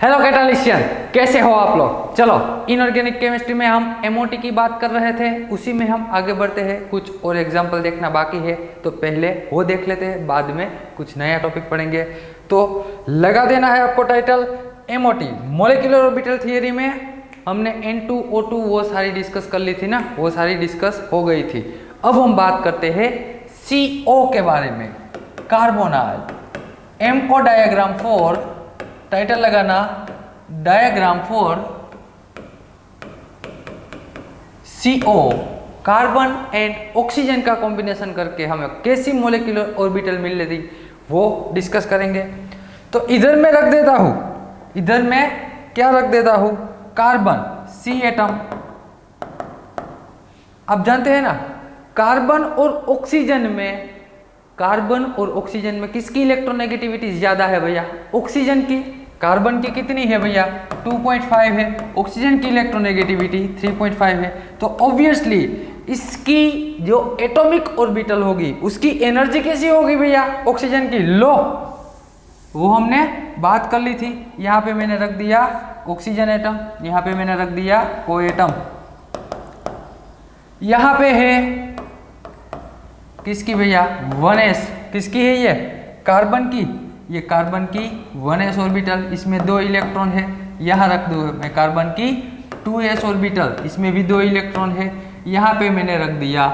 Hello कैटालिशियन, कैसे हो आप लोग। चलो, इनऑर्गेनिक केमिस्ट्री में हम एमओटी की बात कर रहे थे, उसी में हम आगे बढ़ते हैं। कुछ और एग्जाम्पल देखना बाकी है, तो पहले वो देख लेते हैं, बाद में कुछ नया टॉपिक पढ़ेंगे। तो लगा देना है आपको title MOT, molecular orbital theory में हमने N2O2 वो सारी डिस्कस कर ली थी ना, वो सारी डिस्कस हो गई थी। अब हम बात करते हैं CO के बारे में, carbonyl. MO diagram for, title लगाना diagram for CO, carbon and oxygen का कॉम्बिनेशन करके हमें कैसी मॉलिक्यूलर ऑर्बिटल मिल रही वो डिस्कस करेंगे। तो इधर मैं रख देता हूं, इधर मैं क्या रख देता हूं, कार्बन C एटम। आप जानते हैं ना, कार्बन और ऑक्सीजन में, कार्बन और ऑक्सीजन में किसकी इलेक्ट्रोनेगेटिविटी ज्यादा है भैया? ऑक्सीजन की। कार्बन की कितनी है भैया? 2.5 है। ऑक्सीजन की इलेक्ट्रोनेगेटिविटी 3.5 है। तो ऑब्वियसली इसकी जो एटॉमिक ऑर्बिटल होगी उसकी एनर्जी कैसी होगी भैया? ऑक्सीजन की लो। वो हमने बात कर ली थी। यहाँ पे मैंने रख दिया ऑक्सीजन एटम, यहाँ पे मैंने रख दिया को एटम। यहाँ पे है किसकी भैया? 1s। किसकी है ये? कार्बन की। ये कार्बन की 1s ऑर्बिटल, इसमें 2 इलेक्ट्रॉन है। यहाँ रख दो मैं कार्बन की 2s ऑर्बिटल, इसमें भी 2 इलेक्ट्रॉन है। यहाँ पे मैंने रख दिया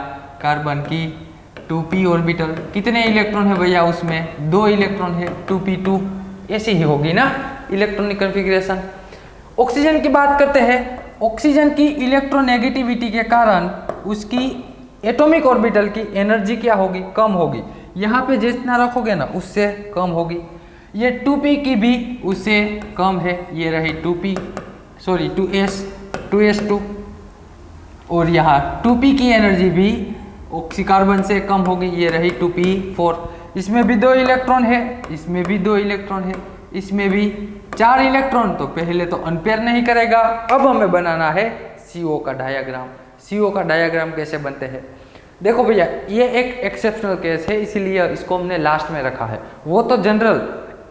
कार्बन की 2p ऑर्बिटल। कितने इलेक्ट्रॉन है भैया उसमें? 2 इलेक्ट्रॉन है, 2p2। ऐसी ही होगी ना इलेक्ट्रॉनिक कॉन्फ़िगरेशन। ऑक्सीजन की बात करते हैं। ऑक्सीजन की इलेक्ट्रोनेगेटिविटी के कारण उसकी एटॉमिक ऑर्बिटल की एनर्जी क्या होगी? कम होगी। यहाँ पे जितना रखोगे ना उससे कम होगी। ये 2p की भी उससे कम है, ये रही 2s2। और यहाँ 2p की एनर्जी भी ऑक्सीकार्बन से कम होगी, ये रही 2p4। इसमें भी 2 इलेक्ट्रॉन है, इसमें भी 2 इलेक्ट्रॉन है, इसमें भी 4 इलेक्ट्रॉन। तो पहले तो अनपेयर नहीं करेगा। अब हमें बनाना है CO का डायग्राम। CO का डायग्राम कैसे बनते हैं? देखो भैया, ये एक एक्सेप्शनल केस है, इसीलिए इसको हमने लास्ट में रखा है। वो तो जनरल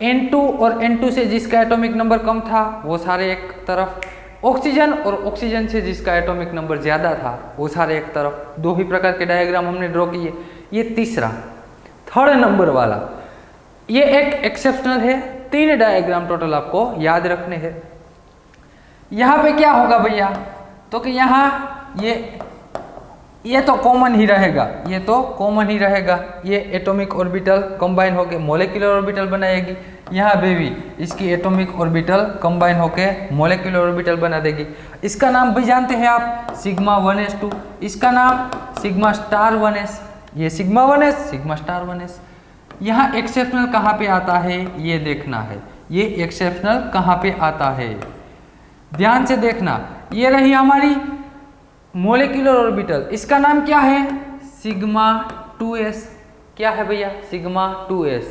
N2 और N2 से जिसका एटॉमिक नंबर कम था वो सारे एक तरफ, ऑक्सीजन और ऑक्सीजन से जिसका एटॉमिक नंबर ज़्यादा था वो सारे एक तरफ। 2 ही प्रकार के डायग्राम हमने ड्रॉ किए। ये तीसरा, थर्ड नंबर वाला, ये एक एक्सेप्शनल है। 3 डायग्राम टोटल आपको याद रखने हैं। यहाँ पे क्या होगा भैया? तो कि यहाँ ये तो कॉमन ही रहेगा, ये तो कॉमन ही रहेगा। ये एटॉमिक ऑर्बिटल कंबाइन होके मॉलिक्यूलर ऑर्बिटल बनाएगी। यहाँ पे भी इसकी एटॉमिक ऑर्बिटल कंबाइन होके मॉलिक्यूलर ऑर्बिटल बना देगी। इसका नाम भी जानते हैं आप, सिग्मा 1s2। इसका नाम सिग्मा स्टार 1s। ये sigma 1s, sigma star 1s। यहाँ एक्सेप्शनल कहाँ पे आता है ये देखना है। ये एक्सेप्शनल कहाँ पे आता है ध्यान से देखना। ये रही हमारी मॉलिक्यूलर ऑर्बिटल, इसका नाम क्या है? Sigma 2s। क्या है भैया? Sigma 2s।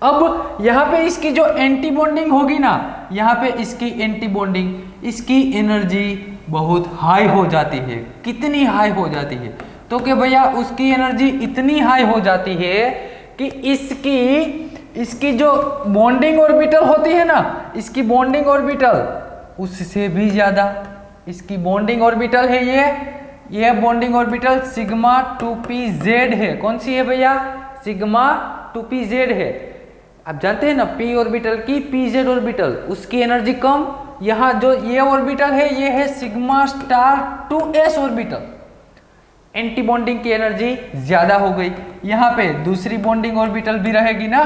अब यहाँ पे इसकी जो एंटी बॉन्डिंग होगी ना, यहाँ पे इसकी एंटी बॉन्डिंग, इसकी एनर्जी बहुत हाई हो जाती है। कितनी हाई हो जाती है? तो कि भैया उसकी एनर्जी इतनी हाई हो जाती है कि इसकी जो बॉन्डिंग ऑर्बिटल होती है ना, इसकी बॉन्डिंग ऑर्बिटल उससे भी ज्यादा इसकी बॉन्डिंग ऑर्बिटल है। ये बॉन्डिंग ऑर्बिटल सिग्मा 2pz है। कौन सी है भैया? सिग्मा 2pz है। आप जानते हैं ना, p ऑर्बिटल की pz ऑर्बिटल, उसकी एनर्जी कम। यहाँ जो ये ऑर्बिटल है ये है sigma star 2s orbital, anti bonding की एनर्जी ज्यादा हो गई। यहाँ पे दूसरी बॉन्डिंग ऑर्बिटल भी रहेगी ना,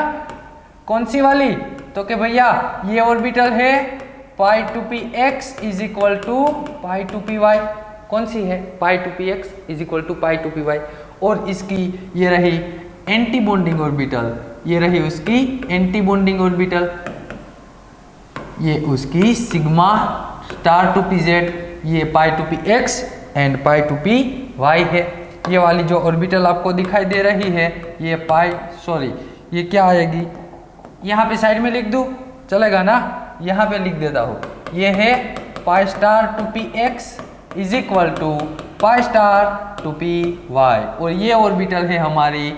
कौन सी वाली? तो कि भैया ये ऑर्बिटल है pi 2px is equal to pi 2py। कौन सी है? pi 2px is equal to pi 2py। और इसकी ये रही एंटी बॉन्डिंग ऑर्बिटल, ये रही उसकी एंटी बॉन्डिंग ऑर्बिटल, ये उसकी सिग्मा स्टार 2pz, ये pi 2px and pi 2py है। ये वाली जो ऑर्बिटल आपको दिखाई दे रही है ये ये क्या आएगी? यहाँ पे साइड में लिख दूँ, चलेगा ना? यहाँ पे लिख देता हूँ, ये है pi star 2px is equal to pi star 2py। और ये ऑर्बिटल है हमारी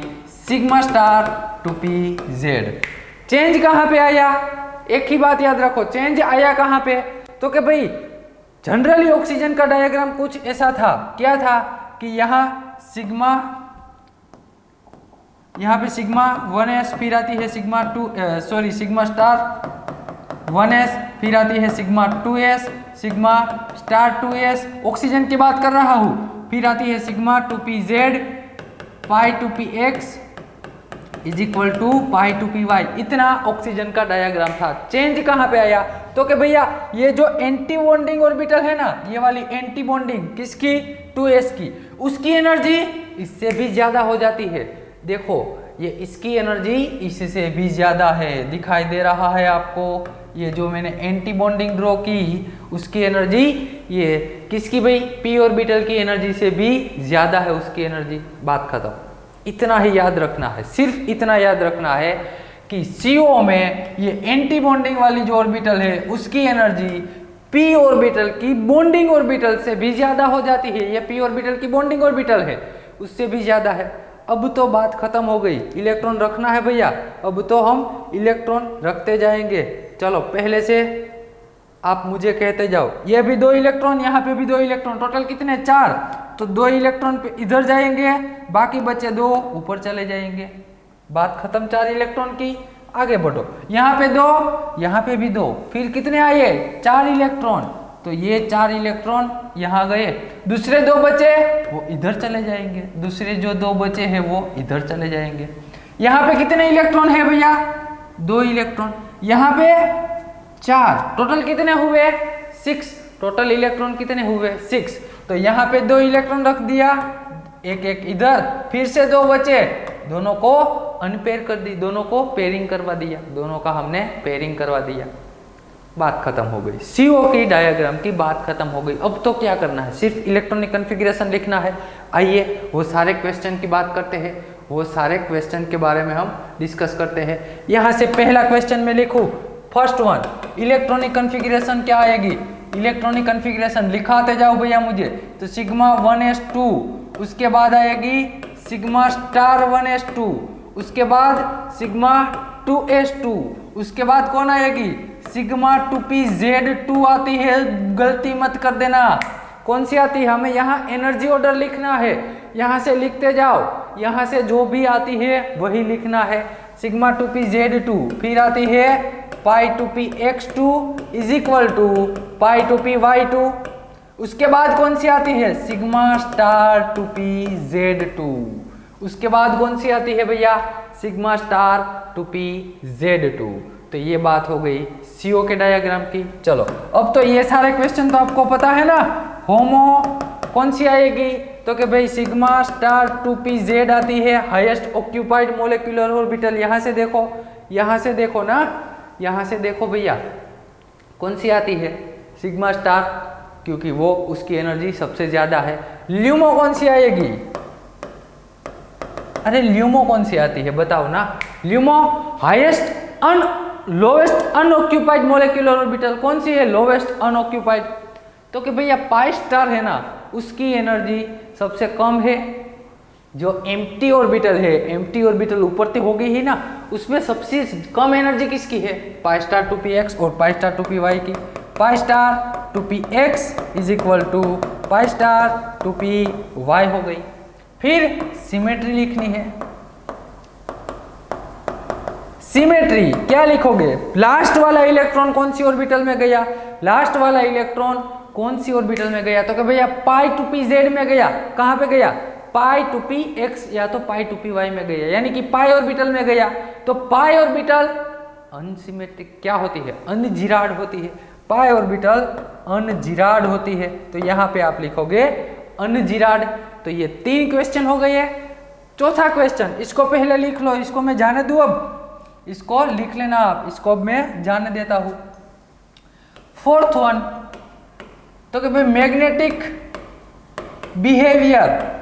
सिग्मा स्टार 2pz। चेंज कहाँ पे आया? एक ही बात याद रखो, चेंज आया कहाँ पे, तो कि भाई जनरली ऑक्सीजन का डायग्राम कुछ ऐसा था, क्या था कि यहाँ सिग्मा, यहाँ पे सिग्मा 1s, फिर आती है sigma 2 sorry sigma star 1s, फिर आती है sigma 2s, sigma star 2s, oxygen की बात कर रहा हूँ, फिर आती है sigma 2pz pi 2px is equal to pi 2py। इतना ऑक्सीजन का डायग्राम था। चेंज कहाँ पे आया, तो कि भैया ये जो एंटी बॉन्डिंग ऑर्बिटल है ना, ये वाली एंटी बॉन्डिंग किसकी, 2s की, उसकी एनर्जी इससे भी ज्यादा हो जाती है। देखो ये इसकी एनर्जी इससे भी ज्यादा है, दिखाई दे रहा है आपको, ये जो मैंने एंटी बॉन्डिंग ड्रॉ की उसकी एनर्जी ये किसकी भाई, p ऑर्बिटल की एनर्जी से भी ज्यादा है उसकी एनर्जी। बात खत्म। इतना ही याद रखना है, सिर्फ इतना याद रखना है कि CO में ये एंटी बॉन्डिंग वाली जो ऑर्बिटल है उसकी एनर्जी p ऑर्बिटल की बॉन्डिंग ऑर्बिटल से भी ज्यादा हो जाती है। ये p ऑर्बिटल की बॉन्डिंग ऑर्बिटल है, उससे भी ज्यादा है। अब तो बात खत्म हो गई, इलेक्ट्रॉन रखना है भैया, अब तो हम इलेक्ट्रॉन रखते जाएंगे। चलो पहले से आप मुझे कहते जाओ, ये भी 2 इलेक्ट्रॉन, यहाँ पे भी 2 इलेक्ट्रॉन, टोटल कितने 4, तो 2 इलेक्ट्रॉन पे इधर जाएंगे, बाकी बचे 2 ऊपर चले जाएंगे। बात खत्म 4 इलेक्ट्रॉन की। आगे बढ़ो, यहाँ पे 2, यहाँ पे भी 2, फिर कितने आए 4 इलेक्ट्रॉन, तो ये 4 इलेक्ट्रॉन यहाँ गए, दूसरे 2 बचे वो इधर चले जाएंगे, दूसरे जो 2 बचे हैं वो इधर चले जाएंगे। यहाँ पे कितने इलेक्ट्रॉन है भैया, 2 इलेक्ट्रॉन, यहाँ पे 4, टोटल कितने हुए 6, टोटल इलेक्ट्रॉन कितने हुए 6, तो यहाँ पे 2 इलेक्ट्रॉन रख दिया, एक एक इधर, फिर से 2 बचे, दोनों को अनपेयर कर दी, दोनों को पेयरिंग करवा दिया, दोनों का हमने पेयरिंग करवा दिया। बात खत्म हो गई, CO की डायग्राम की बात खत्म हो गई। अब तो क्या करना है, सिर्फ इलेक्ट्रॉनिक कॉन्फ़िगरेशन लिखना है। आइए वो सारे क्वेश्चन की बात करते हैं, वो सारे क्वेश्चन के बारे में हम डिस्कस करते हैं। यहाँ से पहला क्वेश्चन में लिखूँ, फर्स्ट वन, इलेक्ट्रॉनिक कॉन्फ़िगरेशन क्या आएगी, इलेक्ट्रॉनिक कॉन्फ़िगरेशन लिखाते जाओ भैया मुझे, तो सिग्मा 1s2, उसके बाद आएगी सिग्मा स्टार 1s2, उसके बाद सिग्मा 2s2, उसके बाद कौन आएगी, सिग्मा 2pz2 आती है, गलती मत कर देना, कौन सी आती है, हमें यहाँ एनर्जी ऑर्डर लिखना है, यहाँ से लिखते जाओ, यहाँ से जो भी आती है वही लिखना है। सिग्मा 2pz2, फिर आती है pi 2px2 is equal to pi 2py2, उसके बाद कौन सी आती है, सिग्मा स्टार 2pz2, उसके बाद कौन सी आती है भैया, सिग्मा स्टार 2pz2। तो ये बात हो गई CO के डायग्राम की। चलो अब तो ये सारे क्वेश्चन तो आपको पता है ना। होमो कौन सी आएगी, तो कि भाई सिग्मा स्टार 2pz आती है, हाईएस्ट ऑक्यूपाइड मोलिकुलर ऑर्बिटल। यहाँ से देखो, यहाँ से देखो ना, यहाँ से देखो भैया, कौन सी आती है, सिग्मा स्टार, क्योंकि वो उसकी एनर्जी सबसे ज्यादा है। ल्यूमो कौन सी आएगी, अरे ल्यूमो कौन सी आती है बताओ ना, LUMO highest lowest unoccupied molecular orbital कौन सी है, लोवेस्ट अनऑक्यूपाइड, तो कि भैया पाई स्टार है ना, उसकी एनर्जी सबसे कम है। जो एम्प्टी ऑर्बिटल है, एम्प्टी ऑर्बिटल ऊपर तक हो गई ही ना, उसमें सबसे कम एनर्जी किसकी है, पाई स्टार 2px और पाई स्टार 2py की। Pi star 2px is equal to pi star 2py हो गई। फिर सिमेट्री लिखनी है, सिमेट्री क्या लिखोगे, लास्ट वाला इलेक्ट्रॉन कौन सी ऑर्बिटल में गया, लास्ट वाला इलेक्ट्रॉन कौन सी ऑर्बिटल में गया, तो कि भैया पाई 2pz में गया, कहां पे गया, पाई 2px या तो पाई 2py में गया, यानी कि पाई ऑर्बिटल में गया। तो पाई ऑर्बिटल अनसिमेट्रिक क्या होती है, अनजिराड होती है, पाई ऑर्बिटल अनजिराड होती है, तो यहाँ पे आप लिखोगे अनजिराड। तो ये 3 क्वेश्चन हो गए। चौथा क्वेश्चन, इसको पहले लिख लो, इसको मैं जाने दूं, अब इसको लिख लेना आप, इसको मैं जाने देता हूं। फोर्थ वन, तो कि भाई मैग्नेटिक बिहेवियर,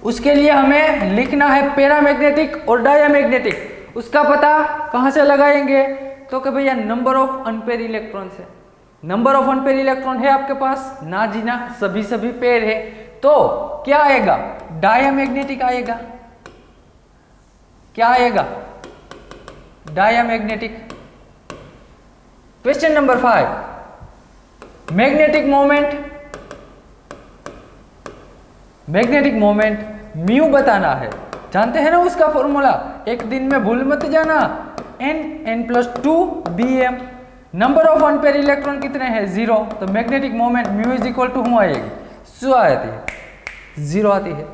उसके लिए हमें लिखना है पैरामैग्नेटिक और डायामैग्नेटिक। उसका पता कहां से लगाएंगे, तो कि भैया नंबर ऑफ अनपेयर इलेक्ट्रॉन से। नंबर ऑफ अनपेयर इलेक्ट्रॉन है आपके पास ना जी ना, सभी पेयर है, तो क्या आएगा, डायामैग्नेटिक आएगा। क्या आएगा, diamagnetic. Question number 5, magnetic moment. Magnetic moment mu बताना है, जानते हैं ना उसका फॉर्मूला, एक दिन में भूल मत जाना, n+2 bm। Number of unpaired electron कितने हैं? 0। तो magnetic moment mu is equal to हूँ आएगी, शू आती है? 0 आती है।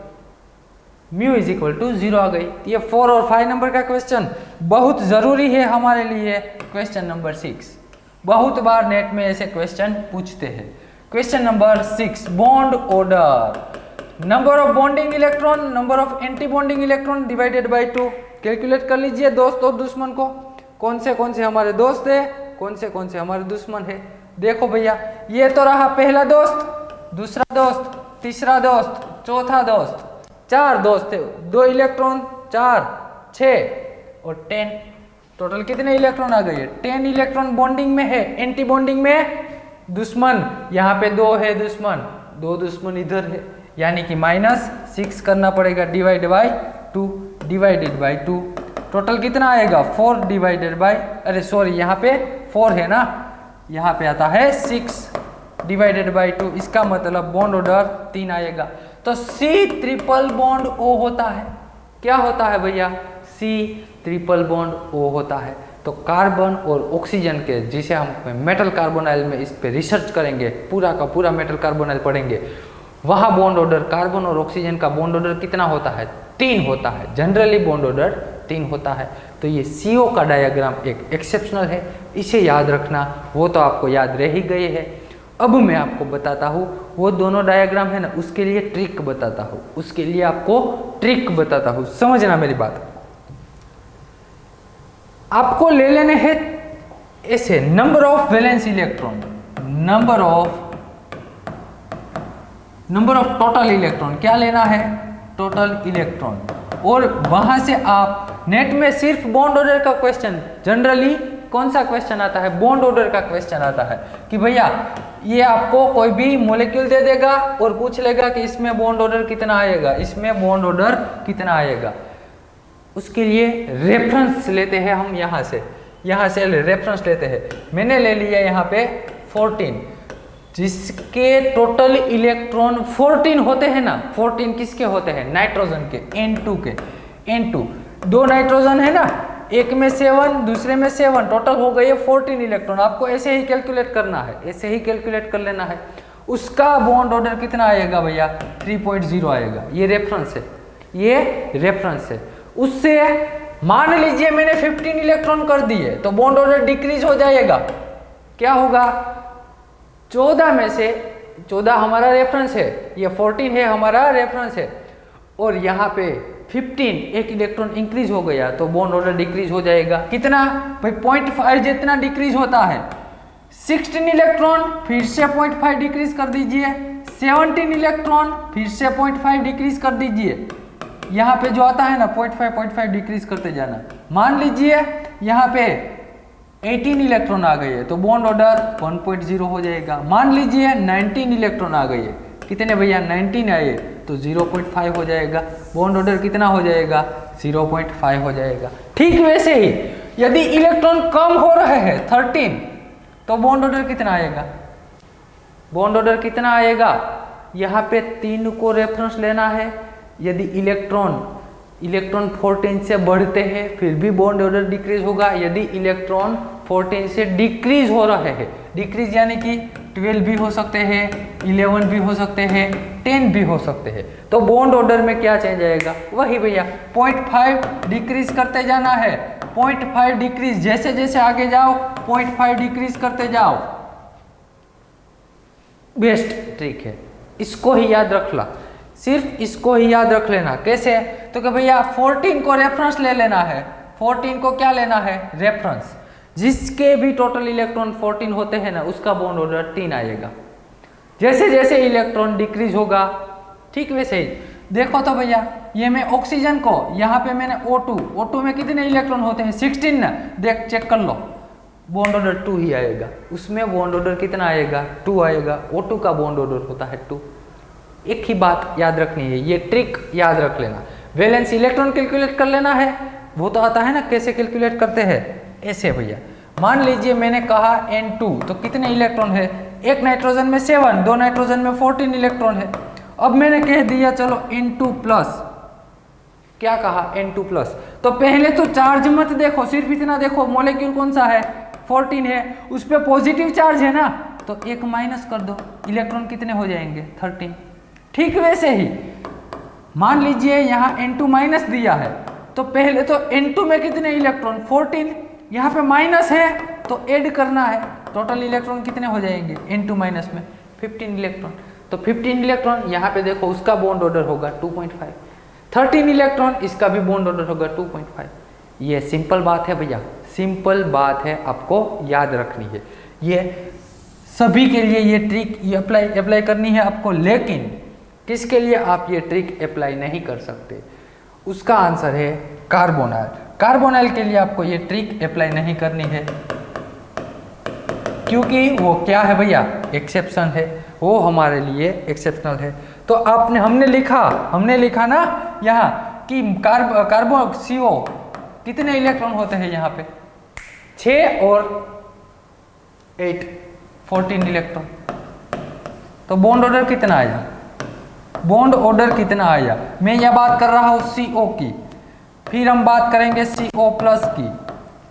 म्यू इज इक्वल टू 0 आ गई। ये 4 और 5 नंबर का क्वेश्चन बहुत जरूरी है हमारे लिए। क्वेश्चन नंबर 6, बहुत बार नेट में ऐसे क्वेश्चन पूछते हैं। Question number 6, bond order. Number of bonding electron, number of anti bonding electron divided by 2। Calculate कर लीजिए दोस्त और दुश्मन को, कौन से हमारे दोस्त है, कौन से हमारे दुश्मन है। देखो भैया, ये तो रहा पहला दोस्त, दूसरा दोस्त, तीसरा दोस्त, चौथा दोस्त, 4 दोस्त थे। 2 इलेक्ट्रॉन, 4, 6 और 10, टोटल कितने इलेक्ट्रॉन आ गए? 10 इलेक्ट्रॉन बॉन्डिंग में है, एंटी बॉन्डिंग में दुश्मन, यहाँ पे 2 है दुश्मन, 2 दुश्मन इधर है, यानी कि -6 करना पड़ेगा, divide by 2, divided by 2। Total कितना आएगा? 4 डिवाइडेड बाय, अरे सॉरी यहाँ पे 4 है ना, यहाँ पे आता है 6 डिवाइडेड बाय 2। इसका मतलब बॉन्ड ऑर्डर 3 आएगा। तो C ट्रिपल बॉन्ड O होता है। क्या होता है भैया? C ट्रिपल बॉन्ड O होता है। तो कार्बन और ऑक्सीजन के, जिसे हम मेटल कार्बोनाइल में इस पे रिसर्च करेंगे, पूरा का पूरा मेटल कार्बोनाइल पढ़ेंगे, वहाँ बॉन्ड ऑर्डर कार्बन और ऑक्सीजन का बॉन्ड ऑर्डर कितना होता है? 3 होता है। जनरली बॉन्ड ऑर्डर 3 होता है। तो ये CO का डायग्राम एक एक्सेप्शनल है, इसे याद रखना। वो तो आपको याद रह ही गए है। अब मैं आपको बताता हूँ, वो दोनों डायग्राम है ना, उसके लिए ट्रिक बताता हूँ, उसके लिए आपको ट्रिक बताता हूँ, समझना मेरी बात। आपको ले लेने हैं ऐसे number of valence electron, number of total electron. क्या लेना है? Total electron. और वहां से आप नेट में सिर्फ बॉन्ड ऑर्डर का क्वेश्चन, जनरली कौन सा क्वेश्चन आता है? बॉन्ड ऑर्डर का क्वेश्चन आता है कि भैया ये आपको कोई भी मॉलिक्यूल दे देगा और पूछ लेगा कि इसमें बॉन्ड ऑर्डर कितना आएगा, इसमें बॉन्ड ऑर्डर कितना आएगा। उसके लिए रेफरेंस लेते हैं हम, यहाँ से रेफरेंस लेते हैं। मैंने ले लिया यहाँ पे 14, जिसके टोटल इलेक्ट्रॉन 14 होते हैं ना। 14 किसके होते हैं? नाइट्रोजन के, N2 के। N2 2 नाइट्रोजन है ना, एक में 7, दूसरे में 7, टोटल हो गए 14 इलेक्ट्रॉन। आपको ऐसे ही कैलकुलेट करना है, ऐसे ही कैलकुलेट कर लेना है। उसका बॉन्ड ऑर्डर कितना आएगा भैया? 3.0 आएगा। ये रेफरेंस है, ये रेफरेंस है। उससे मान लीजिए मैंने 15 इलेक्ट्रॉन कर दिए, तो बॉन्ड ऑर्डर डिक्रीज हो जाएगा। क्या होगा? 14 में से 14 हमारा रेफरेंस है, ये 14 है हमारा रेफरेंस है, और यहाँ पे 15 एक इलेक्ट्रॉन इंक्रीज हो गया, तो बॉन्ड ऑर्डर डिक्रीज हो जाएगा। कितना भाई? 0.5 जितना डिक्रीज होता है। 16 इलेक्ट्रॉन, फिर से 0.5 डिक्रीज कर दीजिए। 17 इलेक्ट्रॉन, फिर से 0.5 डिक्रीज कर दीजिए। यहाँ पे जो आता है ना 0.5 डिक्रीज करते जाना। मान लीजिए यहाँ पे 18 इलेक्ट्रॉन आ गए, तो बॉन्ड ऑर्डर 1.0 हो जाएगा। मान लीजिए 19 इलेक्ट्रॉन आ गए, कितने भैया? 19 आए, तो 0.5 हो जाएगा। बॉन्ड ऑर्डर कितना हो जाएगा? 0.5 हो जाएगा। ठीक वैसे ही यदि इलेक्ट्रॉन कम हो रहे हैं 13, तो बॉन्ड ऑर्डर कितना आएगा? बॉन्ड ऑर्डर कितना आएगा? यहाँ पे 3 को रेफरेंस लेना है। यदि इलेक्ट्रॉन 14 से बढ़ते हैं, फिर भी बॉन्ड ऑर्डर डिक्रीज होगा। यदि इलेक्ट्रॉन 14 से डिक्रीज हो रहे हैं, डिक्रीज यानी कि 12 भी हो सकते हैं, 11 भी हो सकते हैं, 10 भी हो सकते हैं, तो बॉन्ड ऑर्डर में क्या चेंज आएगा? वही भैया 0.5 डिक्रीज करते जाना है। 0.5 डिक्रीज, जैसे जैसे आगे जाओ 0.5 डिक्रीज करते जाओ। बेस्ट ट्रिक है, इसको ही याद रख ला, सिर्फ इसको ही याद रख लेना। कैसे? तो कि भैया 14 को रेफरेंस ले लेना है। 14 को क्या लेना है? रेफरेंस। जिसके भी टोटल इलेक्ट्रॉन 14 होते हैं ना, उसका बॉन्ड ऑर्डर 3 आएगा। जैसे जैसे इलेक्ट्रॉन डिक्रीज होगा, ठीक वैसे ही देखो तो भैया, ये मैं ऑक्सीजन को यहाँ पे मैंने O2 में कितने इलेक्ट्रॉन होते हैं? 16 ना। देख चेक कर लो, बॉन्ड ऑर्डर 2 ही आएगा। उसमें बॉन्ड ऑर्डर कितना आएगा? 2 आएगा। O2 का बॉन्ड ऑर्डर होता है 2। एक ही बात याद रखनी है, ये ट्रिक याद रख लेना। वैलेंस इलेक्ट्रॉन कैलकुलेट कर लेना है, वो तो आता है ना, कैसे कैलकुलेट करते हैं, ऐसे भैया। मान लीजिए मैंने कहा N2, तो कितने इलेक्ट्रॉन है, एक नाइट्रोजन में 7, दो नाइट्रोजन में 14 इलेक्ट्रॉन है। अब मैंने कह दिया चलो N2 प्लस, क्या कहा N2 प्लस, तो पहले तो चार्ज मत देखो, सिर्फ इतना देखो मॉलिक्यूल कौन सा है, 14 है, उस पर पॉजिटिव चार्ज है ना, तो एक माइनस कर दो, इलेक्ट्रॉन कितने हो जाएंगे, 13। ठीक वैसे ही मान लीजिए यहाँ N2 माइनस दिया है, तो पहले तो N2 में कितने इलेक्ट्रॉन, 14, यहाँ पे माइनस है तो ऐड करना है, टोटल इलेक्ट्रॉन कितने हो जाएंगे N2 माइनस में 15 इलेक्ट्रॉन। तो 15 इलेक्ट्रॉन यहाँ पे देखो, उसका बॉन्ड ऑर्डर होगा 2.5, 13 इलेक्ट्रॉन, इसका भी बॉन्ड ऑर्डर होगा 2.5। ये सिंपल बात है भैया, सिंपल बात है, आपको याद रखनी है, ये सभी के लिए ये ट्रिक ये अप्लाई करनी है आपको। लेकिन किसके लिए आप ये ट्रिक अप्लाई नहीं कर सकते, उसका आंसर है कार्बोनाइल। कार्बोनाइल के लिए आपको ये ट्रिक अप्लाई नहीं करनी है, क्योंकि वो क्या है भैया, एक्सेप्शन है, वो हमारे लिए एक्सेप्शनल है। तो हमने लिखा ना यहाँ कि कार्बो CO कितने इलेक्ट्रॉन होते हैं यहाँ पे, 6 और 8, 14 इलेक्ट्रॉन। तो बॉन्ड ऑर्डर कितना आया, बॉन्ड ऑर्डर कितना आया, मैं यह बात कर रहा हूँ CO की, फिर हम बात करेंगे CO प्लस की,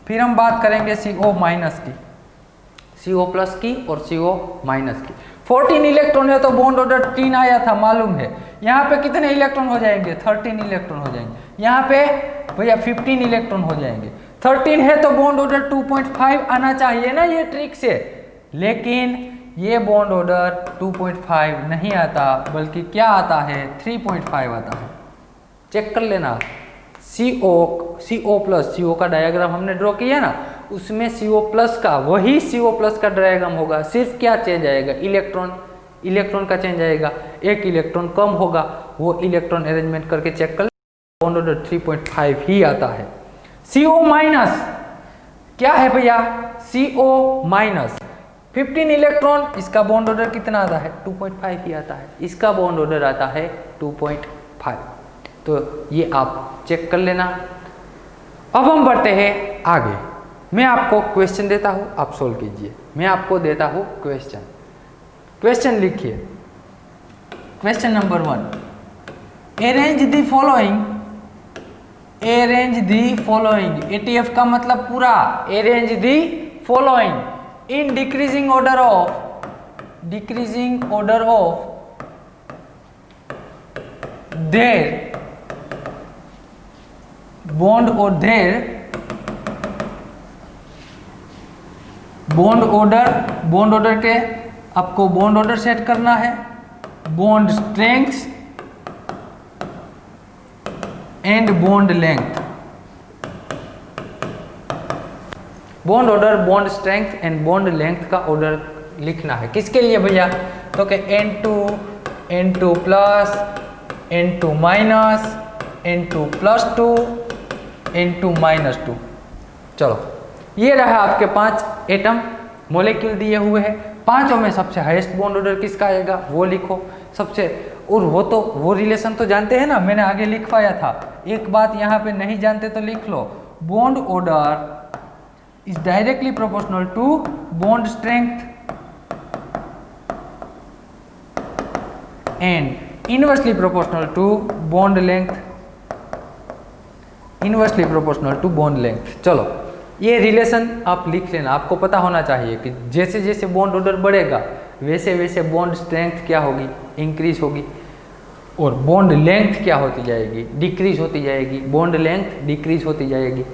फिर हम बात करेंगे CO माइनस की, CO प्लस की और CO माइनस की। 14 इलेक्ट्रॉन है तो बॉन्ड ऑर्डर 3 आया था, मालूम है। यहाँ पे कितने इलेक्ट्रॉन हो जाएंगे, 13 इलेक्ट्रॉन हो जाएंगे। यहाँ पे भैया 15 इलेक्ट्रॉन हो जाएंगे। 13 है तो बॉन्ड ऑर्डर 2.5 आना चाहिए ना ये ट्रिक से, लेकिन ये बॉन्ड ऑर्डर 2.5 नहीं आता, बल्कि क्या आता है, 3.5 आता है। चेक कर लेना, CO प्लस, CO का डायग्राम हमने ड्रॉ किया ना, उसमें CO प्लस का वही CO प्लस का डायग्राम होगा, सिर्फ क्या चेंज आएगा, इलेक्ट्रॉन का चेंज आएगा, एक इलेक्ट्रॉन कम होगा, वो इलेक्ट्रॉन अरेंजमेंट करके चेक कर, बॉन्ड ऑर्डर 3.5 ही आता है। CO माइनस क्या है भैया, CO माइनस 15 इलेक्ट्रॉन, इसका बॉन्ड ऑर्डर कितना आता है, 2.5 ही आता है, इसका बॉन्ड ऑर्डर आता है 2.5। तो ये आप चेक कर लेना। अब हम बढ़ते हैं आगे, मैं आपको क्वेश्चन देता हूँ, आप सोल्व कीजिए। मैं आपको देता हूँ क्वेश्चन लिखिए। Question number 1, arrange the following, ATF का मतलब पूरा, arrange the following in decreasing order of their bond order के, आपको बॉन्ड ऑर्डर सेट करना है, bond strength and bond length, bond order, bond strength and bond length का order लिखना है। किसके लिए भैया, तो कि N2 plus, N2 minus, N2 plus 2, N2 minus 2। चलो, ये रहा आपके 5 एटम मॉलिक्यूल दिए हुए हैं। पांचों में सबसे हाईएस्ट बॉन्ड ऑर्डर किसका आएगा वो लिखो सबसे। और वो रिलेशन तो जानते हैं ना, मैंने आगे लिखवाया था। एक बात यहाँ पे नहीं जानते तो लिख लो, bond order is directly proportional to bond strength and inversely proportional to bond length, inversely proportional to bond length. चलो ये रिलेशन आप लिख लेना, आपको पता होना चाहिए कि जैसे जैसे बॉन्ड ऑर्डर बढ़ेगा वैसे वैसे बॉन्ड स्ट्रेंथ क्या होगी, इंक्रीज होगी, और बॉन्ड लेंथ क्या होती जाएगी, डिक्रीज होती जाएगी, बॉन्ड लेंथ डिक्रीज होती जाएगी।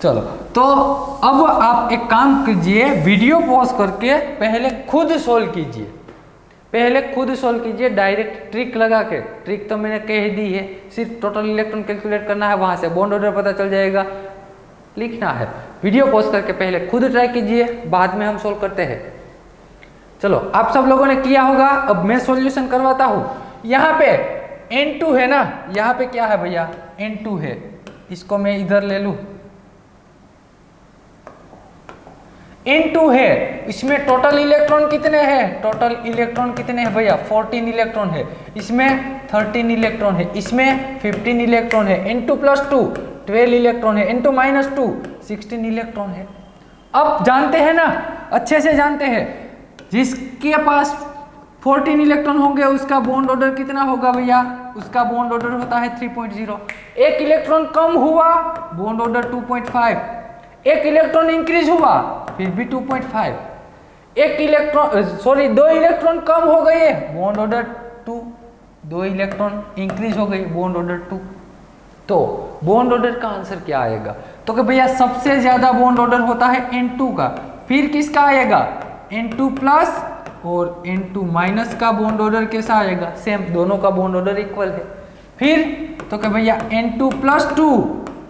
चलो तो अब आप एक काम कीजिए, वीडियो पॉज करके पहले खुद सोल्व कीजिए, पहले खुद सोल्व कीजिए डायरेक्ट ट्रिक लगा के। ट्रिक तो मैंने कह दी है, सिर्फ टोटल इलेक्ट्रॉन कैलकुलेट करना है, वहां से बॉन्ड ऑर्डर पता चल जाएगा, लिखना है। वीडियो पॉज करके पहले खुद ट्राई कीजिए, बाद में हम सोल्व करते हैं। चलो आप सब लोगों ने किया होगा, अब मैं सॉल्यूशन करवाता हूं। यहाँ पे N2 है ना, यहाँ पे क्या है भैया, N2 है, इसको मैं इधर ले लूं, N2 है, इसमें टोटल इलेक्ट्रॉन कितने हैं, टोटल इलेक्ट्रॉन कितने हैं भैया, 14 इलेक्ट्रॉन है, इसमें 13 इलेक्ट्रॉन है, इसमें 15 इलेक्ट्रॉन है, N2 प्लस 2 12 इलेक्ट्रॉन है, इंटू -2 16 इलेक्ट्रॉन है। अब जानते हैं ना, अच्छे से जानते हैं, जिसके पास 14 इलेक्ट्रॉन होंगे उसका बॉन्ड ऑर्डर कितना होगा भैया, उसका बॉन्ड ऑर्डर होता है 3.0। एक इलेक्ट्रॉन कम हुआ, बॉन्ड ऑर्डर 2.5, एक इलेक्ट्रॉन इंक्रीज हुआ फिर भी 2.5, एक इलेक्ट्रॉन सॉरी 2 इलेक्ट्रॉन कम हो गए, बॉन्ड ऑर्डर 2, 2 इलेक्ट्रॉन इंक्रीज हो गए, बॉन्ड ऑर्डर 2। तो बॉन्ड ऑर्डर का आंसर क्या आएगा, तो कि भैया सबसे ज्यादा बॉन्ड ऑर्डर होता है N2 का, फिर किसका आएगा N2 प्लस और N2 माइनस का बॉन्ड ऑर्डर कैसा आएगा, सेम, दोनों का बॉन्ड ऑर्डर इक्वल है। फिर तो क्या भैया N2 plus 2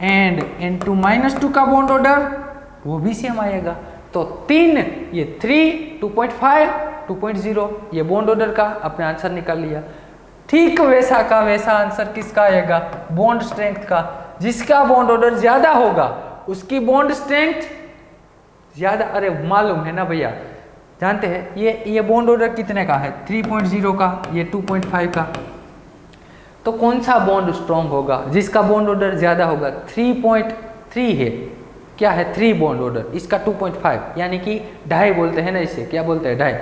and N2 minus 2 का बॉन्ड ऑर्डर वो भी सेम आएगा। तो 3, ये 3, 2.5, 2.0 ये बॉन्ड ऑर्डर का आपने आंसर निकाल लिया। ठीक वैसा का वैसा आंसर किसका आएगा, बॉन्ड स्ट्रेंथ का। जिसका बॉन्ड ऑर्डर ज्यादा होगा उसकी बॉन्ड स्ट्रेंथ ज्यादा, अरे मालूम है ना भैया, जानते हैं ये बॉन्ड ऑर्डर कितने का है, 3.0 का, ये 2.5 का। तो कौन सा बॉन्ड स्ट्रॉन्ग होगा, जिसका बॉन्ड ऑर्डर ज्यादा होगा। 3.3 है, क्या है 3 बॉन्ड ऑर्डर, इसका 2.5 यानी कि ढाई बोलते हैं ना, इसे क्या बोलते हैं, ढाई।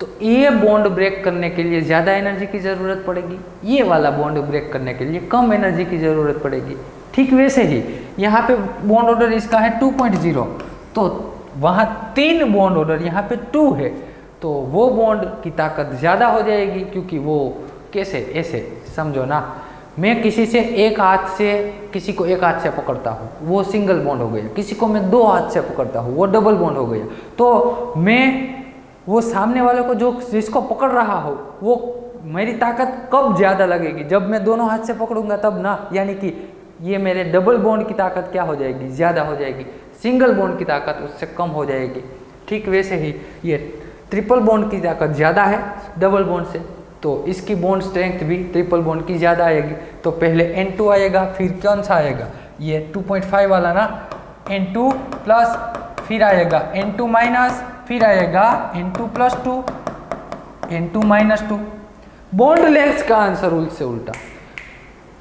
तो ये बॉन्ड ब्रेक करने के लिए ज़्यादा एनर्जी की ज़रूरत पड़ेगी, ये वाला बॉन्ड ब्रेक करने के लिए कम एनर्जी की ज़रूरत पड़ेगी। ठीक वैसे ही यहाँ पे बॉन्ड ऑर्डर इसका है 2.0, तो वहाँ 3 बॉन्ड ऑर्डर, यहाँ पे 2 है, तो वो बॉन्ड की ताकत ज़्यादा हो जाएगी, क्योंकि वो कैसे, ऐसे समझो ना, मैं किसी से एक हाथ से, किसी को एक हाथ से पकड़ता हूँ वो सिंगल बॉन्ड हो गया, किसी को मैं 2 हाथ से पकड़ता हूँ वो डबल बॉन्ड हो गया। तो मैं वो सामने वाले को जो जिसको पकड़ रहा हो वो मेरी ताकत कब ज़्यादा लगेगी, जब मैं दोनों हाथ से पकड़ूंगा तब ना, यानी कि ये मेरे डबल बॉन्ड की ताकत क्या हो जाएगी, ज़्यादा हो जाएगी, सिंगल बॉन्ड की ताकत उससे कम हो जाएगी। ठीक वैसे ही ये ट्रिपल बॉन्ड की ताकत ज़्यादा है डबल बॉन्ड से, तो इसकी बॉन्ड स्ट्रेंथ भी ट्रिपल बॉन्ड की ज़्यादा आएगी। तो पहले N2 आएगा, फिर कौन सा आएगा, ये 2.5 वाला ना, N2 प्लस, फिर आएगा N2 माइनस, फिर आएगा N2 plus 2, N2 minus 2। Bond length का आंसर से उल्टा,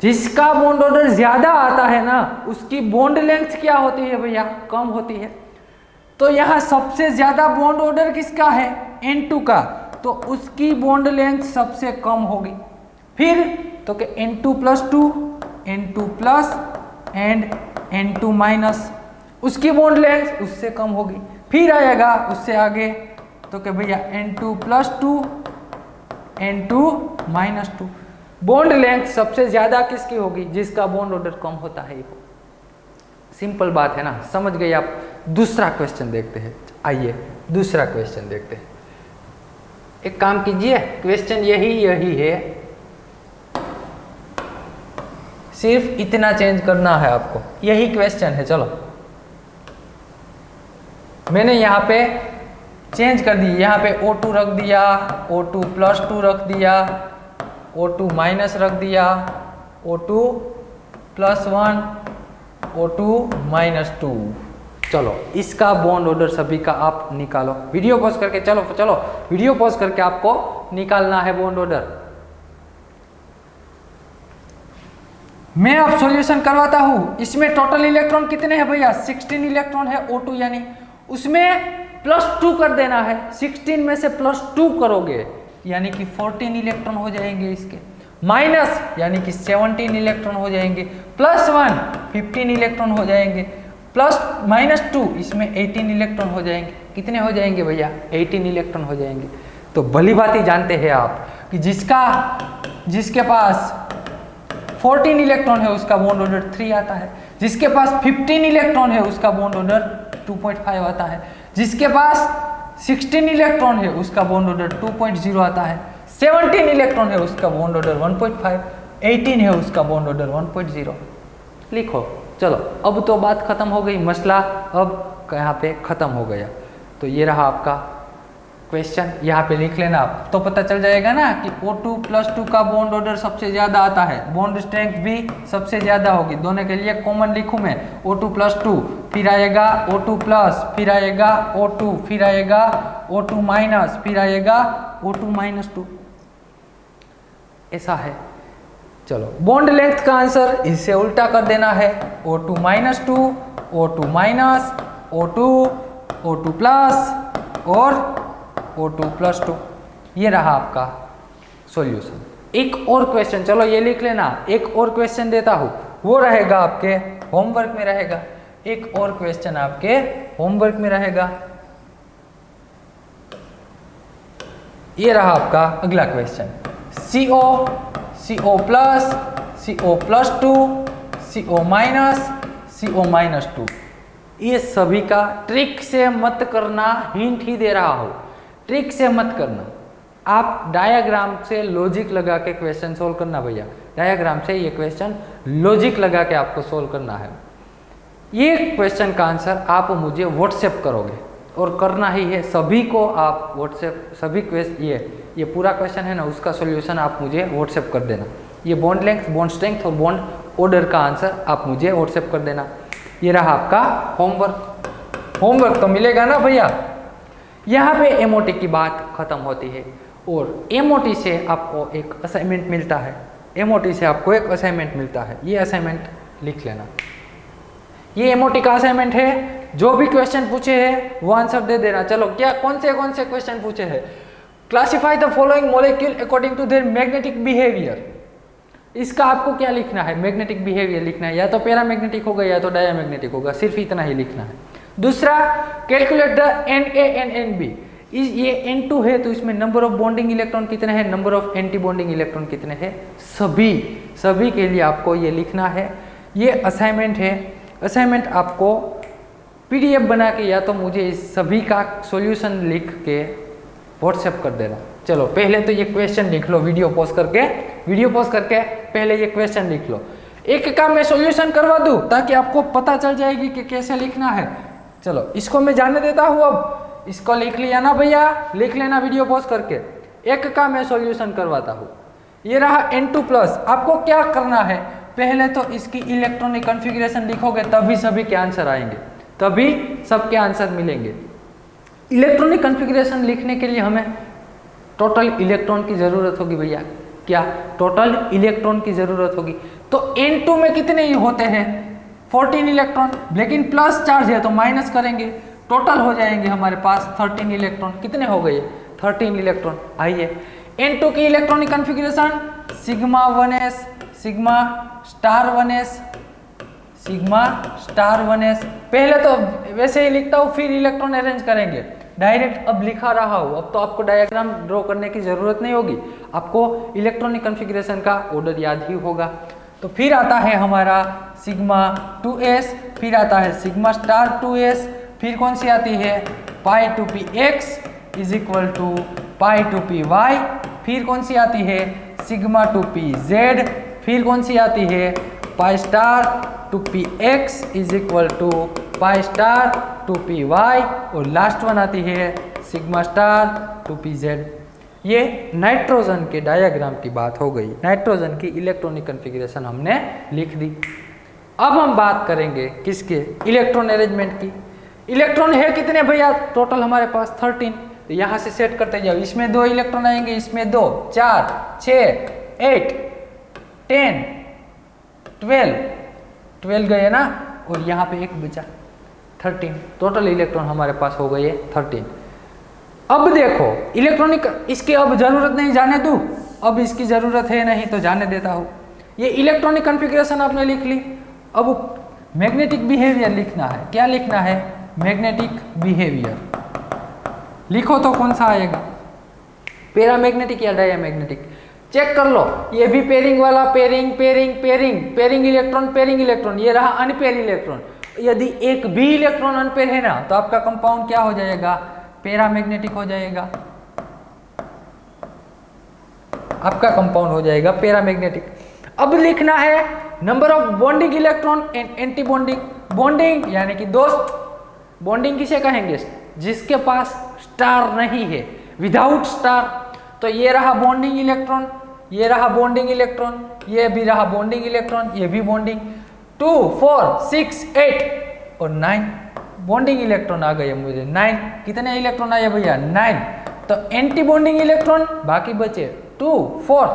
जिसका बॉन्ड ऑर्डर ज्यादा आता है ना उसकी बॉन्ड लेंथ क्या होती है भैया, कम होती है। तो यहाँ सबसे ज्यादा बॉन्ड ऑर्डर किसका है, N2 का, तो उसकी बॉन्ड लेंथ सबसे कम होगी। फिर तो कि N2 plus 2, N2 plus and N2 minus, उसकी बॉन्ड लेंथ उससे कम होगी। फिर आएगा उससे आगे तो कि भैया N2 plus 2, N2 minus 2। Bond length सबसे ज्यादा किसकी होगी, जिसका बॉन्ड ऑर्डर कम होता है। सिंपल बात है ना, समझ गए आप। दूसरा क्वेश्चन देखते हैं, आइए दूसरा क्वेश्चन देखते हैं। एक काम कीजिए, क्वेश्चन यही है, सिर्फ इतना चेंज करना है आपको, यही क्वेश्चन है। चलो मैंने यहाँ पे चेंज कर दी, यहाँ पे O2 रख दिया, O2 प्लस 2 रख दिया, O2 माइनस रख दिया, O2 प्लस 1, O2 माइनस 2। चलो इसका बॉन्ड ऑर्डर सभी का आप निकालो, वीडियो पॉज करके, चलो वीडियो पॉज करके आपको निकालना है बॉन्ड ऑर्डर। मैं अब सॉल्यूशन करवाता हूँ। इसमें टोटल इलेक्ट्रॉन कितने हैं भैया, 16 इलेक्ट्रॉन है O2, यानी उसमें प्लस 2 कर देना है। 16 में से प्लस 2 करोगे यानी कि 14 इलेक्ट्रॉन हो जाएंगे इसके, माइनस यानी कि 17 इलेक्ट्रॉन हो जाएंगे, प्लस 1 15 इलेक्ट्रॉन हो जाएंगे, प्लस माइनस 2 इसमें 18 इलेक्ट्रॉन हो जाएंगे। कितने हो जाएंगे भैया, 18 इलेक्ट्रॉन हो जाएंगे। तो भली बात ही जानते हैं आप कि जिसके पास 14 इलेक्ट्रॉन है उसका बॉन्ड ऑर्डर 3 आता है, जिसके पास 15 इलेक्ट्रॉन है उसका बॉन्ड ऑर्डर 2.5 आता है, जिसके पास 16 इलेक्ट्रॉन है उसका बॉन्ड ऑर्डर 2.0 आता है, 17 इलेक्ट्रॉन है उसका बॉन्ड ऑर्डर 1.5, 18 है उसका बॉन्ड ऑर्डर 1.0। लिखो। चलो अब तो बात खत्म हो गई, मसला अब यहाँ पे खत्म हो गया। तो ये रहा आपका क्वेश्चन, यहाँ पे लिख लेना आप, तो पता चल जाएगा ना कि O2 प्लस 2 का बॉन्ड ऑर्डर सबसे ज्यादा आता है, बॉन्ड स्ट्रेंथ भी सबसे ज्यादा होगी। दोनों के लिए कॉमन लिखूं मैं, O2 प्लस 2, फिर आएगा O2 प्लस, फिर आएगा O2, फिर आएगा O2 माइनस, फिर आएगा O2 माइनस 2। ऐसा है। चलो बॉन्ड लेंथ का आंसर इससे उल्टा कर देना है, O2 minus 2, O2 minus, O2, O2 plus और O2 प्लस 2। ये रहा आपका सॉल्यूशन। एक और क्वेश्चन, चलो ये लिख लेना, एक और क्वेश्चन देता हूँ, वो रहेगा आपके होमवर्क में रहेगा। एक और क्वेश्चन आपके होमवर्क में रहेगा। ये रहा आपका अगला question, CO plus, CO plus 2, CO minus, CO minus 2। ये सभी का ट्रिक से मत करना, हिंट ही दे रहा हो, ट्रिक से मत करना। आप डायग्राम से लॉजिक लगा के क्वेश्चन सोल्व करना भैया, डायग्राम से ये क्वेश्चन लॉजिक लगा के आपको सोल्व करना है। ये क्वेश्चन का आंसर आप मुझे व्हाट्सएप करोगे और करना ही है सभी को। आप व्हाट्सएप सभी क्वेश्चन, ये पूरा क्वेश्चन है ना, उसका सॉल्यूशन आप मुझे व्हाट्सएप कर देना। ये बॉन्ड लेंथ, बॉन्ड स्ट्रेंथ और बॉन्ड ऑर्डर का आंसर आप मुझे व्हाट्सएप कर देना। ये रहा आपका होमवर्क। होमवर्क तो मिलेगा ना भैया। यहाँ पे एमओटी की बात खत्म होती है और एमओटी से आपको एक असाइनमेंट मिलता है। एमओटी से आपको एक असाइनमेंट मिलता है, ये असाइनमेंट लिख लेना। ये एमओटी का असाइनमेंट है, जो भी क्वेश्चन पूछे हैं वो आंसर दे देना। चलो क्या कौन से क्वेश्चन पूछे हैं? Classify the following molecule according to their magnetic behaviour. इसका आपको क्या लिखना है? मैग्नेटिक बिहेवियर लिखना है, या तो पैरामैग्नेटिक होगा या तो डायमैग्नेटिक होगा, सिर्फ इतना ही लिखना है। दूसरा, calculate the Na and Nb। ये N2 है तो इसमें नंबर ऑफ बॉन्डिंग इलेक्ट्रॉन कितने हैं, number of anti bonding electron कितने हैं, सभी के लिए आपको ये लिखना है। ये असाइनमेंट है। असाइनमेंट आपको PDF बना के या तो मुझे इस सभी का सॉल्यूशन लिख के व्हाट्सएप कर देना। चलो पहले तो ये क्वेश्चन लिख लो, वीडियो पॉज करके पहले ये क्वेश्चन लिख लो। एक का मैं सॉल्यूशन करवा दूं ताकि आपको पता चल जाएगी कि कैसे लिखना है। चलो इसको मैं जाने देता हूँ। अब इसको लिख लिया ना भैया, लिख लेना वीडियो पॉज करके। एक का मैं सॉल्यूशन करवाता हूँ। ये रहा N2 प्लस। आपको क्या करना है, पहले तो इसकी इलेक्ट्रॉनिक कॉन्फ़िगरेशन लिखोगे तभी सभी के आंसर आएंगे, तभी सबके आंसर मिलेंगे। इलेक्ट्रॉनिक कॉन्फ़िगरेशन लिखने के लिए हमें टोटल इलेक्ट्रॉन की ज़रूरत होगी भैया। क्या? टोटल इलेक्ट्रॉन की ज़रूरत होगी। तो N2 में कितने ही होते हैं? 14 इलेक्ट्रॉन, लेकिन प्लस चार्ज है तो माइनस करेंगे, टोटल हो जाएंगे हमारे पास 13 इलेक्ट्रॉन। कितने हो गए? 13 इलेक्ट्रॉन। आइए N2 की electronic configuration sigma 1s, sigma star 1s, sigma star 1s। पहले तो वैसे ही लिखता हूँ, फिर इलेक्ट्रॉन अरेंज करेंगे। डायरेक्ट अब लिखा रहा हूँ, अब तो आपको डायग्राम ड्रॉ करने की ज़रूरत नहीं होगी, आपको इलेक्ट्रॉनिक कॉन्फ़िगरेशन का ऑर्डर याद ही होगा। तो फिर आता है हमारा सिग्मा 2s, फिर आता है सिग्मा स्टार 2s, फिर कौन सी आती है? Pi 2px is equal to pi 2py, फिर कौन सी आती है? सिग्मा 2pz, फिर कौन सी आती है? Pi star 2px is equal to pi star 2py, और लास्ट वन आती है सिग्मा स्टार 2pz। ये नाइट्रोजन के डायग्राम की बात हो गई। नाइट्रोजन की इलेक्ट्रॉनिक कॉन्फ़िगरेशन हमने लिख दी। अब हम बात करेंगे किसके? इलेक्ट्रॉन अरेंजमेंट की। इलेक्ट्रॉन है कितने भैया? टोटल हमारे पास 13। तो यहाँ से सेट करते जाओ, इसमें 2 इलेक्ट्रॉन आएंगे, इसमें 2, 4, 6, 8, 10, 12 गए ना, और यहाँ पे एक बचा 13। टोटल इलेक्ट्रॉन हमारे पास हो गए 13। अब देखो इलेक्ट्रॉनिक, इसकी अब जरूरत नहीं, जाने दूँ, अब इसकी जरूरत है नहीं तो जाने देता हूँ। ये इलेक्ट्रॉनिक कॉन्फ़िगरेशन आपने लिख ली। अब मैग्नेटिक बिहेवियर लिखना है। क्या लिखना है? Magnetic behaviour. लिखो तो कौन सा आएगा? पैरामैग्नेटिक या डायमैग्नेटिक? चेक कर लो, ये भी पेयरिंग वाला, पेयरिंग इलेक्ट्रॉन, ये रहा अनपेयर इलेक्ट्रॉन। यदि एक भी इलेक्ट्रॉन अनपेयर है ना तो आपका कंपाउंड क्या हो जाएगा? पैरामैग्नेटिक हो जाएगा। आपका कंपाउंड हो जाएगा पैरामैग्नेटिक। अब लिखना है number of bonding electron and anti bonding. Bonding यानी कि दोस्त, बॉन्डिंग किसे कहेंगे? जिसके पास स्टार नहीं है, विदाउट स्टार। तो ये रहा बॉन्डिंग इलेक्ट्रॉन, ये रहा बॉन्डिंग इलेक्ट्रॉन, ये भी रहा बॉन्डिंग इलेक्ट्रॉन, ये भी बॉन्डिंग। 2, 4, 6, 8 और 9 बॉन्डिंग इलेक्ट्रॉन आ गए मुझे 9। कितने इलेक्ट्रॉन आए भैया? 9। तो एंटी बॉन्डिंग इलेक्ट्रॉन बाकी बचे 2, 4,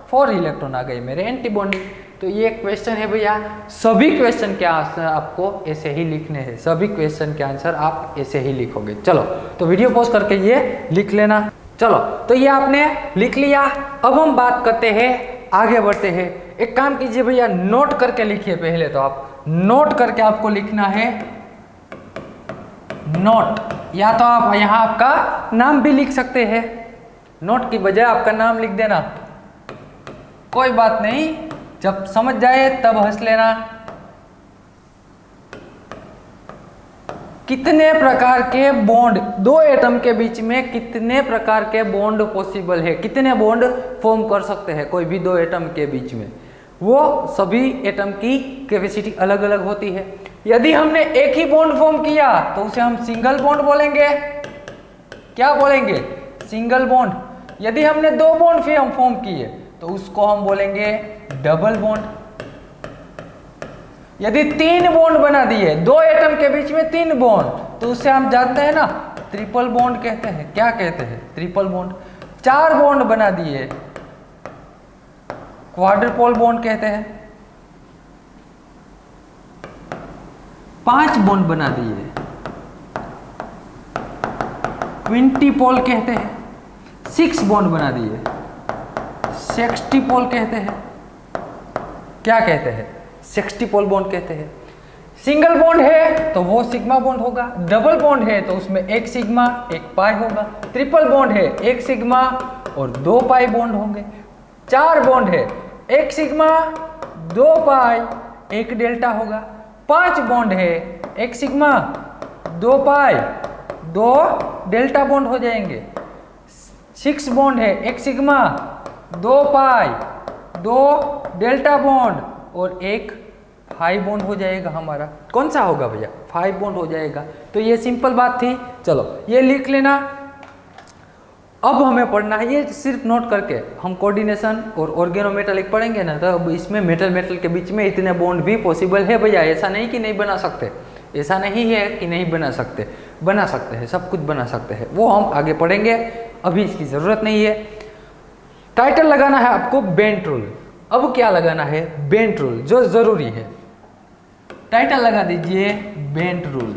4 इलेक्ट्रॉन आ गए मेरे एंटी बॉन्डिंग। तो ये क्वेश्चन है भैया, सभी क्वेश्चन के आंसर आपको ऐसे ही लिखने हैं, सभी क्वेश्चन के आंसर आप ऐसे ही लिखोगे। चलो तो वीडियो पॉज करके ये लिख लेना। चलो तो ये आपने लिख लिया। अब हम बात करते हैं, आगे बढ़ते हैं। एक काम कीजिए भैया, नोट करके लिखिए। पहले तो आप नोट करके आपको लिखना है नोट, या तो आप यहाँ आपका नाम भी लिख सकते हैं, नोट की बजाय आपका नाम लिख देना, कोई बात नहीं, जब समझ जाए तब हंस लेना। कितने प्रकार के बॉन्ड, दो एटम के बीच में कितने प्रकार के बॉन्ड पॉसिबल है, कितने बॉन्ड फॉर्म कर सकते हैं कोई भी दो एटम के बीच में, वो सभी एटम की कैपेसिटी अलग अलग होती है। यदि हमने एक ही बॉन्ड फॉर्म किया तो उसे हम सिंगल बॉन्ड बोलेंगे। क्या बोलेंगे? Single bond. यदि हमने दो बॉन्ड फॉर्म किए तो उसको हम बोलेंगे डबल बॉन्ड। यदि 3 बॉन्ड बना दिए, दो एटम के बीच में 3 बॉन्ड, तो उसे हम जानते हैं ना ट्रिपल बॉन्ड कहते हैं। क्या कहते हैं? Triple bond. 4 बॉन्ड बना दिए, क्वाड्रपल बॉन्ड कहते हैं। 5 बॉन्ड बना दिए, क्विंटिपल कहते हैं। 6 बॉन्ड बना दिए, सेक्सटिपल कहते हैं। क्या कहते हैं? सेक्सटिपल बॉन्ड कहते हैं। सिंगल बॉन्ड है तो वो सिग्मा बॉन्ड होगा, डबल बॉन्ड है तो उसमें एक सिग्मा एक पाई होगा, ट्रिपल बॉन्ड है एक सिग्मा और 2 पाई बॉन्ड होंगे, 4 बॉन्ड है एक सिग्मा 2 पाई एक डेल्टा होगा, 5 बॉन्ड है एक सिग्मा 2 पाई 2 डेल्टा बॉन्ड हो जाएंगे, 6 बॉन्ड है एक सिग्मा 2 पाई 2 डेल्टा बॉन्ड और एक 5 बॉन्ड हो जाएगा हमारा। कौन सा होगा भैया? 5 बॉन्ड हो जाएगा। तो ये सिंपल बात थी। चलो ये लिख लेना। अब हमें पढ़ना है, ये सिर्फ नोट करके हम कोऑर्डिनेशन और ऑर्गेनोमेटालिक पढ़ेंगे ना, तो अब इसमें मेटल मेटल के बीच में इतने बॉन्ड भी पॉसिबल है भैया। ऐसा नहीं कि नहीं बना सकते, ऐसा नहीं है कि नहीं बना सकते, बना सकते हैं, सब कुछ बना सकते हैं। वो हम आगे पढ़ेंगे, अभी इसकी ज़रूरत नहीं है। टाइटल लगाना है आपको बेंट रूल। अब क्या लगाना है? बेंट रूल, जो जरूरी है। टाइटल लगा दीजिए बेंट रूल।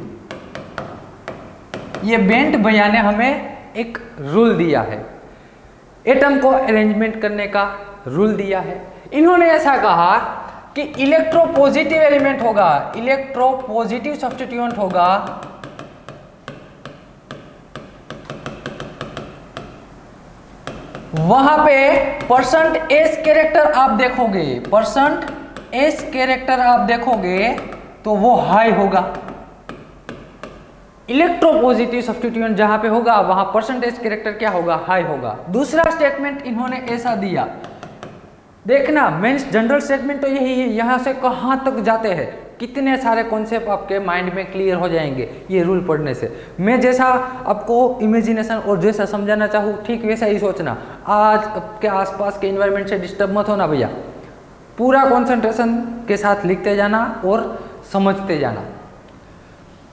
ये बेंट भैया ने हमें एक रूल दिया है, एटम को अरेंजमेंट करने का रूल दिया है। इन्होंने ऐसा कहा कि इलेक्ट्रोपॉजिटिव एलिमेंट होगा, इलेक्ट्रोपॉजिटिव सब्स्टिट्यूएंट होगा, वहां पे परसेंट एस कैरेक्टर आप देखोगे, परसेंट एस कैरेक्टर आप देखोगे तो वो हाई होगा। इलेक्ट्रोपॉजिटिव सब्स्टिट्यूएंट जहां पे होगा वहां परसेंटेज कैरेक्टर क्या होगा? हाई होगा। दूसरा स्टेटमेंट इन्होंने ऐसा दिया, देखना मेंस जनरल स्टेटमेंट तो यही है, यहां से कहां तक जाते हैं, कितने सारे कॉन्सेप्ट आपके माइंड में क्लियर हो जाएंगे ये रूल पढ़ने से। मैं जैसा आपको इमेजिनेशन और जैसा समझाना चाहूँ ठीक वैसा ही सोचना। आज आपके आसपास के एनवायरनमेंट से डिस्टर्ब मत होना भैया, पूरा कंसंट्रेशन के साथ लिखते जाना और समझते जाना।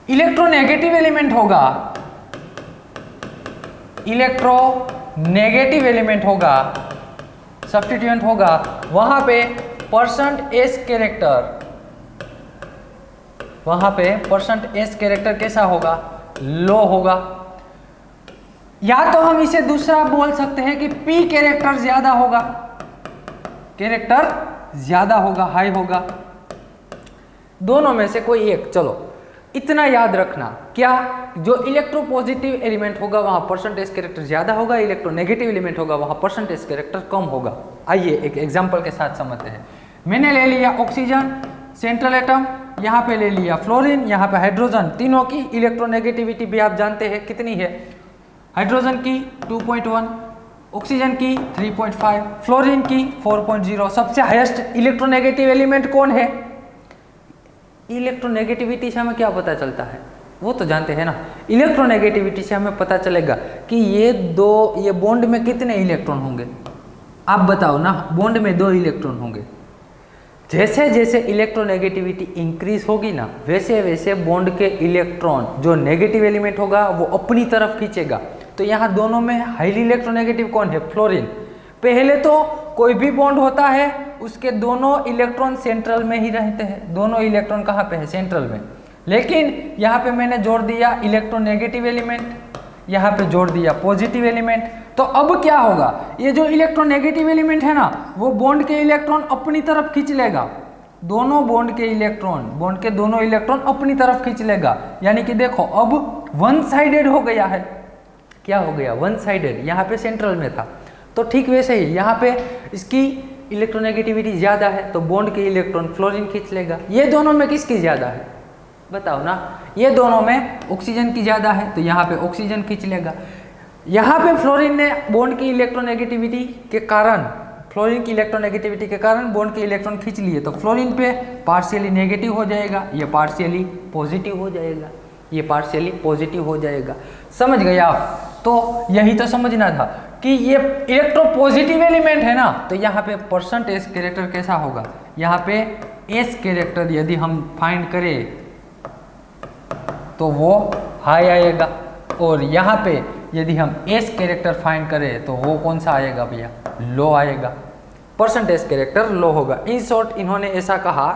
इलेक्ट्रोनेगेटिव एलिमेंट होगा, इलेक्ट्रोनेगेटिव एलिमेंट होगा, सब्स्टिट्यूएंट होगा, वहां पे परसेंट एस कैरेक्टर, वहां पे परसेंट एस कैरेक्टर कैसा होगा? लो होगा। या तो हम इसे दूसरा बोल सकते हैं कि पी कैरेक्टर ज्यादा होगा, कैरेक्टर ज्यादा होगा, हाई होगा, दोनों में से कोई एक। चलो इतना याद रखना, क्या? जो इलेक्ट्रोपॉजिटिव एलिमेंट होगा वहां परसेंटेज कैरेक्टर ज्यादा होगा, इलेक्ट्रोनेगेटिव एलिमेंट होगा वहां परसेंटेज कैरेक्टर कम होगा। आइए एक एग्जांपल के साथ समझते हैं। मैंने ले लिया ऑक्सीजन सेंट्रल एटम, यहाँ पे ले लिया फ्लोरीन, यहाँ पे हाइड्रोजन। तीनों की इलेक्ट्रोनेगेटिविटी भी आप जानते हैं कितनी है। हाइड्रोजन की 2.1, ऑक्सीजन की 3.5, फ्लोरीन की 4.0। सबसे हाईएस्ट इलेक्ट्रोनेगेटिव एलिमेंट कौन है? इलेक्ट्रोनेगेटिविटी से हमें क्या पता चलता है? वो तो जानते हैं ना। इलेक्ट्रोनेगेटिविटी से हमें पता चलेगा कि ये बॉन्ड में कितने इलेक्ट्रॉन होंगे। आप बताओ ना, बॉन्ड में 2 इलेक्ट्रॉन होंगे। जैसे जैसे इलेक्ट्रोनेगेटिविटी इंक्रीज होगी ना, वैसे वैसे बॉन्ड के इलेक्ट्रॉन जो नेगेटिव एलिमेंट होगा वो अपनी तरफ खींचेगा। तो यहाँ दोनों में हाईली इलेक्ट्रोनेगेटिव कौन है? फ्लोरीन। पहले तो कोई भी बॉन्ड होता है उसके दोनों इलेक्ट्रॉन सेंट्रल में ही रहते हैं। दोनों इलेक्ट्रॉन कहाँ पे है? सेंट्रल में। लेकिन यहाँ पे मैंने जोड़ दिया इलेक्ट्रोनेगेटिव एलिमेंट, यहाँ पे जोड़ दिया पॉजिटिव एलिमेंट। तो अब क्या होगा? ये जो इलेक्ट्रोनेगेटिव एलिमेंट है ना, वो बॉन्ड के इलेक्ट्रॉन अपनी तरफ खींच लेगा। दोनों बॉन्ड के इलेक्ट्रॉन, बॉन्ड के दोनों इलेक्ट्रॉन अपनी तरफ खींच लेगा। यानी कि देखो अब वन साइडेड हो गया है। क्या हो गया? One sided. यहाँ पे सेंट्रल में था। तो ठीक वैसे ही यहाँ पे इसकी इलेक्ट्रोनेगेटिविटी ज़्यादा है तो बॉन्ड के इलेक्ट्रॉन फ्लोरीन खींच लेगा। ये दोनों में किसकी ज़्यादा है? बताओ ना। ये दोनों में ऑक्सीजन की ज़्यादा है तो यहाँ पे ऑक्सीजन खींच लेगा। यहाँ पे फ्लोरीन ने बॉन्ड की इलेक्ट्रोनेगेटिविटी के कारण, फ्लोरीन की इलेक्ट्रोनेगेटिविटी के कारण बॉन्ड के इलेक्ट्रॉन खींच लिए तो फ्लोरीन पे पार्शियली नेगेटिव हो जाएगा, ये पार्शियली पॉजिटिव हो जाएगा, ये पार्शियली पॉजिटिव हो जाएगा। समझ गए आप? तो यही तो समझना था कि ये इलेक्ट्रोपॉजिटिव एलिमेंट है ना, तो यहाँ पे परसेंट एस कैरेक्टर कैसा होगा? यहाँ पे एस कैरेक्टर यदि हम फाइंड करें तो वो हाई आएगा, और यहाँ पे यदि हम एस कैरेक्टर फाइंड करें तो वो कौन सा आएगा भैया? लो आएगा। परसेंट एस कैरेक्टर लो होगा। इन शॉर्ट इन्होंने ऐसा कहा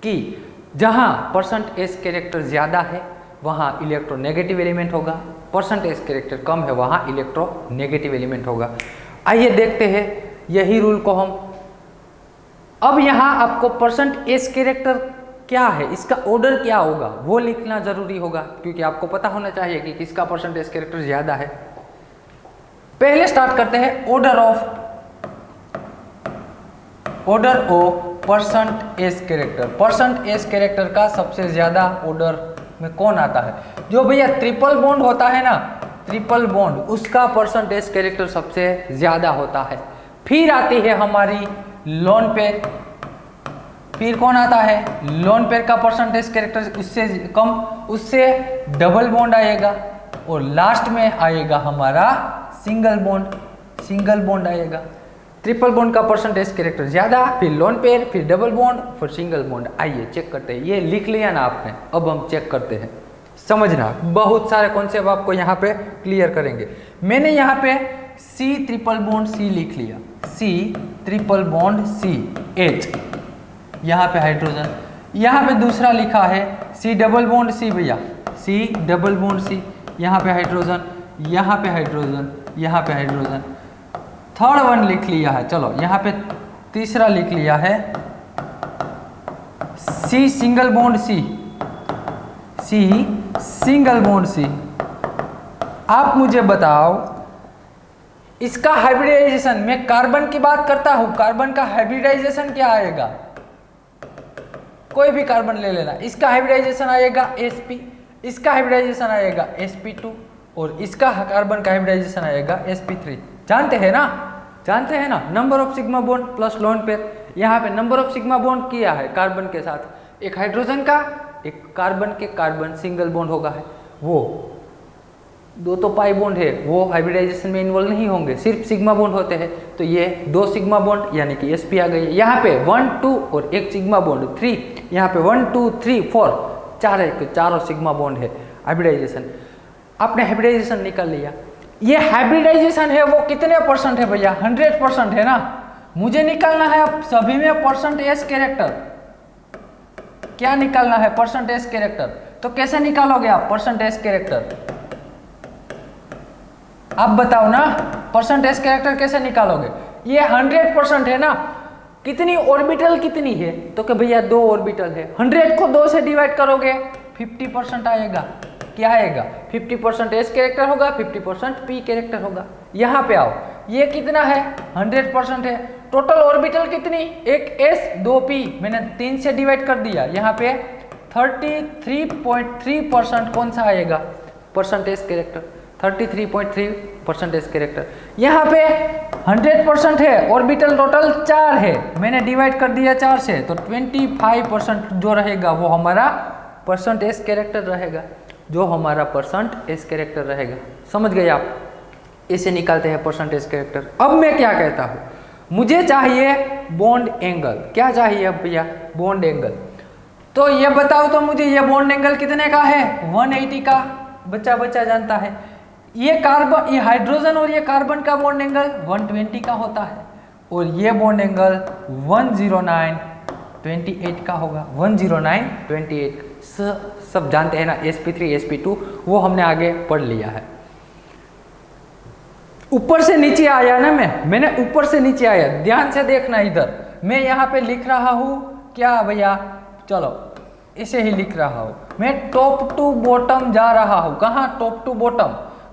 कि जहाँ परसेंट एस कैरेक्टर ज़्यादा है वहाँ इलेक्ट्रोनेगेटिव एलिमेंट होगा, परसेंट एस कैरेक्टर कम है वहाँ इलेक्ट्रोनेगेटिव एलिमेंट होगा। आइए देखते हैं यही रूल को हम। अब यहाँ आपको परसेंट एस कैरेक्टर क्या है, इसका ऑर्डर क्या होगा वो लिखना जरूरी होगा, क्योंकि आपको पता होना चाहिए कि किसका परसेंट एस कैरेक्टर ज़्यादा है। पहले स्टार्ट करते हैं order of percent S character. Percent S character का सबसे ज़्यादा ऑर्डर में कौन आता है? जो भैया ट्रिपल बॉन्ड होता है ना, ट्रिपल बॉन्ड, उसका परसेंट एस कैरेक्टर सबसे ज़्यादा होता है। फिर आती है हमारी लोन पेयर। फिर कौन आता है? लोन पेयर का परसेंटेज कैरेक्टर उससे कम, उससे डबल बॉन्ड आएगा, और लास्ट में आएगा हमारा सिंगल बॉन्ड। सिंगल बॉन्ड आएगा। ट्रिपल बॉन्ड का परसेंटेज कैरेक्टर ज़्यादा, फिर लोन पेयर, फिर डबल बॉन्ड, फिर सिंगल बॉन्ड। आइए चेक करते हैं। ये लिख लिया ना आपने, अब हम चेक करते हैं। समझना, बहुत सारे कॉन्सेप्ट आपको यहाँ पे क्लियर करेंगे। मैंने यहाँ पे सी ट्रिपल बॉन्ड सी लिख लिया, C triple bond C H, यहाँ पे हाइड्रोजन। यहाँ पे दूसरा लिखा है सी डबल बॉन्ड सी भैया, सी डबल बॉन्ड सी, यहाँ पे हाइड्रोजन, यहाँ पे हाइड्रोजन, यहाँ पे हाइड्रोजन। थर्ड वन लिख लिया है। चलो यहाँ पे तीसरा लिख लिया है C single bond C, C single bond C. आप मुझे बताओ इसका हाइब्रिडाइजेशन, मैं कार्बन की बात करता हूं, कार्बन का हाइब्रिडाइजेशन क्या आएगा? कोई भी कार्बन ले लेना, इसका हाइब्रिडाइजेशन आएगा sp, इसका हाइब्रिडाइजेशन आएगा sp2, और इसका कार्बन का हाइब्रिडाइजेशन आएगा sp3। जानते हैं ना, जानते हैं ना, number of sigma bond plus lone pair. यहाँ पे नंबर ऑफ सिग्मा बॉन्ड किया है कार्बन के साथ, एक हाइड्रोजन का, एक कार्बन के कार्बन सिंगल बॉन्ड होगा है, वो दो तो पाई बॉन्ड है, वो हाइब्रिडाइजेशन में इन्वॉल्व नहीं होंगे, सिर्फ सिग्मा बॉन्ड होते हैं। तो ये दो सिग्मा बॉन्ड यानी कि sp आ गई। यहाँ पे 1 2 और एक सिग्मा बॉन्ड 3, यहाँ पे 1 2 3 4 चार है, चारों सिग्मा बॉन्ड है। हाइब्रिडाइजेशन, आपने हाइब्रिडाइजेशन निकाल लिया। ये हाइब्रिडाइजेशन है वो कितने परसेंट है भैया? 100% है ना। मुझे निकालना है अब सभी में परसेंट एस कैरेक्टर। क्या निकालना है? Percent S character. तो कैसे निकालोगे आप परसेंट एस कैरेक्टर? आप बताओ ना, परसेंट एस कैरेक्टर कैसे निकालोगे? ये 100% है ना। कितनी ऑर्बिटल कितनी है? तो कि भैया 2 ऑर्बिटल है। 100 को 2 से डिवाइड करोगे 50% आएगा। क्या आएगा? 50% एस कैरेक्टर होगा, 50% पी कैरेक्टर होगा। यहाँ पे आओ, ये कितना है? 100% है। टोटल ऑर्बिटल कितनी? एक एस 2 पी, मैंने 3 से डिवाइड कर दिया। यहाँ पे 33.3% कौन सा आएगा? Percent S character, 33.3% S character. यहाँ पे 100% है, ऑर्बिटल टोटल 4 है, मैंने डिवाइड कर दिया 4 से, तो 25% जो रहेगा वो हमारा परसेंट एस कैरेक्टर रहेगा, जो हमारा परसेंट एस कैरेक्टर रहेगा। समझ गए आप? इसे निकालते हैं परसेंट एस कैरेक्टर। अब मैं क्या कहता हूँ, मुझे चाहिए बॉन्ड एंगल। क्या चाहिए अब भैया? Bond angle. तो ये बताओ तो मुझे, ये बॉन्ड एंगल कितने का है? 180 का। बच्चा जानता है। ये कार्बन, ये हाइड्रोजन और ये कार्बन का बॉन्ड एंगल 120 का होता है। और ये बॉन्ड एंगल 109.28 का होगा, 109.28। सब जानते हैं ना, sp3 sp2 वो हमने आगे पढ़ लिया है। ऊपर से नीचे आया ना, मैंने ऊपर से नीचे आया, ध्यान से देखना इधर। मैं यहाँ पे लिख रहा हूँ क्या भैया, चलो इसे ही लिख रहा हूँ, मैं टॉप टू बॉटम जा रहा हूँ। कहाँ टॉप टू बॉटम?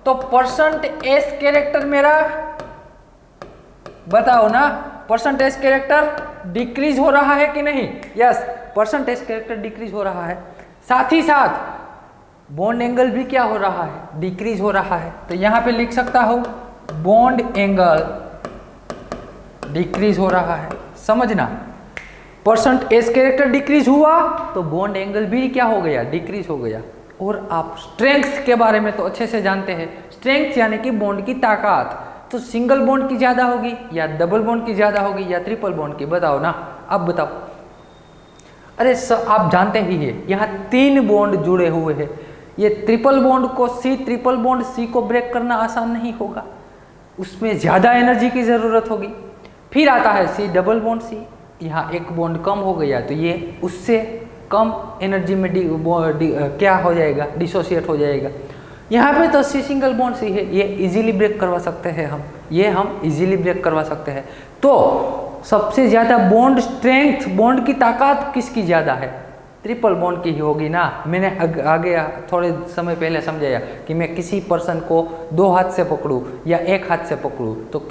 तो परसेंट एस कैरेक्टर मेरा बताओ ना, परसेंट एस कैरेक्टर डिक्रीज हो रहा है कि नहीं? Yes, percent S character decrease हो रहा है। साथ ही साथ बॉन्ड एंगल भी क्या हो रहा है? डिक्रीज हो रहा है। तो यहाँ पे लिख सकता हूँ बॉन्ड एंगल डिक्रीज हो रहा है। समझना, परसेंट एस कैरेक्टर डिक्रीज हुआ तो बॉन्ड एंगल भी क्या हो गया? डिक्रीज हो गया। और आप स्ट्रेंथ के बारे में तो अच्छे से जानते हैं, स्ट्रेंथ यानी कि बॉन्ड की ताकत। तो सिंगल बॉन्ड की ज्यादा होगी या डबल बॉन्ड की ज्यादा होगी या ट्रिपल बॉन्ड की? बताओ ना, अब बताओ। अरे आप जानते ही है, यहाँ 3 बॉन्ड जुड़े हुए हैं। ये ट्रिपल बॉन्ड को ट्रिपल बॉन्ड सी को ब्रेक करना आसान नहीं होगा, उसमें ज्यादा एनर्जी की जरूरत होगी। फिर आता है सी डबल बॉन्ड सी, यहाँ एक बॉन्ड कम हो गया तो ये उससे कम एनर्जी में क्या हो जाएगा? डिसोसिएट हो जाएगा। यहाँ पे तो सी सिंगल बॉन्ड सी है, ये इजीली ब्रेक करवा सकते हैं हम, ये हम इजीली ब्रेक करवा सकते हैं। तो सबसे ज्यादा बॉन्ड स्ट्रेंथ, बॉन्ड की ताकत किसकी ज्यादा है? ट्रिपल बॉन्ड की ही होगी ना। मैंने आगे थोड़े समय पहले समझाया कि मैं किसी पर्सन को 2 हाथ से पकड़ूं या 1 हाथ से पकड़ूं तो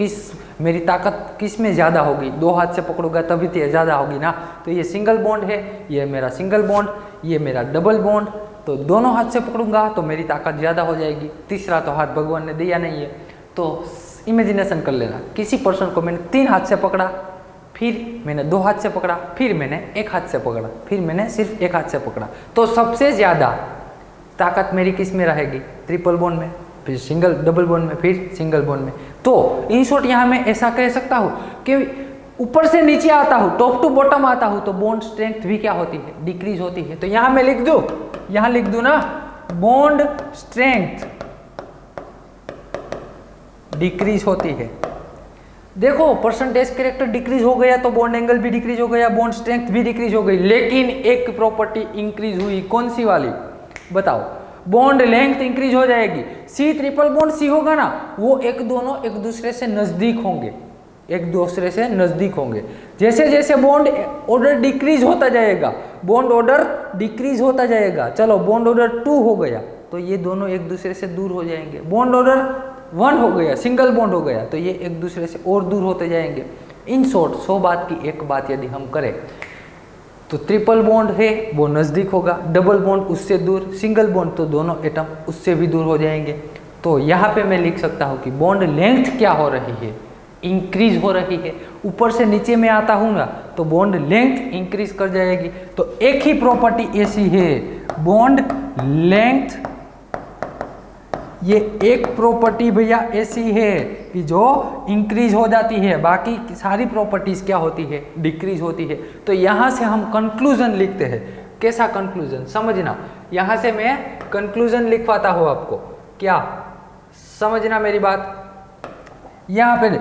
मेरी ताकत किस में ज़्यादा होगी? 2 हाथ से पकड़ूंगा तभी तो ज़्यादा होगी ना। तो ये सिंगल बॉन्ड है, ये मेरा सिंगल बॉन्ड, ये मेरा डबल बॉन्ड। तो दोनों हाथ से पकड़ूंगा तो मेरी ताकत ज़्यादा हो जाएगी। तीसरा तो हाथ भगवान ने दिया नहीं है। तो इमेजिनेशन कर लेना, किसी पर्सन को मैंने 3 हाथ से पकड़ा, फिर मैंने 2 हाथ से पकड़ा, फिर मैंने 1 हाथ से पकड़ा, फिर मैंने सिर्फ 1 हाथ से पकड़ा, तो सबसे ज़्यादा ताकत मेरी किस में रहेगी? ट्रिपल बॉन्ड में, फिर सिंगल डबल बॉन्ड में, फिर सिंगल बॉन्ड में। तो इन शॉर्ट यहाँ मैं ऐसा कह सकता हूँ कि ऊपर से नीचे आता हूँ, टॉप टू बॉटम आता हूँ तो बॉन्ड स्ट्रेंथ भी क्या होती है? डिक्रीज होती है। तो यहाँ मैं लिख दूँ, यहाँ लिख दूँ ना, बॉन्ड स्ट्रेंथ डिक्रीज होती है। देखो परसेंटेज कैरेक्टर डिक्रीज हो गया तो बॉन्ड एंगल भी डिक्रीज हो गया, बॉन्ड स्ट्रेंथ भी डिक्रीज हो गई, लेकिन एक प्रॉपर्टी इंक्रीज हुई। कौन सी वाली? बताओ। बॉन्ड लेंथ इंक्रीज हो जाएगी। सी ट्रिपल बॉन्ड सी होगा ना, वो दोनों एक दूसरे से नजदीक होंगे, एक दूसरे से नजदीक होंगे। जैसे जैसे बॉन्ड ऑर्डर डिक्रीज होता जाएगा, बॉन्ड ऑर्डर डिक्रीज होता जाएगा। चलो बॉन्ड ऑर्डर 2 हो गया तो ये दोनों एक दूसरे से दूर हो जाएंगे। बॉन्ड ऑर्डर 1 हो गया, सिंगल बॉन्ड हो गया तो ये एक दूसरे से और दूर होते जाएंगे। इन शॉर्ट 100 बात की एक बात यदि हम करें तो ट्रिपल बॉन्ड है वो नज़दीक होगा, डबल बॉन्ड उससे दूर, सिंगल बॉन्ड तो दोनों एटम उससे भी दूर हो जाएंगे। तो यहाँ पे मैं लिख सकता हूँ कि बॉन्ड लेंथ क्या हो रही है? इंक्रीज हो रही है। ऊपर से नीचे में आता हूँ ना तो बॉन्ड लेंथ इंक्रीज कर जाएगी। तो एक ही प्रॉपर्टी ऐसी है, बॉन्ड लेंथ, ये एक प्रॉपर्टी भैया ऐसी है कि जो इंक्रीज हो जाती है, बाकी सारी प्रॉपर्टीज क्या होती है? डिक्रीज होती है। तो यहाँ से हम कंक्लूजन लिखते हैं। कैसा कंक्लूजन? समझना, यहाँ से मैं कंक्लूजन लिखवाता हूँ आपको, क्या समझना मेरी बात। यहाँ पे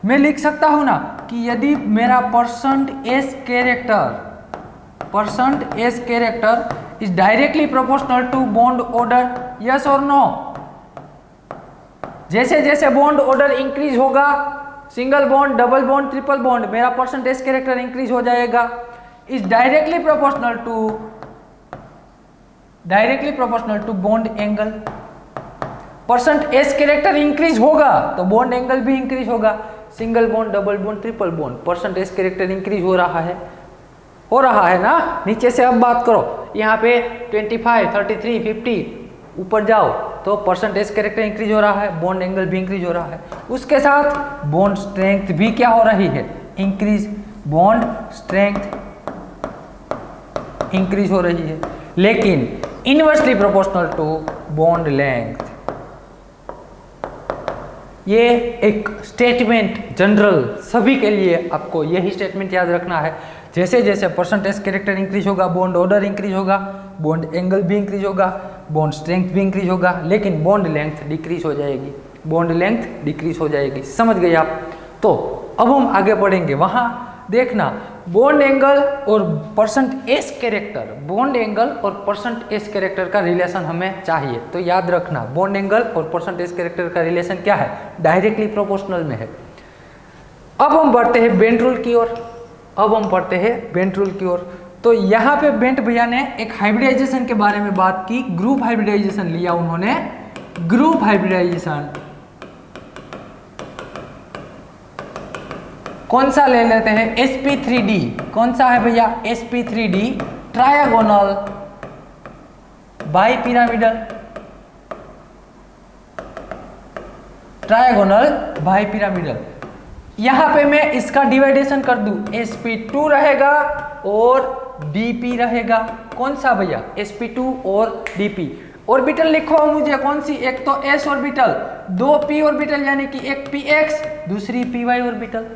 मैं लिख सकता हूँ ना कि यदि मेरा percent S character is directly proportional to bond order, yes और नो? जैसे जैसे बॉन्ड ऑर्डर इंक्रीज होगा, single bond, double bond, triple bond, मेरा परसेंटेज कैरेक्टर इंक्रीज हो जाएगा। Is directly proportional to bond angle. Percentage character increase होगा तो bond angle भी इंक्रीज होगा। Single bond, double bond, triple bond, percentage character increase हो रहा है ना। नीचे से अब बात करो, यहाँ पे 25, 33, 50 ऊपर जाओ तो परसेंटेज कैरेक्टर इंक्रीज हो रहा है, बॉन्ड एंगल भी इंक्रीज हो रहा है। उसके साथ बॉन्ड स्ट्रेंथ भी क्या हो रही है? इंक्रीज। बॉन्ड स्ट्रेंथ इंक्रीज हो रही है, लेकिन inversely proportional to bond length. ये एक स्टेटमेंट जनरल सभी के लिए, आपको यही स्टेटमेंट याद रखना है। जैसे जैसे परसेंटेज कैरेक्टर इंक्रीज होगा, बॉन्ड ऑर्डर इंक्रीज होगा, बॉन्ड एंगल भी इंक्रीज होगा, बॉन्ड स्ट्रेंथ भी इंक्रीज होगा, लेकिन बॉन्ड लेंथ डिक्रीज हो जाएगी। बॉन्ड लेंथ डिक्रीज हो जाएगी। समझ गए आप? तो अब हम आगे बढ़ेंगे, वहां देखना बॉन्ड एंगल और percent S character, bond angle और परसेंट एस कैरेक्टर का रिलेशन हमें चाहिए। तो याद रखना बॉन्ड एंगल और परसेंट एस कैरेक्टर का रिलेशन क्या है, डायरेक्टली प्रोपोर्शनल में है। अब हम बढ़ते हैं बेंट रूल की ओर, अब हम पढ़ते हैं बेंट रूल की ओर। तो यहाँ पे बेंट भैया ने एक हाइब्रिडाइजेशन के बारे में बात की, ग्रुप हाइब्रिडाइजेशन लिया उन्होंने, ग्रुप हाइब्रिडाइजेशन कौन सा ले लेते हैं, sp3d, कौन सा है भैया, sp3d trigonal bi pyramidal, trigonal bi pyramidal. यहां पे मैं इसका डिवाइडेशन कर दूं, sp2 रहेगा और dp रहेगा, कौन सा भैया, sp2 और dp। ऑर्बिटल लिखो मुझे कौन सी, एक तो s ऑर्बिटल, दो p ऑर्बिटल यानी कि एक px दूसरी py ऑर्बिटल।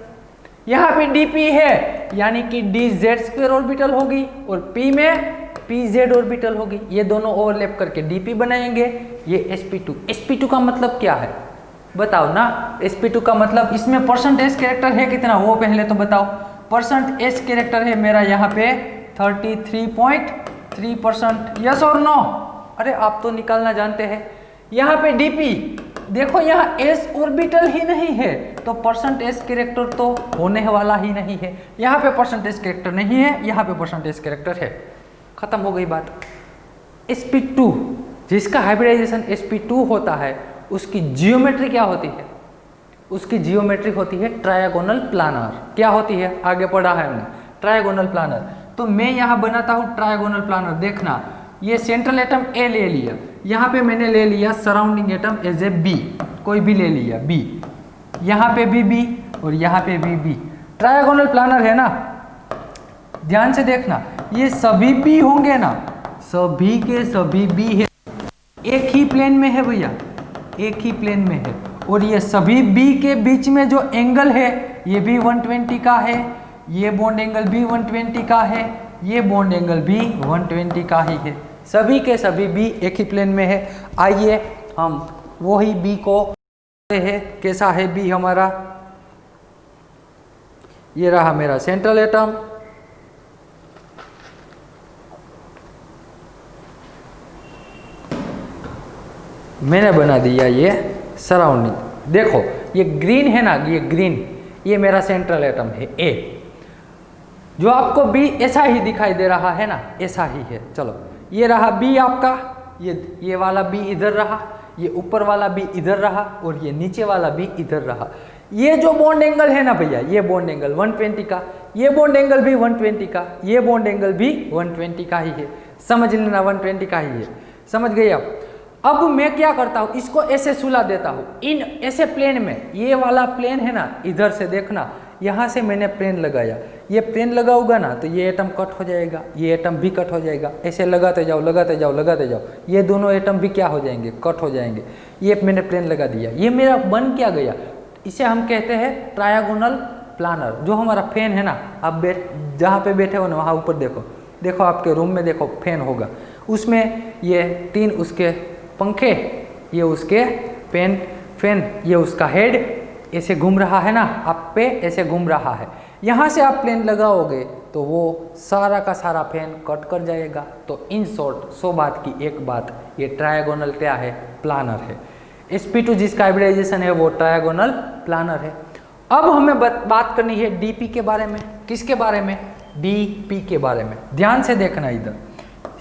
यहाँ पे dp है यानी कि dz² ऑर्बिटल होगी और p में pz ऑर्बिटल होगी, ये दोनों ओवरलैप करके dp बनाएंगे, ये sp2। sp2 का मतलब क्या है बताओ ना, sp2 का मतलब इसमें परसेंट एस कैरेक्टर है कितना वो पहले तो बताओ। परसेंट एस कैरेक्टर है मेरा यहाँ पे 33.3%, यस और नो, अरे आप तो निकालना जानते हैं। यहाँ पे dp देखो, यहाँ s ऑर्बिटल ही नहीं है तो परसेंट एस कैरेक्टर तो होने वाला ही नहीं है। यहाँ पे परसेंट एस कैरेक्टर नहीं है, यहाँ पे परसेंट एस कैरेक्टर है, खत्म हो गई बात। sp2 जिसका हाइब्रिडाइजेशन sp2 होता है उसकी जियोमेट्री क्या होती है, उसकी जियोमेट्री होती है ट्रायगोनल प्लानर। क्या होती है, आगे पढ़ा है हमने, ट्रायगोनल प्लानर। तो मैं यहाँ बनाता हूँ ट्रायगोनल प्लानर, देखना ये सेंट्रल एटम A ले लिया, यहाँ पे मैंने ले लिया surrounding atom as A B, कोई भी ले लिया B, यहाँ पे भी B और यहाँ पे भी B। ट्रायगोनल प्लानर है ना, ध्यान से देखना, ये सभी B होंगे ना, सभी के सभी B है, एक ही प्लेन में है भैया, एक ही प्लेन में है। और ये सभी B के बीच में जो एंगल है ये भी 120 का है, ये बॉन्ड एंगल भी 120 का है, ये बॉन्ड एंगल भी 120 का ही है, सभी के सभी B एक ही प्लेन में है। आइए हम वही B को है, कैसा है B हमारा, ये रहा मेरा सेंट्रल एटम, मैंने बना दिया ये सराउंडिंग। देखो ये ग्रीन है ना, ये ग्रीन, ये मेरा सेंट्रल एटम है A, जो आपको B ऐसा ही दिखाई दे रहा है ना, ऐसा ही है। चलो ये रहा B आपका, ये वाला B इधर रहा, ये ऊपर वाला B इधर रहा और ये नीचे वाला B इधर रहा। ये जो बॉन्ड एंगल है ना भैया, ये बॉन्ड एंगल 120 का, ये बॉन्ड एंगल भी 120 का, ये बॉन्ड एंगल भी 120 का ही है, समझ लेना 120 का ही है, समझ गए आप। अब मैं क्या करता हूँ, इसको ऐसे सुला देता हूँ इन ऐसे प्लेन में, ये वाला प्लेन है ना, इधर से देखना, यहाँ से मैंने प्लेन लगाया, ये प्लेन लगाऊंगा ना तो ये एटम कट हो जाएगा, ये एटम भी कट हो जाएगा, ऐसे लगाते जाओ लगाते जाओ लगाते जाओ, ये दोनों एटम भी क्या हो जाएंगे, कट हो जाएंगे। ये मैंने प्लेन लगा दिया, ये मेरा बन क्या गया, इसे हम कहते हैं ट्रायगोनल प्लानर। जो हमारा फैन है ना, आप जहाँ पे बैठे हो ना वहाँ ऊपर देखो, देखो आपके रूम में देखो फैन होगा, उसमें ये तीन उसके पंखे, ये उसके फैन, ये उसका हेड ऐसे घूम रहा है ना, आप पे ऐसे घूम रहा है। यहाँ से आप प्लेन लगाओगे तो वो सारा का सारा फैन कट कर जाएगा। तो इन शॉर्ट 100 बात की एक बात, ये ट्रायगोनल क्या है, प्लानर है। sp2 जिसका हाइब्रिडाइजेशन है वो ट्रायगोनल प्लानर है। अब हमें बात करनी है dp के बारे में। किसके बारे में, dp के बारे में। ध्यान से देखना, इधर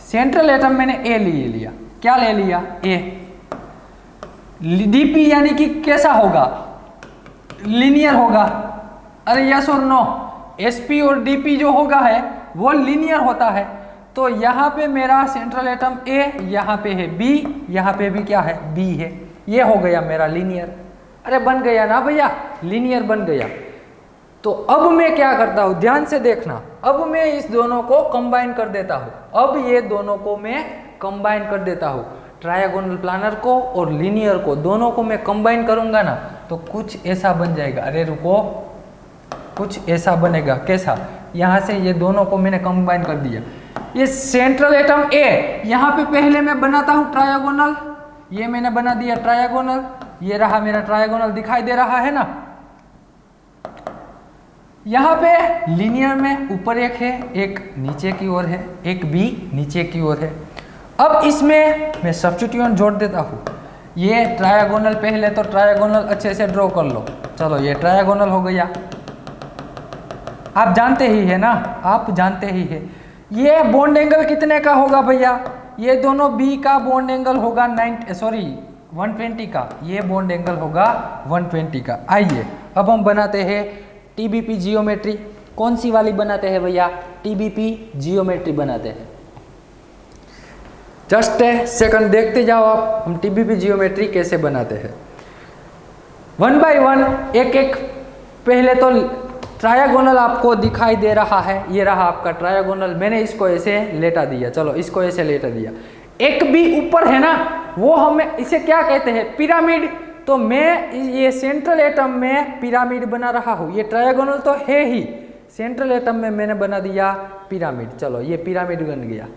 सेंट्रल एटम मैंने A ले लिया, क्या ले लिया, A। dp यानी कि कैसा होगा, लीनियर होगा, अरे यस और नो, sp और dp जो होगा है वो लीनियर होता है। तो यहाँ पे मेरा सेंट्रल एटम A, यहाँ पे है B, यहाँ पे भी क्या है, B है, ये हो गया मेरा लीनियर। अरे बन गया ना भैया, लीनियर बन गया। तो अब मैं क्या करता हूँ, ध्यान से देखना, अब मैं इस दोनों को कंबाइन कर देता हूँ, अब ये दोनों को मैं कंबाइन कर देता हूँ, ट्रायगोनल प्लानर को और लीनियर को, दोनों को मैं कंबाइन करूंगा ना तो कुछ ऐसा बन जाएगा। अरे रुको, कुछ ऐसा बनेगा, कैसा, यहाँ से ये दोनों को मैंने कंबाइन कर दिया। ये सेंट्रल एटम A, यहाँ पे पहले मैं बनाता हूँ ट्रायगोनल, ये मैंने बना दिया ट्रायगोनल, ये रहा मेरा ट्रायगोनल, दिखाई दे रहा है ना। यहाँ पे लीनियर में ऊपर एक है, एक नीचे की ओर है, एक बी नीचे की ओर है। अब इसमें मैं सब्स्टिट्यूएंट जोड़ देता हूँ। ये ट्रायगोनल, पहले तो ट्रायगोनल अच्छे से ड्रॉ कर लो। चलो ये ट्रायगोनल हो गया, आप जानते ही है ना, आप जानते ही है। ये बॉन्ड एंगल कितने का होगा भैया? ये दोनों बी का बॉन्ड एंगल होगा 120 का, ये बॉन्ड एंगल होगा 120 का। आइए अब हम बनाते हैं टीबीपी जियोमेट्री। कौन सी वाली बनाते हैं भैया? टीबीपी जियोमेट्री बनाते हैं। जस्ट ए सेकंड देखते जाओ आप, हम टीबीपी जियोमेट्री कैसे बनाते हैं। 1 बाय 1 एक एक, पहले तो ट्रायगोनल आपको दिखाई दे रहा है, ये रहा आपका ट्रायगोनल। मैंने इसको ऐसे लेटा दिया, चलो इसको ऐसे लेटा दिया। एक भी ऊपर है ना, वो हमें इसे क्या कहते हैं? पिरामिड। तो मैं ये सेंट्रल एटम में पिरामिड बना रहा हूँ। ये ट्रायगोनल तो है ही, सेंट्रल एटम में मैंने बना दिया पिरामिड। चलो ये पिरामिड बन गया।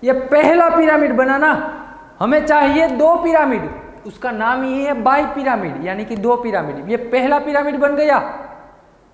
ये पहला पिरामिड बना ना, हमें चाहिए 2 पिरामिड, उसका नाम ही है बाई पिरामिड, यानी कि 2 पिरामिड। ये पहला पिरामिड बन गया,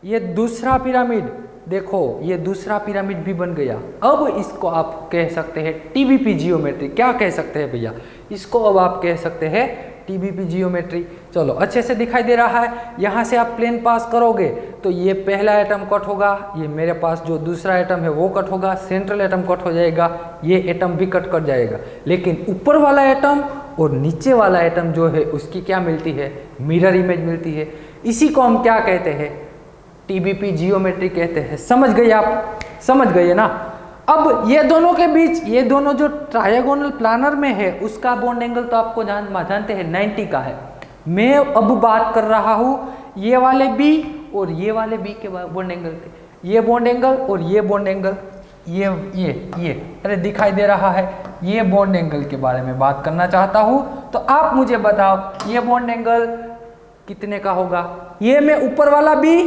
ये दूसरा पिरामिड, देखो ये दूसरा पिरामिड भी बन गया। अब इसको आप कह सकते हैं टीबीपी जियोमेट्री। क्या कह सकते हैं भैया? इसको अब आप कह सकते हैं टीबीपी जियोमेट्री। चलो अच्छे से दिखाई दे रहा है। यहाँ से आप प्लेन पास करोगे तो ये पहला एटम कट होगा, ये मेरे पास जो दूसरा एटम है वो कट होगा, सेंट्रल एटम कट हो जाएगा, ये एटम भी कट कर जाएगा। लेकिन ऊपर वाला एटम और नीचे वाला एटम जो है उसकी क्या मिलती है? मिरर इमेज मिलती है। इसी को हम क्या कहते हैं? टीबीपी जियोमेट्री कहते हैं। समझ गए आप? समझ गए ना? अब ये दोनों के बीच, ये दोनों जो ट्रायगोनल प्लानर में है उसका बॉन्ड एंगल तो आपको जानते हैं 90 का है। मैं अब बात कर रहा हूँ ये वाले बी और ये वाले बी के बॉन्ड एंगल के। ये बॉन्ड एंगल और ये बॉन्ड एंगल, ये अरे दिखाई दे रहा है, ये बॉन्ड एंगल के बारे में बात करना चाहता हूँ। तो आप मुझे बताओ ये बॉन्ड एंगल कितने का होगा? ये में ऊपर वाला बी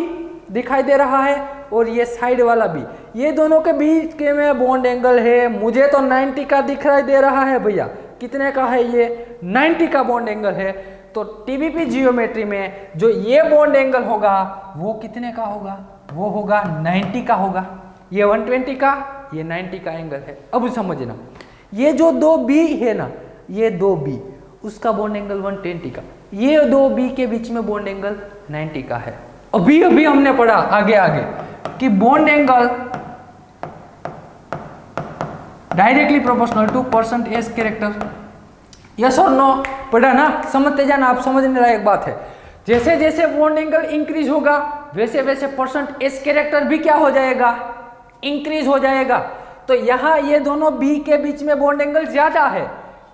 दिखाई दे रहा है और ये साइड वाला भी, ये दोनों के बीच के में बॉन्ड एंगल है। मुझे तो 90 का दिखाई दे रहा है भैया। कितने का है? ये 90 का बॉन्ड एंगल है। तो टीबीपी जियोमेट्री में जो ये बॉन्ड एंगल होगा वो कितने का होगा? वो होगा 90 का होगा। ये 120 का, ये 90 का एंगल है। अब समझना, ये जो 2 बी है ना, ये 2 बी, उसका बॉन्ड एंगल 120 का, ये 2 बी के बीच में बॉन्ड एंगल 90 का है। अभी हमने पढ़ा आगे कि bond angle directly proportional to percent S character. Yes और नो पढ़ा ना? समझते जाना, आप समझने लायक बात है। जैसे जैसे बॉन्ड एंगल इंक्रीज होगा वैसे वैसे परसेंट एज कैरेक्टर भी क्या हो जाएगा? इंक्रीज हो जाएगा। तो यहाँ ये दोनों बी के बीच में बॉन्ड एंगल ज्यादा है,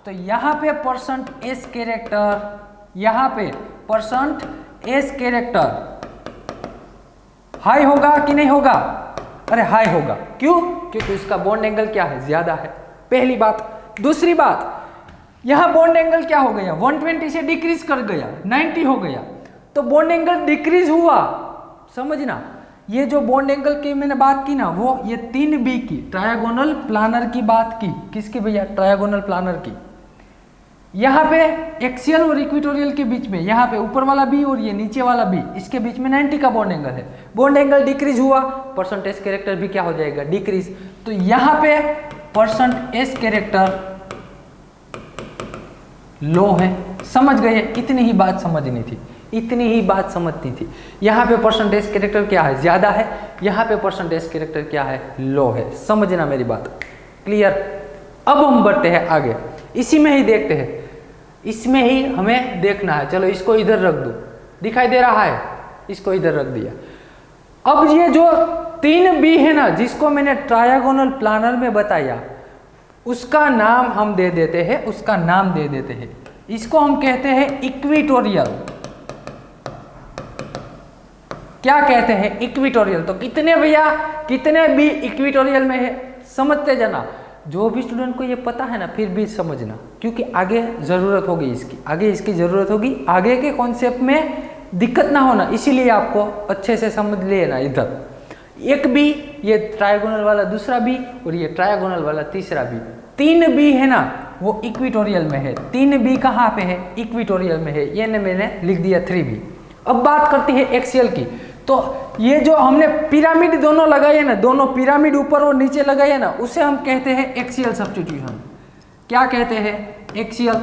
तो यहाँ पे परसेंट एज कैरेक्टर, यहाँ पे परसेंट एज कैरेक्टर हाई होगा कि नहीं होगा? अरे हाई होगा। क्यों? क्योंकि इसका बॉन्ड एंगल क्या है? ज्यादा है। पहली बात। दूसरी बात, यहां बॉन्ड एंगल क्या हो गया? 120 से डिक्रीज कर गया, 90 हो गया, तो बॉन्ड एंगल डिक्रीज हुआ। समझना, ये जो बॉन्ड एंगल की मैंने बात की ना, वो ये 3B की ट्रायगोनल प्लानर की बात की। किसकी भैया? ट्रायगोनल प्लानर की। यहाँ पे एक्सियल और इक्वेटोरियल के बीच में, यहाँ पे ऊपर वाला बी और ये नीचे वाला बी, इसके बीच में 90 का बॉन्ड एंगल है। बॉन्ड एंगल डिक्रीज हुआ, परसेंटेज कैरेक्टर भी क्या हो जाएगा? डिक्रीज। तो यहाँ पे परसेंटेज कैरेक्टर लो है। समझ गए? इतनी ही बात समझनी थी, इतनी ही बात समझनी थी। यहाँ पे परसेंटेज कैरेक्टर क्या है? ज्यादा है। यहाँ पे परसेंटेज कैरेक्टर क्या है? लो है। समझना मेरी बात, क्लियर? अब हम बढ़ते हैं आगे, इसी में ही देखते हैं, इसमें ही हमें देखना है। चलो इसको इधर रख दो, दिखाई दे रहा है, इसको इधर रख दिया। अब ये जो 3B है ना, जिसको मैंने ट्रायगोनल प्लानर में बताया, उसका नाम हम दे देते हैं, उसका नाम दे देते हैं, इसको हम कहते हैं इक्वेटोरियल। क्या कहते हैं? इक्वेटोरियल। तो कितने भैया, कितने बी इक्वेटोरियल में है? समझते जाना। जो भी स्टूडेंट को ये पता है ना, फिर भी समझना, क्योंकि आगे जरूरत होगी इसकी, आगे इसकी जरूरत होगी, आगे के कॉन्सेप्ट में दिक्कत ना होना, इसीलिए आपको अच्छे से समझ लेना। इधर एक बी, ये ट्रायगोनल वाला दूसरा बी और ये ट्रायगोनल वाला तीसरा बी। 3B है ना, वो इक्वेटोरियल में है। 3B कहाँ पे है? इक्वेटोरियल में है। ये मैंने लिख दिया 3B। अब बात करती है एक्सियल की। तो ये जो हमने पिरामिड दोनों लगाए ना, दोनों पिरामिड ऊपर और नीचे लगाए ना, उसे हम कहते हैं एक्सियल सब्स्टिट्यूशन। क्या कहते हैं? एक्सियल।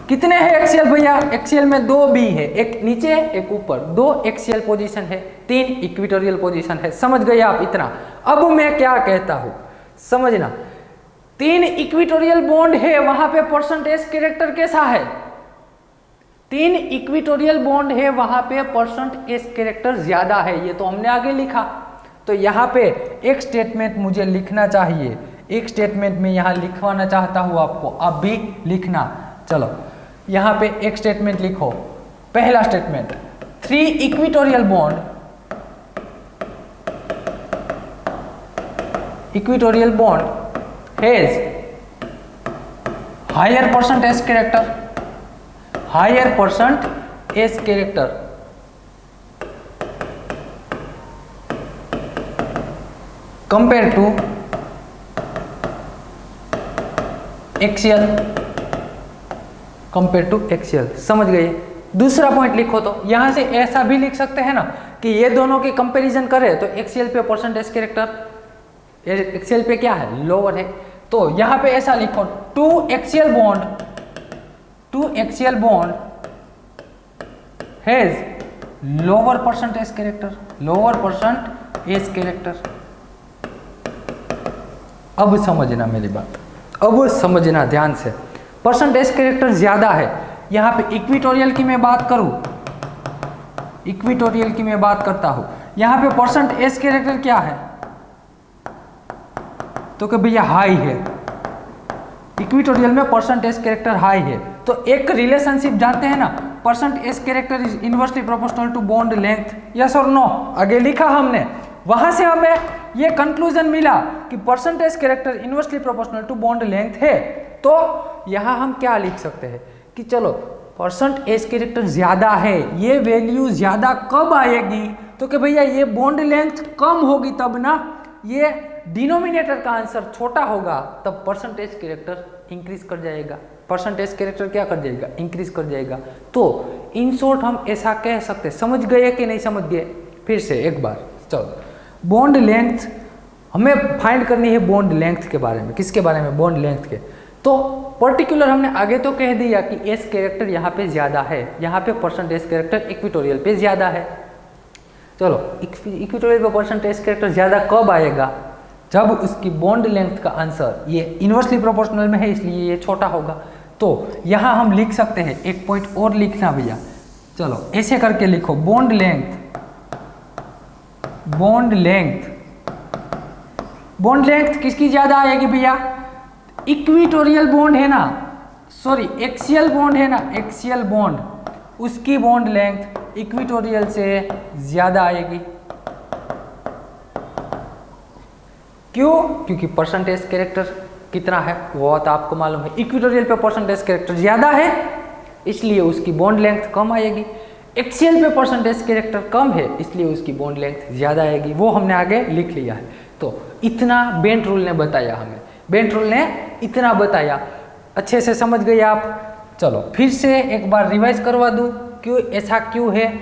कितने हैं एक्सियल भैया? एक्सियल में 2 बी है, एक नीचे एक ऊपर, 2 एक्सियल पोजीशन है, 3 इक्वेटोरियल पोजीशन है। समझ गए आप इतना? अब मैं क्या कहता हूं समझना, 3 इक्वेटोरियल बॉन्ड है, वहां पे परसेंटेज कैरेक्टर कैसा है? 3 इक्वेटोरियल बॉन्ड है, वहां पे परसेंटेज कैरेक्टर ज्यादा है, ये तो हमने आगे लिखा। तो यहाँ पे एक स्टेटमेंट मुझे लिखना चाहिए, एक स्टेटमेंट में यहाँ लिखवाना चाहता हूं आपको, आप भी लिखना। चलो यहाँ पे एक स्टेटमेंट लिखो। पहला statement, 3 equatorial bond has higher percentage character compare to axial. समझ गए? दूसरा पॉइंट लिखो, तो यहां से ऐसा भी लिख सकते हैं ना कि ये दोनों के कंपैरिजन करें तो एक्सियल पे परसेंटेज कैरेक्टर, एक्सियल पे क्या है? लोअर है। तो यहां पे ऐसा लिखो, 2 axial bond has lower percentage character. अब समझना मेरी बात, अब समझना ध्यान से। परसेंटेज कैरेक्टर ज्यादा है यहाँ पे। इक्वेटोरियल की मैं बात करता हूं, यहाँ पे परसेंटेज कैरेक्टर क्या है? तो कि भैया हाई है, इक्वेटोरियल में परसेंटेज कैरेक्टर हाई है। तो एक रिलेशनशिप जानते हैं ना, percentage character is inversely proportional to bond length, yes और नो? आगे लिखा हमने, वहां से हमें ये कंक्लूजन मिला कि percentage character inversely proportional to bond length है। तो यहां हम क्या लिख सकते हैं कि चलो परसेंटेज कैरेक्टर ज्यादा है, ये वैल्यू ज्यादा कब आएगी? तो कि भैया ये बॉन्ड लेंथ कम होगी तब ना, ये डिनोमिनेटर का आंसर छोटा होगा तब परसेंटेज कैरेक्टर इंक्रीज कर जाएगा। परसेंटेज कैरेक्टर क्या कर जाएगा? इंक्रीज कर जाएगा। तो इन शॉर्ट हम ऐसा कह सकते। समझ गए कि नहीं समझ गए? फिर से एक बार चलो, बॉन्ड लेंथ हमें फाइंड करनी है, बॉन्ड लेंथ के बारे में। किसके बारे में? बॉन्ड लेंथ के। तो पर्टिकुलर हमने आगे तो कह दिया कि एस कैरेक्टर यहाँ पे ज्यादा है, यहाँ पे परसेंटेज कैरेक्टर इक्वेटोरियल पे ज्यादा है। चलो इक्वेटोरियल पे परसेंटेज कैरेक्टर ज्यादा कब आएगा? जब उसकी बॉन्ड लेंथ का आंसर ये इनवर्सली प्रोपोर्शनल में है, इसलिए ये छोटा होगा। तो यहाँ हम लिख सकते हैं, एक पॉइंट और लिखना भैया। चलो ऐसे करके लिखो, बॉन्ड लेंथ किसकी ज्यादा आएगी भैया? इक्वेटोरियल बॉन्ड है ना, सॉरी एक्सियल बॉन्ड है ना, एक्सियल बॉन्ड, उसकी बॉन्ड लेंथ इक्वेटोरियल से ज्यादा आएगी। क्यों? क्योंकि परसेंटेज कैरेक्टर कितना है वो तो आपको मालूम है। इक्वेटोरियल पे परसेंटेज कैरेक्टर ज्यादा है, इसलिए उसकी बॉन्ड लेंथ कम आएगी। एक्सियल पे परसेंटेज कैरेक्टर कम है, इसलिए उसकी बॉन्ड लेंथ ज्यादा आएगी। वो हमने आगे लिख लिया है। तो इतना बेंट रूल ने बताया हमें, बेंट रूल ने इतना बताया। अच्छे से समझ गए आप? चलो फिर से एक बार रिवाइज करवा दूं, क्यों ऐसा क्यों है।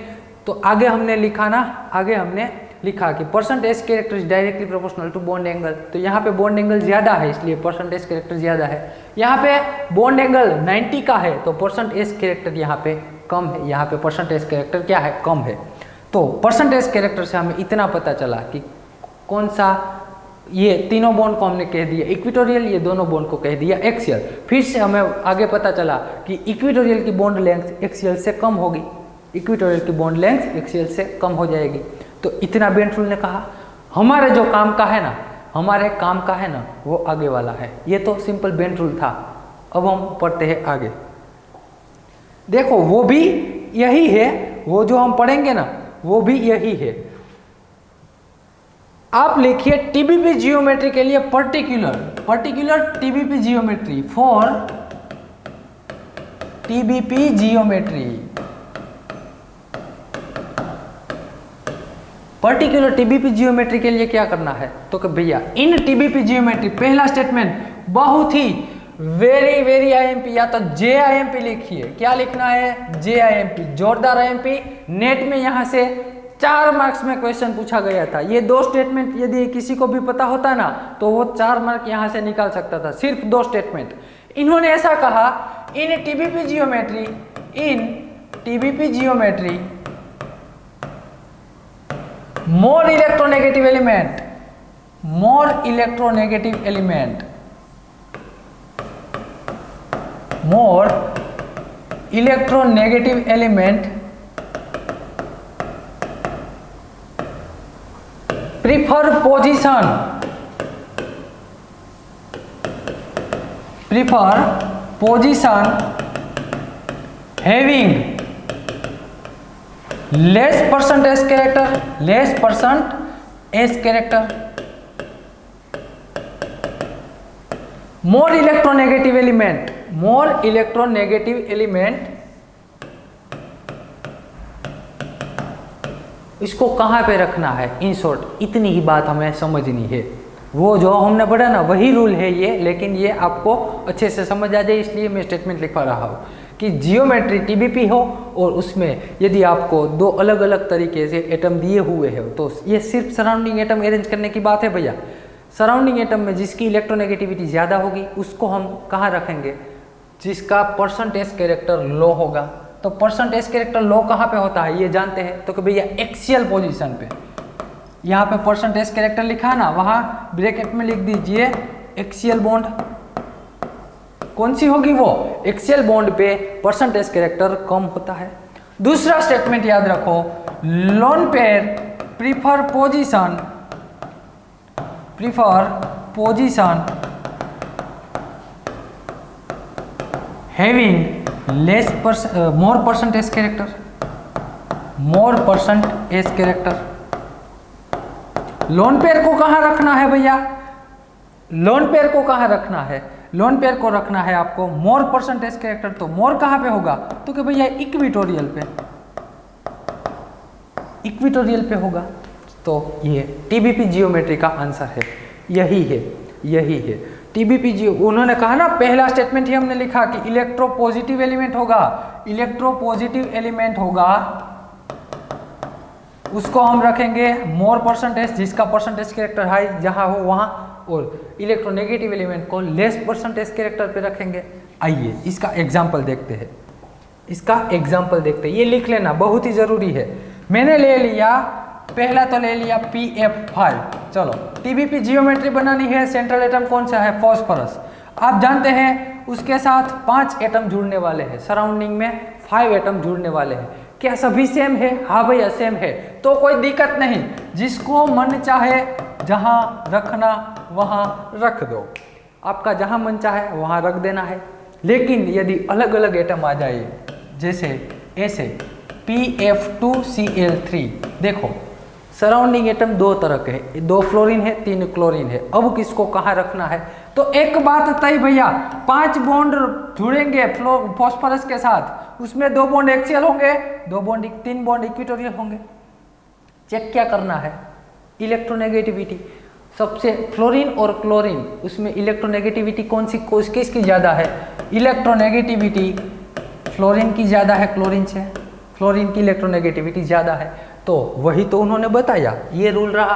तो आगे हमने लिखा ना, आगे हमने लिखा कि percentage character is directly proportional to bond angle. तो यहाँ पे बॉन्ड एंगल ज्यादा है, इसलिए परसेंटेज कैरेक्टर ज्यादा है। यहाँ पे बॉन्ड एंगल 90 का है, तो परसेंटेज कैरेक्टर यहाँ पे कम है। यहाँ पे परसेंटेज कैरेक्टर क्या है? कम है। तो परसेंटेज कैरेक्टर से हमें इतना पता चला कि कौन सा, ये तीनों बॉन्ड को हमने कह दिया इक्वेटोरियल, ये दोनों बॉन्ड को कह दिया एक्सियल। फिर से हमें आगे पता चला कि इक्वेटोरियल की बॉन्ड लेंथ एक्सियल से कम होगी, इक्वेटोरियल की बॉन्ड लेंथ एक्सियल से कम हो जाएगी। तो इतना बेंट रूल ने कहा। हमारे जो काम का है ना, हमारे काम का है ना, वो आगे वाला है। ये तो सिंपल बेंट रूल था। अब हम पढ़ते हैं आगे। देखो वो भी यही है, वो जो हम पढ़ेंगे ना वो भी यही है। आप लिखिए टीबीपी जियोमेट्री के लिए particular TBP geometry, for TBP geometry, particular TBP geometry के लिए क्या करना है? तो कि भैया इन टीबीपी जियोमेट्री, पहला स्टेटमेंट बहुत ही वेरी वेरी आईएमपी, या तो जे आईएमपी लिखिए। क्या लिखना है? जे आईएमपी, जोरदार आईएमपी। नेट में यहाँ से 4 मार्क्स में क्वेश्चन पूछा गया था। ये 2 स्टेटमेंट यदि किसी को भी पता होता ना तो वो 4 मार्क यहाँ से निकाल सकता था, सिर्फ 2 स्टेटमेंट। इन्होंने ऐसा कहा, in TBP geometry, in TBP geometry more electronegative element, more electronegative element, more electronegative element prefer position having less percentage character, less percentage character, more electronegative element, more electronegative element। इसको कहाँ पे रखना है? In short इतनी ही बात हमें समझनी है। वो जो हमने पढ़ा ना वही रूल है ये, लेकिन ये आपको अच्छे से समझ आ जाए इसलिए मैं स्टेटमेंट लिखवा रहा हूँ कि जियोमेट्री टीबीपी हो और उसमें यदि आपको 2 अलग अलग तरीके से एटम दिए हुए हो तो ये सिर्फ सराउंडिंग एटम अरेंज करने की बात है भैया। सराउंडिंग एटम में जिसकी इलेक्ट्रोनेगेटिविटी ज़्यादा होगी उसको हम कहाँ रखेंगे? जिसका परसेंटेज कैरेक्टर लो होगा। तो परसेंटेज कैरेक्टर लो कहाँ पे होता है ये जानते हैं, तो कि भैया एक्सियल पोजीशन पे। यहाँ पे परसेंटेज कैरेक्टर लिखा है ना, वहाँ ब्रैकेट में लिख दीजिए एक्सियल बॉन्ड। कौन सी होगी वो? एक्सियल बॉन्ड पे परसेंटेज कैरेक्टर कम होता है। दूसरा स्टेटमेंट याद रखो, lone pair prefer position having more percentage character. Loan pair को कहाँ रखना है भैया? लोन पेयर को कहाँ रखना है? लोन पेयर को रखना है आपको मोर परसेंटेज कैरेक्टर। तो मोर कहाँ पे होगा? तो कि भैया इक्विटोरियल पे होगा। तो ये टीबीपी जियोमेट्री का आंसर है, यही है टीबीपी जियो। उन्होंने कहा ना, पहला स्टेटमेंट ही हमने लिखा कि इलेक्ट्रोपॉजिटिव एलिमेंट होगा, उसको हम रखेंगे मोर परसेंटेज, जिसका परसेंटेज कैरेक्टर हाई जहां हो वहां, और इलेक्ट्रोनेगेटिव एलिमेंट को लेस परसेंटेज कैरेक्टर पे रखेंगे। आइए इसका एग्जांपल देखते हैं, ये लिख लेना बहुत ही जरूरी है। मैंने ले लिया, पहला तो ले लिया PF5। चलो टीबीपी जियोमेट्री बनानी है, सेंट्रल एटम कौन सा है? फॉस्फोरस। आप जानते हैं उसके साथ 5 एटम जुड़ने वाले हैं, सराउंडिंग में 5 एटम जुड़ने वाले हैं। क्या सभी सेम है? हाँ भैया सेम है, तो कोई दिक्कत नहीं, जिसको मन चाहे जहां रखना वहां रख दो। आपका जहां मन चाहे वहां रख देना है। लेकिन यदि अलग अलग एटम आ जाए, जैसे ऐसे PF2Cl3, देखो सराउंडिंग एटम 2 तरह के हैं, 2 फ्लोरीन है, 3 क्लोरीन है। अब किसको कहाँ रखना है? तो एक बात तय भैया, 5 बॉन्ड जुड़ेंगे फॉस्फोरस के साथ, उसमें 2 बॉन्ड एक्सियल होंगे, 3 बॉन्ड इक्विटोरियल होंगे। चेक क्या करना है? इलेक्ट्रोनेगेटिविटी। सबसे फ्लोरीन और क्लोरीन, उसमें इलेक्ट्रोनेगेटिविटी किसकी ज़्यादा है? इलेक्ट्रोनेगेटिविटी फ्लोरीन की ज़्यादा है क्लोरीन से, फ्लोरीन की इलेक्ट्रोनेगेटिविटी ज़्यादा है। तो वही तो उन्होंने बताया, ये रूल रहा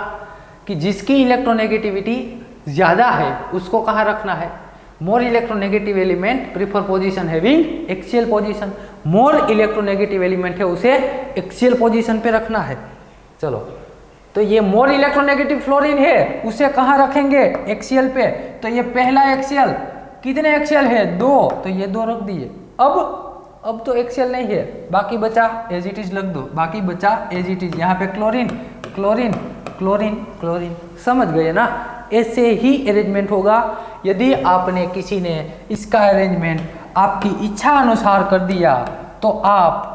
कि जिसकी इलेक्ट्रोनेगेटिविटी ज़्यादा है उसको कहाँ रखना है? More electronegative element prefer position having axial position. More electronegative element है उसे एक्सियल पोजीशन पे रखना है। चलो, तो ये मोर इलेक्ट्रोनेगेटिव फ्लोरीन है, उसे कहाँ रखेंगे? एक्सियल पे। तो ये पहला एक्सियल, कितने एक्सियल है? 2, तो ये 2 रख दिए। अब तो एक्सियल नहीं है, बाकी बचा एज इट इज लग दो, बाकी बचा एज इट इज। यहाँ पे क्लोरीन क्लोरीन क्लोरीन क्लोरीन, समझ गए ना? ऐसे ही अरेंजमेंट होगा। यदि आपने किसी ने इसका अरेंजमेंट आपकी इच्छा अनुसार कर दिया तो आप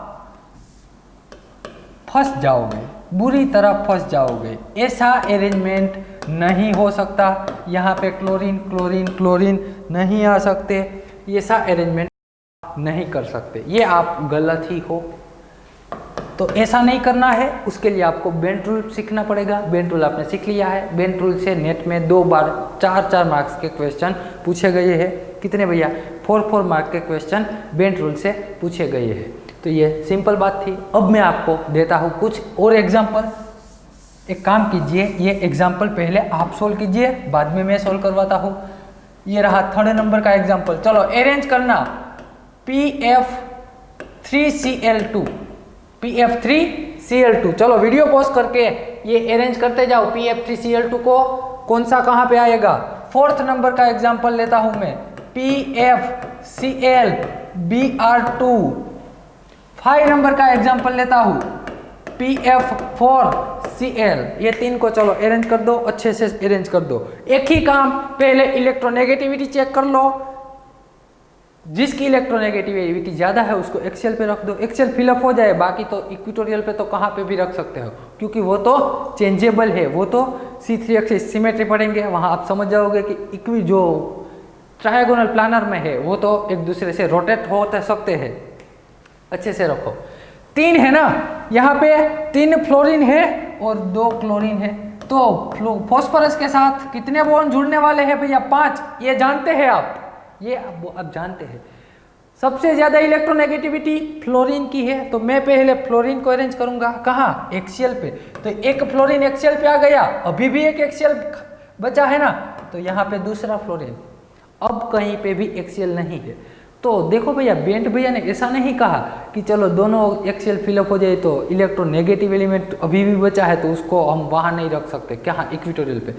फंस जाओगे, बुरी तरह फंस जाओगे। ऐसा अरेंजमेंट नहीं हो सकता। यहाँ पे क्लोरीन क्लोरीन क्लोरीन नहीं आ सकते, ऐसा अरेंजमेंट नहीं कर सकते, ये आप गलत ही हो। तो ऐसा नहीं करना है, उसके लिए आपको बेंट रूल सीखना पड़ेगा। बेंट रूल आपने सीख लिया है। बेंट रूल से नेट में 2 बार 4 मार्क्स के क्वेश्चन पूछे गए हैं। कितने भैया 4 मार्क के क्वेश्चन बेंट रूल से पूछे गए हैं। तो ये सिंपल बात थी। अब मैं आपको देता हूँ कुछ और एग्जाम्पल। एक काम कीजिए, ये एग्जाम्पल पहले आप सोल्व कीजिए, बाद में मैं सोल्व करवाता हूँ। ये रहा 3rd नंबर का एग्जाम्पल। चलो अरेंज करना PF3Cl2, PF3Cl2। चलो वीडियो पॉज करके ये अरेंज करते जाओ। PF3Cl2 को कौन सा कहाँ पे आएगा। 4th नंबर का एग्जाम्पल लेता हूँ मैं, PFClBr2। 5 नंबर का एग्जाम्पल लेता हूँ, PF4Cl। ये 3 को चलो अरेंज कर दो, अच्छे से अरेंज कर दो। एक ही काम, पहले इलेक्ट्रोनेगेटिविटी चेक कर लो। जिसकी इलेक्ट्रोनेगेटिविटी ज़्यादा है उसको एक्सेल पे रख दो, एक्सेल फिलअप हो जाए। बाकी तो इक्वेटोरियल पे तो कहाँ पे भी रख सकते हो, क्योंकि वो तो चेंजेबल है। वो तो C3 एक्सिस सिमेट्री पढ़ेंगे, वहाँ आप समझ जाओगे कि जो ट्रायगोनल प्लानर में है वो तो एक दूसरे से रोटेट हो सकते हैं। अच्छे से रखो। 3 है ना, यहाँ पे 3 फ्लोरीन है और 2 क्लोरीन है। तो फॉस्फोरस के साथ कितने बॉन्ड जुड़ने वाले हैं भैया 5। ये जानते हैं आप, ये आप जानते हैं। सबसे ज्यादा इलेक्ट्रोनेगेटिविटी फ्लोरीन की है, तो मैं पहले फ्लोरीन को अरेंज करूंगा कहाँ, एक्सियल पे। तो एक फ्लोरीन एक्सियल पे आ गया, अभी भी एक एक्सियल बचा है ना, तो यहाँ पे दूसरा फ्लोरीन। अब कहीं पे भी एक्सियल नहीं है। तो देखो भैया, बेंट भैया ने ऐसा नहीं कहा कि चलो दोनों एक्सियल फिलअप हो जाए तो इलेक्ट्रोनेगेटिव एलिमेंट अभी भी बचा है तो उसको हम वहाँ नहीं रख सकते, क्या इक्वेटोरियल पे।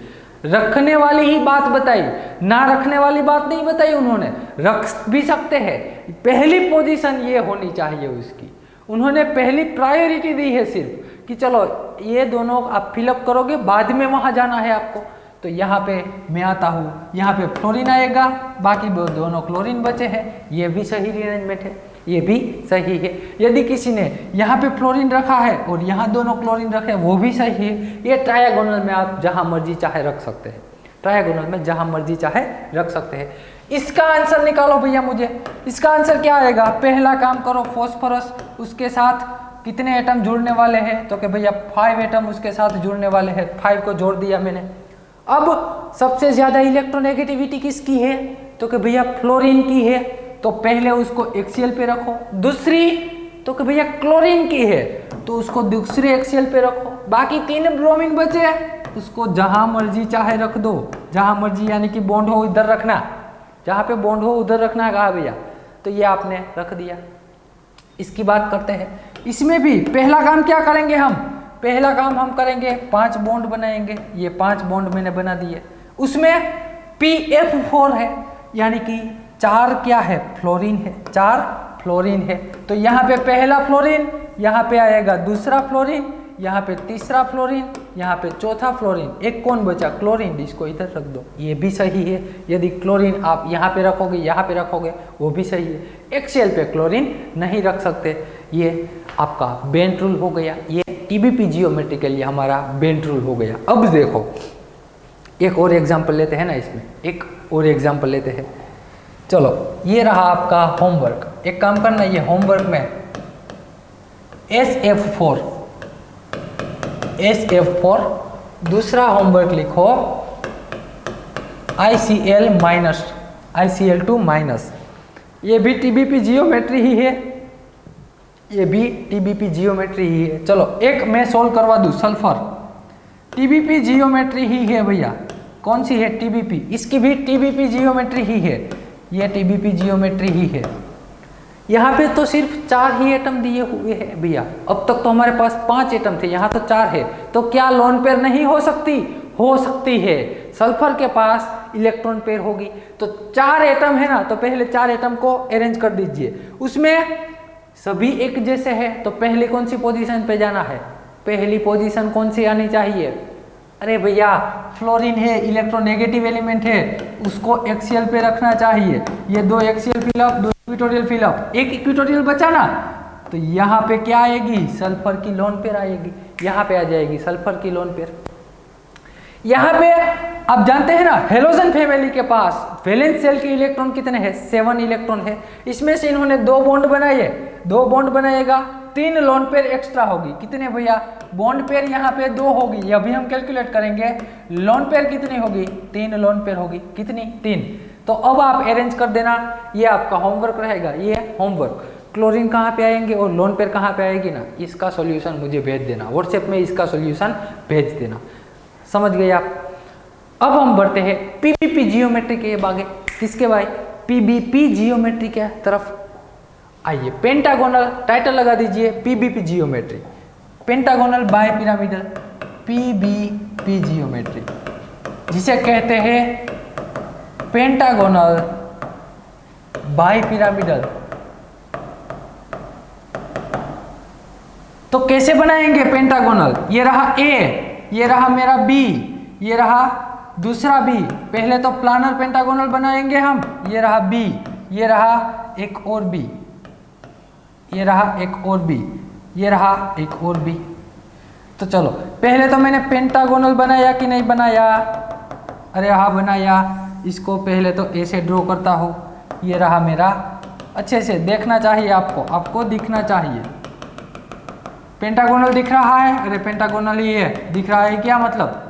रखने वाली ही बात बताई, ना रखने वाली बात नहीं बताई उन्होंने। रख भी सकते हैं, पहली पोजीशन ये होनी चाहिए उसकी। उन्होंने पहली प्रायोरिटी दी है सिर्फ कि चलो ये दोनों आप फिलअप करोगे, बाद में वहाँ जाना है आपको। तो यहाँ पे मैं आता हूँ, यहाँ पे फ्लोरीन आएगा, बाकी दोनों क्लोरीन बचे हैं। ये भी सही रीअरेंजमेंट है, ये भी सही है। यदि किसी ने यहाँ पे फ्लोरीन रखा है और यहाँ दोनों क्लोरीन रखे, वो भी सही है। ये ट्रायगोनल में आप जहाँ मर्जी चाहे रख सकते हैं, ट्रायगोनल में जहाँ मर्जी चाहे रख सकते हैं। इसका आंसर निकालो भैया मुझे। इसका आंसर क्या आएगा, पहला काम करो, फॉस्फोरस उसके साथ कितने एटम जुड़ने वाले हैं, तो कि भैया 5 एटम उसके साथ जुड़ने वाले हैं। 5 को जोड़ दिया मैंने। अब सबसे ज्यादा इलेक्ट्रोनेगेटिविटी किसकी है, तो कि भैया फ्लोरीन की है, तो पहले उसको एक्सियल पे रखो। दूसरी तो कि भैया क्लोरीन की है, तो उसको दूसरे एक्सियल पे रखो। बाकी 3 ब्रोमीन बचे, उसको जहां मर्जी चाहे रख दो, जहां मर्जी, यानी कि बॉन्ड हो इधर रखना, जहां पे बॉन्ड हो उधर रखना है, कहा भैया। तो ये आपने रख दिया। इसकी बात करते हैं। इसमें भी पहला काम क्या करेंगे हम, पहला काम हम करेंगे 5 बॉन्ड बनाएंगे। ये 5 बॉन्ड मैंने बना दिए। उसमें PF4 है, यानी कि 4 क्या है, फ्लोरीन है, 4 फ्लोरीन है। तो यहाँ पे पहला फ्लोरीन, यहाँ पे आएगा दूसरा फ्लोरीन, यहाँ पे तीसरा फ्लोरीन, यहाँ पे चौथा फ्लोरीन। एक कौन बचा, क्लोरीन, इसको इधर रख दो। ये भी सही है। यदि क्लोरीन आप यहाँ पे रखोगे, यहाँ पे रखोगे, वो भी सही है। एक्सियल पे क्लोरीन नहीं रख सकते। ये आपका बेंट रूल हो गया। ये TBP जियोमेट्री के लिए हमारा बेंट रूल हो गया। अब देखो एक और एग्जाम्पल लेते हैं ना, इसमें एक और एग्जाम्पल लेते हैं। चलो ये रहा आपका होमवर्क। एक काम करना, ये होमवर्क में SF4 दूसरा होमवर्क लिखो ICL2 माइनस। ये भी TBP जियोमेट्री ही है, ये भी TBP जियोमेट्री ही है। चलो एक मैं सोल्व करवा दूं। सल्फर TBP जियोमेट्री ही है भैया। कौन सी है, TBP। इसकी भी TBP जियोमेट्री ही है, ये TBP जियोमेट्री ही है। यहाँ पे तो सिर्फ 4 ही एटम दिए हुए हैं भैया। अब तक तो हमारे पास 5 एटम थे, यहाँ तो 4 है। तो क्या लोन पेयर नहीं हो सकती, हो सकती है। सल्फर के पास इलेक्ट्रॉन पेयर होगी। तो 4 एटम है ना, तो पहले 4 एटम को अरेंज कर दीजिए। उसमें सभी एक जैसे है, तो पहले कौन सी पोजीशन पे जाना है, पहली पोजीशन कौन सी आनी चाहिए। अरे भैया फ्लोरीन है, इलेक्ट्रोनेगेटिव एलिमेंट है, उसको एक्सियल पे रखना चाहिए। ये 2 एक्सियल फिलअप, 2 इक्वेटोरियल फिलअप, एक इक्वेटोरियल बचा ना, तो यहाँ पे क्या आएगी, सल्फर की लोन पेयर आएगी। यहाँ पे आ जाएगी सल्फर की लोन पेयर। यहाँ पे आप जानते हैं ना, हेलोजन फैमिली के पास वैलेंस शेल के इलेक्ट्रॉन कितने हैं, 7 इलेक्ट्रॉन है। इसमें से इन्होंने 2 बॉन्ड बनाए, 2 बॉन्ड बनाएगा, 3 लोन पेयर एक्स्ट्रा होगी। कितने भैया, बॉन्ड पेयर यहाँ पे 2 होगी, ये अभी हम कैलकुलेट करेंगे। लोन पेयर कितनी होगी, 3 लोन पेयर होगी। कितनी, 3। तो अब आप अरेंज कर देना, ये आपका होमवर्क रहेगा, ये है होमवर्क। क्लोरीन कहाँ पे आएंगे और लोन पेयर कहाँ पे आएगी ना, इसका सॉल्यूशन मुझे भेज देना व्हाट्सएप में, इसका सॉल्यूशन भेज देना, समझ गए आप। अब हम बढ़ते हैं पीबीपी जियोमेट्री के बागे, किसके भाई, पीबीपी जियोमेट्री के तरफ। आइए पेंटागोनल, टाइटल लगा दीजिए PBP geometry, pentagonal bipyramidal, PBP geometry, जिसे कहते हैं पेंटागोनल बाय पिरामिडल। तो कैसे बनाएंगे पेंटागोनल, ये रहा ए, ये रहा मेरा बी, ये रहा दूसरा बी। पहले तो प्लानर पेंटागोनल बनाएंगे हम, ये रहा बी, ये रहा एक और बी, ये रहा एक और बी, ये रहा एक और बी। तो चलो पहले तो मैंने पेंटागोनल बनाया कि नहीं बनाया, अरे हाँ बनाया। इसको पहले तो ऐसे ड्रॉ करता हूँ, ये रहा मेरा, अच्छे से देखना चाहिए आपको, आपको दिखना चाहिए। पेंटागोनल दिख रहा है, अरे पेंटागोनल ही है, दिख रहा है क्या, मतलब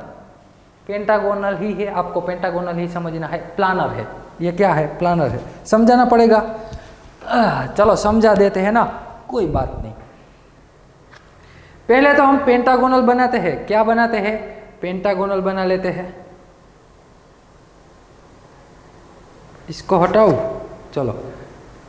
पेंटागोनल ही है, आपको पेंटागोनल ही समझना है, प्लानर है, ये क्या है, प्लानर है, समझाना पड़ेगा। चलो समझा देते हैं ना, कोई बात नहीं। पहले तो हम पेंटागोनल बनाते हैं, क्या बनाते हैं, पेंटागोनल बना लेते हैं। इसको हटाओ, चलो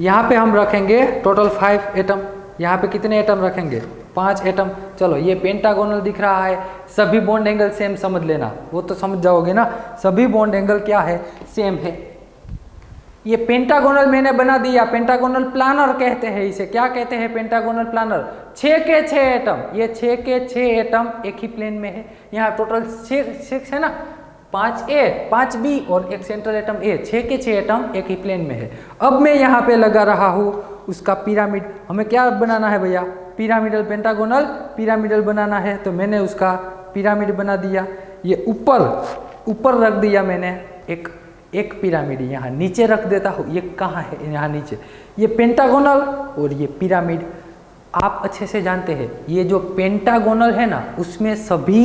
यहाँ पे हम रखेंगे टोटल 5 एटम, यहाँ पे कितने एटम रखेंगे, 5 एटम। चलो ये पेंटागोनल दिख रहा है, सभी बॉन्ड एंगल सेम समझ लेना, वो तो समझ जाओगे ना, सभी बॉन्ड एंगल क्या है, सेम है। ये पेंटागोनल मैंने बना दिया, पेंटागोनल प्लानर कहते हैं इसे, क्या कहते हैं, पेंटागोनल प्लानर। 6 के 6 एटम, ये 6 के 6 एटम एक ही प्लेन में है, यहाँ टोटल 6 है ना, 5 ए 5 बी और एक सेंट्रल एटम ए, 6 के 6 एटम एक ही प्लेन में है। अब मैं यहाँ पे लगा रहा हूँ उसका पिरामिड, हमें क्या बनाना है भैया, पिरामिडल पेंटागोनल पिरामिडल बनाना है, तो मैंने उसका पिरामिड बना दिया। ये ऊपर रख दिया मैंने एक पिरामिड, यहाँ नीचे रख देता हूँ, ये कहाँ है, यहाँ नीचे, ये पेंटागोनल और ये पिरामिड। आप अच्छे से जानते हैं ये जो पेंटागोनल है ना, उसमें सभी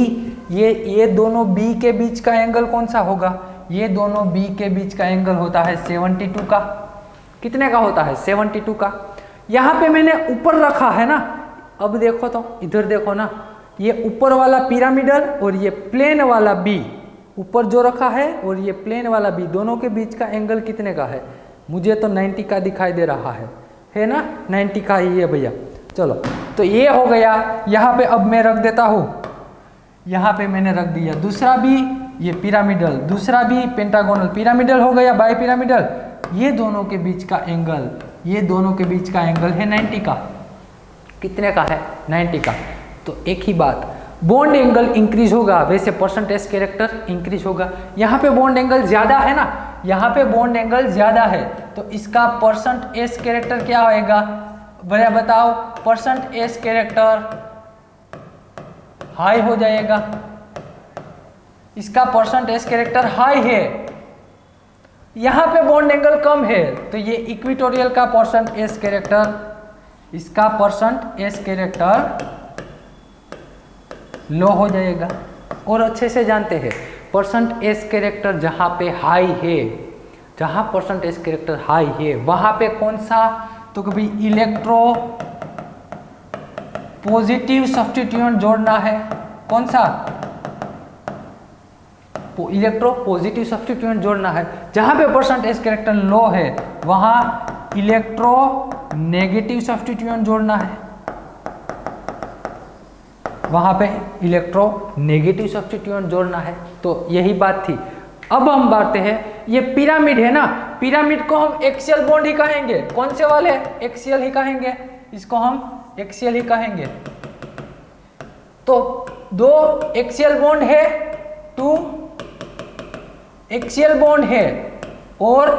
ये दोनों बी के बीच का एंगल कौन सा होगा, ये दोनों बी के बीच का एंगल होता है 72 का। कितने का होता है, 72 का। यहाँ पे मैंने ऊपर रखा है ना, अब देखो तो इधर देखो ना, ये ऊपर वाला पिरामिडल और ये प्लेन वाला बी, ऊपर जो रखा है और ये प्लेन वाला बी, दोनों के बीच का एंगल कितने का है, मुझे तो 90 का दिखाई दे रहा है ना, 90 का ही है भैया। चलो तो ये हो गया, यहाँ पे अब मैं रख देता हूँ, यहाँ पे मैंने रख दिया दूसरा भी, ये पिरामिडल, दूसरा भी पेंटागोनल पिरामिडल हो गया, बाय पिरामिडल। ये दोनों के बीच का एंगल, ये दोनों के बीच का एंगल है 90 का। कितने का है, 90 का। तो एक ही बात, बॉन्ड एंगल इंक्रीज होगा, वैसे परसेंटेज कैरेक्टर इंक्रीज होगा। यहाँ पे बॉन्ड एंगल ज्यादा है ना, यहाँ पे बॉन्ड एंगल ज्यादा है, तो इसका परसेंटेज कैरेक्टर क्या होएगा भैया बताओ, परसेंटेज कैरेक्टर हाई हो जाएगा, इसका परसेंटेज कैरेक्टर हाई है। यहाँ पे बॉन्ड एंगल कम है, तो ये इक्विटोरियल का परसेंटेज कैरेक्टर, इसका परसेंटेज कैरेक्टर लो हो जाएगा। और अच्छे से जानते हैं परसेंटेज कैरेक्टर जहाँ पे हाई है, जहाँ परसेंटेज कैरेक्टर हाई है वहाँ पे कौन सा, तो कभी इलेक्ट्रो पॉजिटिव सब्स्टिट्यूएंट जोड़ना है, कौन सा, इलेक्ट्रो पॉजिटिव सब्स्टिट्यूएंट जोड़ना है। जहाँ पे परसेंटेज कैरेक्टर लो है वहाँ इलेक्ट्रो नेगेटिव सब्स्टिट्यूएंट जोड़ना है, वहाँ पे इलेक्ट्रो नेगेटिव सब्स्टिट्यूएंट जोड़ना है। तो यही बात थी। अब हम बातें हैं, ये पिरामिड है ना, पिरामिड को हम एक्सियल बॉन्ड ही कहेंगे, कौन से वाले, एक्सियल ही कहेंगे, इसको हम एक्सियल ही कहेंगे। तो 2 एक्सियल बॉन्ड है, 2 एक्सियल बॉन्ड है और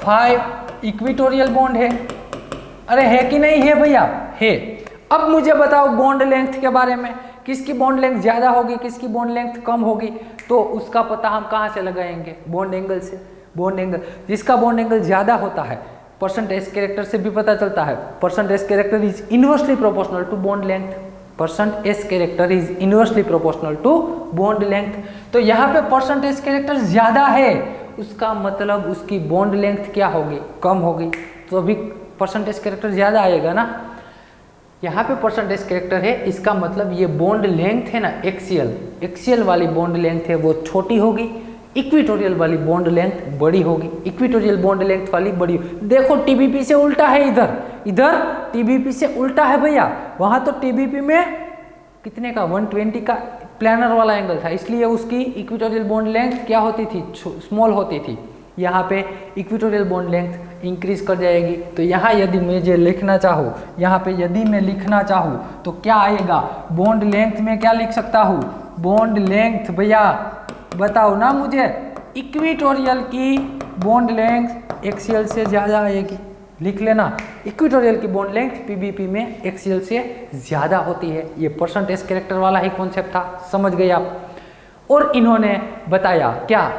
5 इक्विटोरियल बॉन्ड है। अरे है कि नहीं है भैया, है। अब मुझे बताओ बॉन्ड लेंथ के बारे में, किसकी बॉन्ड लेंथ ज्यादा होगी, किसकी बॉन्ड लेंथ कम होगी, तो उसका पता हम कहाँ से लगाएंगे, बॉन्ड एंगल से। बॉन्ड एंगल, जिसका बॉन्ड एंगल ज्यादा होता है परसेंटेज कैरेक्टर से भी पता चलता है, percentage character is inversely proportional to bond length, percentage character is inversely proportional to bond length. तो यहाँ पे परसेंटेज कैरेक्टर ज्यादा है उसका मतलब उसकी बॉन्ड लेंथ क्या होगी, कम होगी, तो अभी परसेंटेज कैरेक्टर ज़्यादा आएगा ना। यहाँ पे परसेंटेज कैरेक्टर है, इसका मतलब ये बॉन्ड लेंथ है ना, एक्सियल वाली बॉन्ड लेंथ है वो छोटी होगी, इक्विटोरियल वाली बॉन्ड लेंथ बड़ी होगी, इक्विटोरियल बॉन्ड लेंथ वाली बड़ी। देखो टीबीपी से उल्टा है, इधर टीबीपी से उल्टा है भैया। वहाँ तो टीबीपी में कितने का 120 का प्लानर वाला एंगल था, इसलिए उसकी इक्विटोरियल बॉन्ड लेंथ क्या होती थी, स्मॉल होती थी। यहाँ पे इक्विटोरियल बॉन्ड लेंथ इंक्रीज कर जाएगी। तो यहाँ यदि मुझे लिखना चाहूँ, यहाँ पे यदि मैं लिखना चाहूँ तो क्या आएगा, बॉन्ड लेंथ में क्या लिख सकता हूँ, बॉन्ड लेंथ भैया बताओ ना मुझे, इक्विटोरियल की बॉन्ड लेंथ एक्सियल से ज़्यादा आएगी, लिख लेना। इक्विटोरियल की बॉन्ड लेंथ पीबीपी में एक्सियल से ज़्यादा होती है। ये परसेंटेज कैरेक्टर वाला ही कॉन्सेप्ट था, समझ गए आप। और इन्होंने बताया क्या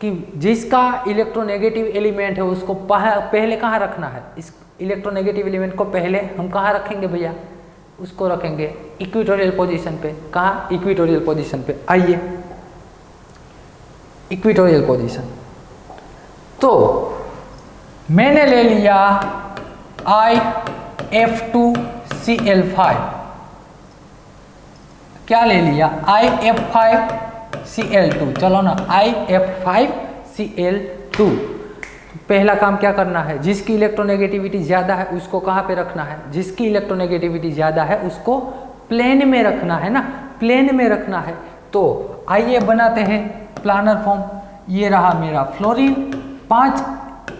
कि जिसका इलेक्ट्रोनेगेटिव एलिमेंट है उसको पहले कहाँ रखना है, इस इलेक्ट्रोनेगेटिव एलिमेंट को पहले हम कहाँ रखेंगे भैया, उसको रखेंगे इक्विटोरियल पोजीशन पे। कहाँ, इक्विटोरियल पोजीशन पे। आइए इक्विटोरियल पोजीशन, तो मैंने ले लिया IF2Cl5, क्या ले लिया, IF5Cl2, चलो ना IF5Cl2। पहला काम क्या करना है, जिसकी इलेक्ट्रोनेगेटिविटी ज़्यादा है उसको कहाँ पे रखना है, जिसकी इलेक्ट्रोनेगेटिविटी ज़्यादा है उसको प्लेन में रखना है ना, प्लेन में रखना है। तो आइए बनाते हैं प्लानर फॉर्म। ये रहा मेरा फ्लोरीन 5,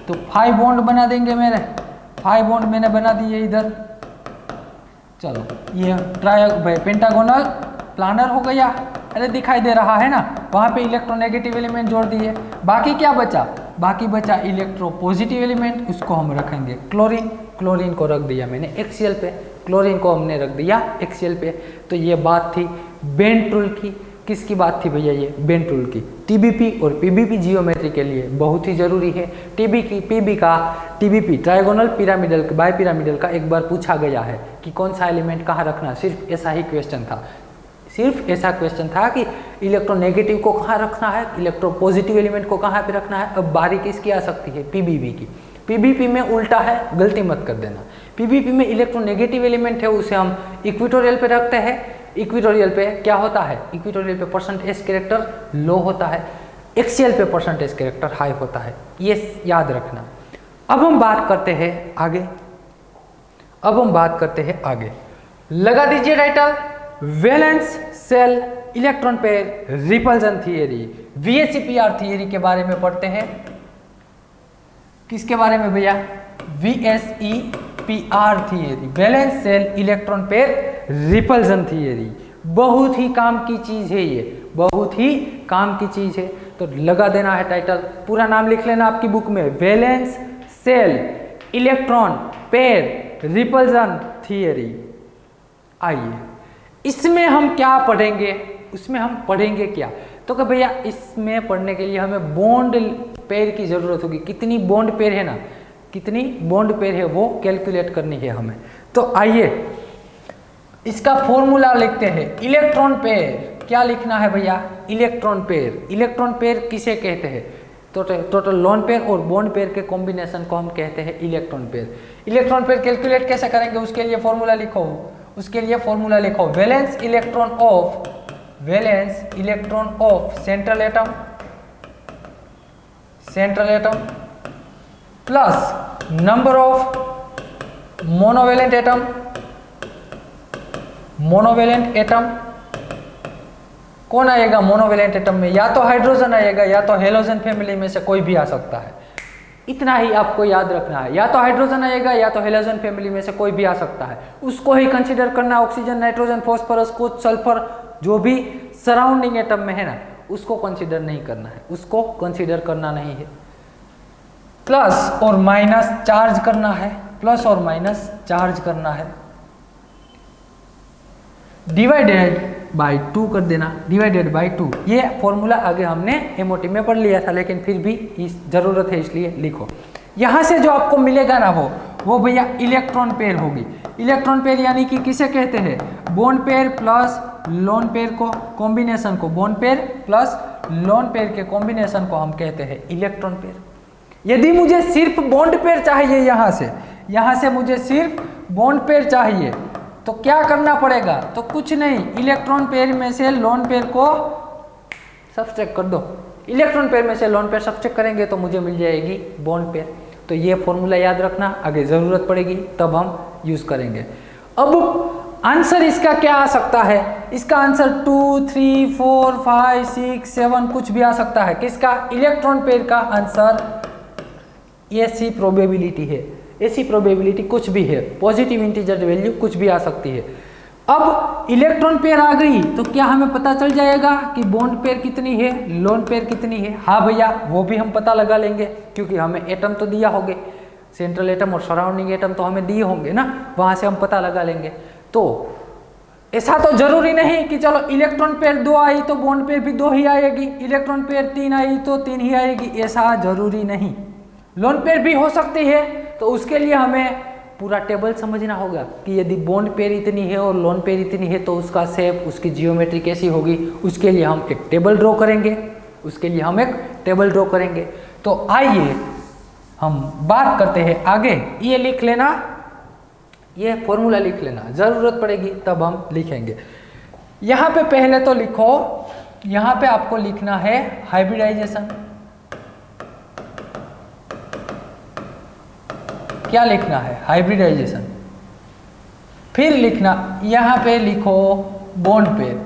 तो 5 बॉन्ड बना देंगे मेरे, 5 बॉन्ड मैंने बना दिए इधर। चलो ये पेंटागोनल प्लानर हो गया, अरे दिखाई दे रहा है ना, वहाँ पे इलेक्ट्रोनेगेटिव एलिमेंट जोड़ दिए। बाकी क्या बचा, बाकी बचा इलेक्ट्रो पॉजिटिव एलिमेंट, उसको हम रखेंगे क्लोरीन। क्लोरीन को रख दिया मैंने एक्सियल पे, क्लोरीन को हमने रख दिया एक्सियल पे। तो ये बात थी बेंट रूल की। किसकी बात थी भैया, ये बेंट रूल की। टीबीपी और पीबीपी जियोमेट्री के लिए बहुत ही जरूरी है। टीबीपी ट्रायगोनल पिरामिडल बाय पिरामिडल का एक बार पूछा गया है कि कौन सा एलिमेंट कहाँ रखना, सिर्फ ऐसा ही क्वेश्चन था, सिर्फ ऐसा क्वेश्चन था कि इलेक्ट्रोनेगेटिव को कहाँ रखना है, इलेक्ट्रो पॉजिटिव एलिमेंट को कहाँ पे रखना है। अब बारी किसकी आ सकती है, पीबीपी की। पीबीपी में उल्टा है, गलती मत कर देना। पीबीपी में इलेक्ट्रोनेगेटिव एलिमेंट है उसे हम इक्विटोरियल पे रखते हैं। इक्विटोरियल पे क्या होता है, इक्विटोरियल पे परसेंटेज कैरेक्टर लो होता है, एक्सियल पे परसेंटेज कैरेक्टर हाई होता है, ये याद रखना। अब हम बात करते हैं आगे, लगा दीजिए title, valence shell electron pair repulsion theory, VSEPR theory के बारे में पढ़ते हैं। किसके बारे में भैया, VSEPR theory, valence shell electron pair repulsion theory. बहुत ही काम की चीज है ये, बहुत ही काम की चीज है। तो लगा देना है टाइटल, पूरा नाम लिख लेना आपकी बुक में, valence shell electron pair repulsion theory. आइए इसमें हम क्या पढ़ेंगे, उसमें हम पढ़ेंगे क्या, तो कि भैया इसमें पढ़ने के लिए हमें बॉन्ड पेयर की जरूरत होगी। कितनी बॉन्ड पेयर है ना, कितनी बॉन्ड पेयर है वो कैलकुलेट करनी है हमें। तो आइए इसका फॉर्मूला लिखते हैं। इलेक्ट्रॉन पेयर क्या लिखना है भैया, इलेक्ट्रॉन पेयर। इलेक्ट्रॉन पेयर किसे कहते हैं, तो टोटल लोन पेयर और बॉन्ड पेयर के कॉम्बिनेशन को हम कहते हैं electron pair. Electron pair calculate कैसे करेंगे, उसके लिए फॉर्मूला लिखो, valence electron of central atom plus number of monovalent atom. कौन आएगा मोनोवेलेंट एटम में, या तो हाइड्रोजन आएगा या तो हेलोजन फैमिली में से कोई भी आ सकता है। इतना ही आपको याद रखना है, या तो हाइड्रोजन आएगा या तो हेलोजन फैमिली में से कोई भी आ सकता है, उसको ही कंसीडर करना। ऑक्सीजन, नाइट्रोजन, फॉस्फोरस, कुछ सल्फर, जो भी सराउंडिंग एटम में है ना, उसको कंसीडर नहीं करना है, उसको कंसीडर करना नहीं है। प्लस और माइनस चार्ज करना है, प्लस और माइनस चार्ज करना है। डिवाइडेड बाई 2 कर देना, डिवाइडेड बाई 2। ये फॉर्मूला आगे हमने एमओटी में पढ़ लिया था, लेकिन फिर भी इस जरूरत है इसलिए लिखो। यहाँ से जो आपको मिलेगा ना वो भैया इलेक्ट्रॉन पेयर होगी। इलेक्ट्रॉन पेयर यानी कि किसे कहते हैं, bond pair plus lone pair को, कॉम्बिनेशन को bond pair plus lone pair के कॉम्बिनेशन को हम कहते हैं इलेक्ट्रॉन पेयर। यदि मुझे सिर्फ बॉन्ड पेयर चाहिए, यहाँ से मुझे सिर्फ बॉन्ड पेयर चाहिए, तो क्या करना पड़ेगा? तो कुछ नहीं, इलेक्ट्रॉन पेयर में से लोन पेयर को सब्सट्रैक्ट कर दो। इलेक्ट्रॉन पेयर में से लोन पेयर सब्सट्रैक्ट करेंगे तो मुझे मिल जाएगी बॉन्ड पेयर। तो ये फॉर्मूला याद रखना, आगे ज़रूरत पड़ेगी तब हम यूज़ करेंगे। अब आंसर इसका क्या आ सकता है? इसका आंसर 2, 3, 4, 5, 6, 7 कुछ भी आ सकता है। किसका? इलेक्ट्रॉन पेयर का आंसर ऐसी प्रोबेबिलिटी है, ऐसी प्रोबेबिलिटी कुछ भी है, पॉजिटिव इंटीजर वैल्यू कुछ भी आ सकती है। अब इलेक्ट्रॉन पेयर आ गई तो क्या हमें पता चल जाएगा कि बॉन्ड पेयर कितनी है, लोन पेयर कितनी है? हाँ भैया, वो भी हम पता लगा लेंगे, क्योंकि हमें एटम तो दिया होंगे, सेंट्रल एटम और सराउंडिंग एटम तो हमें दिए होंगे ना, वहाँ से हम पता लगा लेंगे। तो ऐसा तो जरूरी नहीं कि चलो इलेक्ट्रॉन पेयर 2 आई तो बॉन्ड पेयर भी 2 ही आएगी, इलेक्ट्रॉन पेयर 3 आई तो 3 ही आएगी, ऐसा जरूरी नहीं। लोन पेयर भी हो सकती है, तो उसके लिए हमें पूरा टेबल समझना होगा कि यदि बॉन्ड पेयर इतनी है और लोन पेयर इतनी है तो उसका शेप, उसकी जियोमेट्री कैसी होगी, उसके लिए हम एक टेबल ड्रॉ करेंगे। तो आइए हम बात करते हैं आगे। ये लिख लेना, ये फॉर्मूला लिख लेना, ज़रूरत पड़ेगी तब हम लिखेंगे। यहाँ पे पहले तो लिखो, यहाँ पे आपको लिखना है हाइब्रिडाइजेशन। क्या लिखना है? हाइब्रिडाइजेशन। फिर लिखना, यहाँ पे लिखो बॉन्ड पेयर।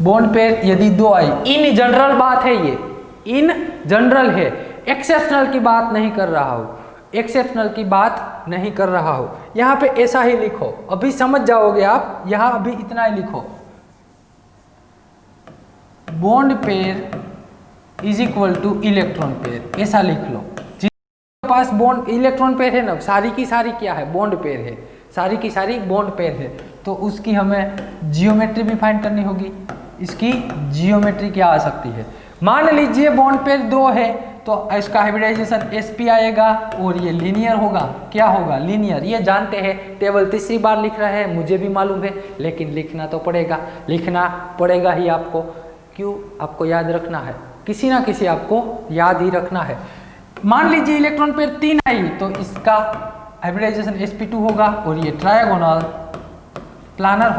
बॉन्ड पेयर यदि 2 आई, इन जनरल बात है, ये इन जनरल है, एक्सेप्शनल की बात नहीं कर रहा हूँ, एक्सेप्शनल की बात नहीं कर रहा हूँ। यहाँ पे ऐसा ही लिखो, अभी समझ जाओगे आप। यहाँ अभी इतना ही लिखो, bond pair is equal two electron pair, ऐसा लिख लो। जिसके पास बॉन्ड इलेक्ट्रॉन पेयर है ना, सारी की सारी क्या है? बॉन्ड पेयर है, सारी की सारी बॉन्ड पेयर है। तो उसकी हमें जियोमेट्री भी फाइंड करनी होगी। इसकी जियोमेट्री क्या आ सकती है? मान लीजिए बॉन्ड पेयर 2 है तो इसका हाइब्रिडाइजेशन sp आएगा और ये लीनियर होगा। क्या होगा? लीनियर। ये जानते हैं, टेबल तीसरी बार लिख रहा है, मुझे भी मालूम है, लेकिन लिखना तो पड़ेगा, लिखना पड़ेगा ही आपको। क्यों? आपको याद रखना है, किसी ना किसी आपको याद ही रखना है। मान लीजिए इलेक्ट्रॉन पेयर 3 आई तो इसका हाइब्रिडाइजेशन sp2 होगा और ये ट्रायगोनल प्लानर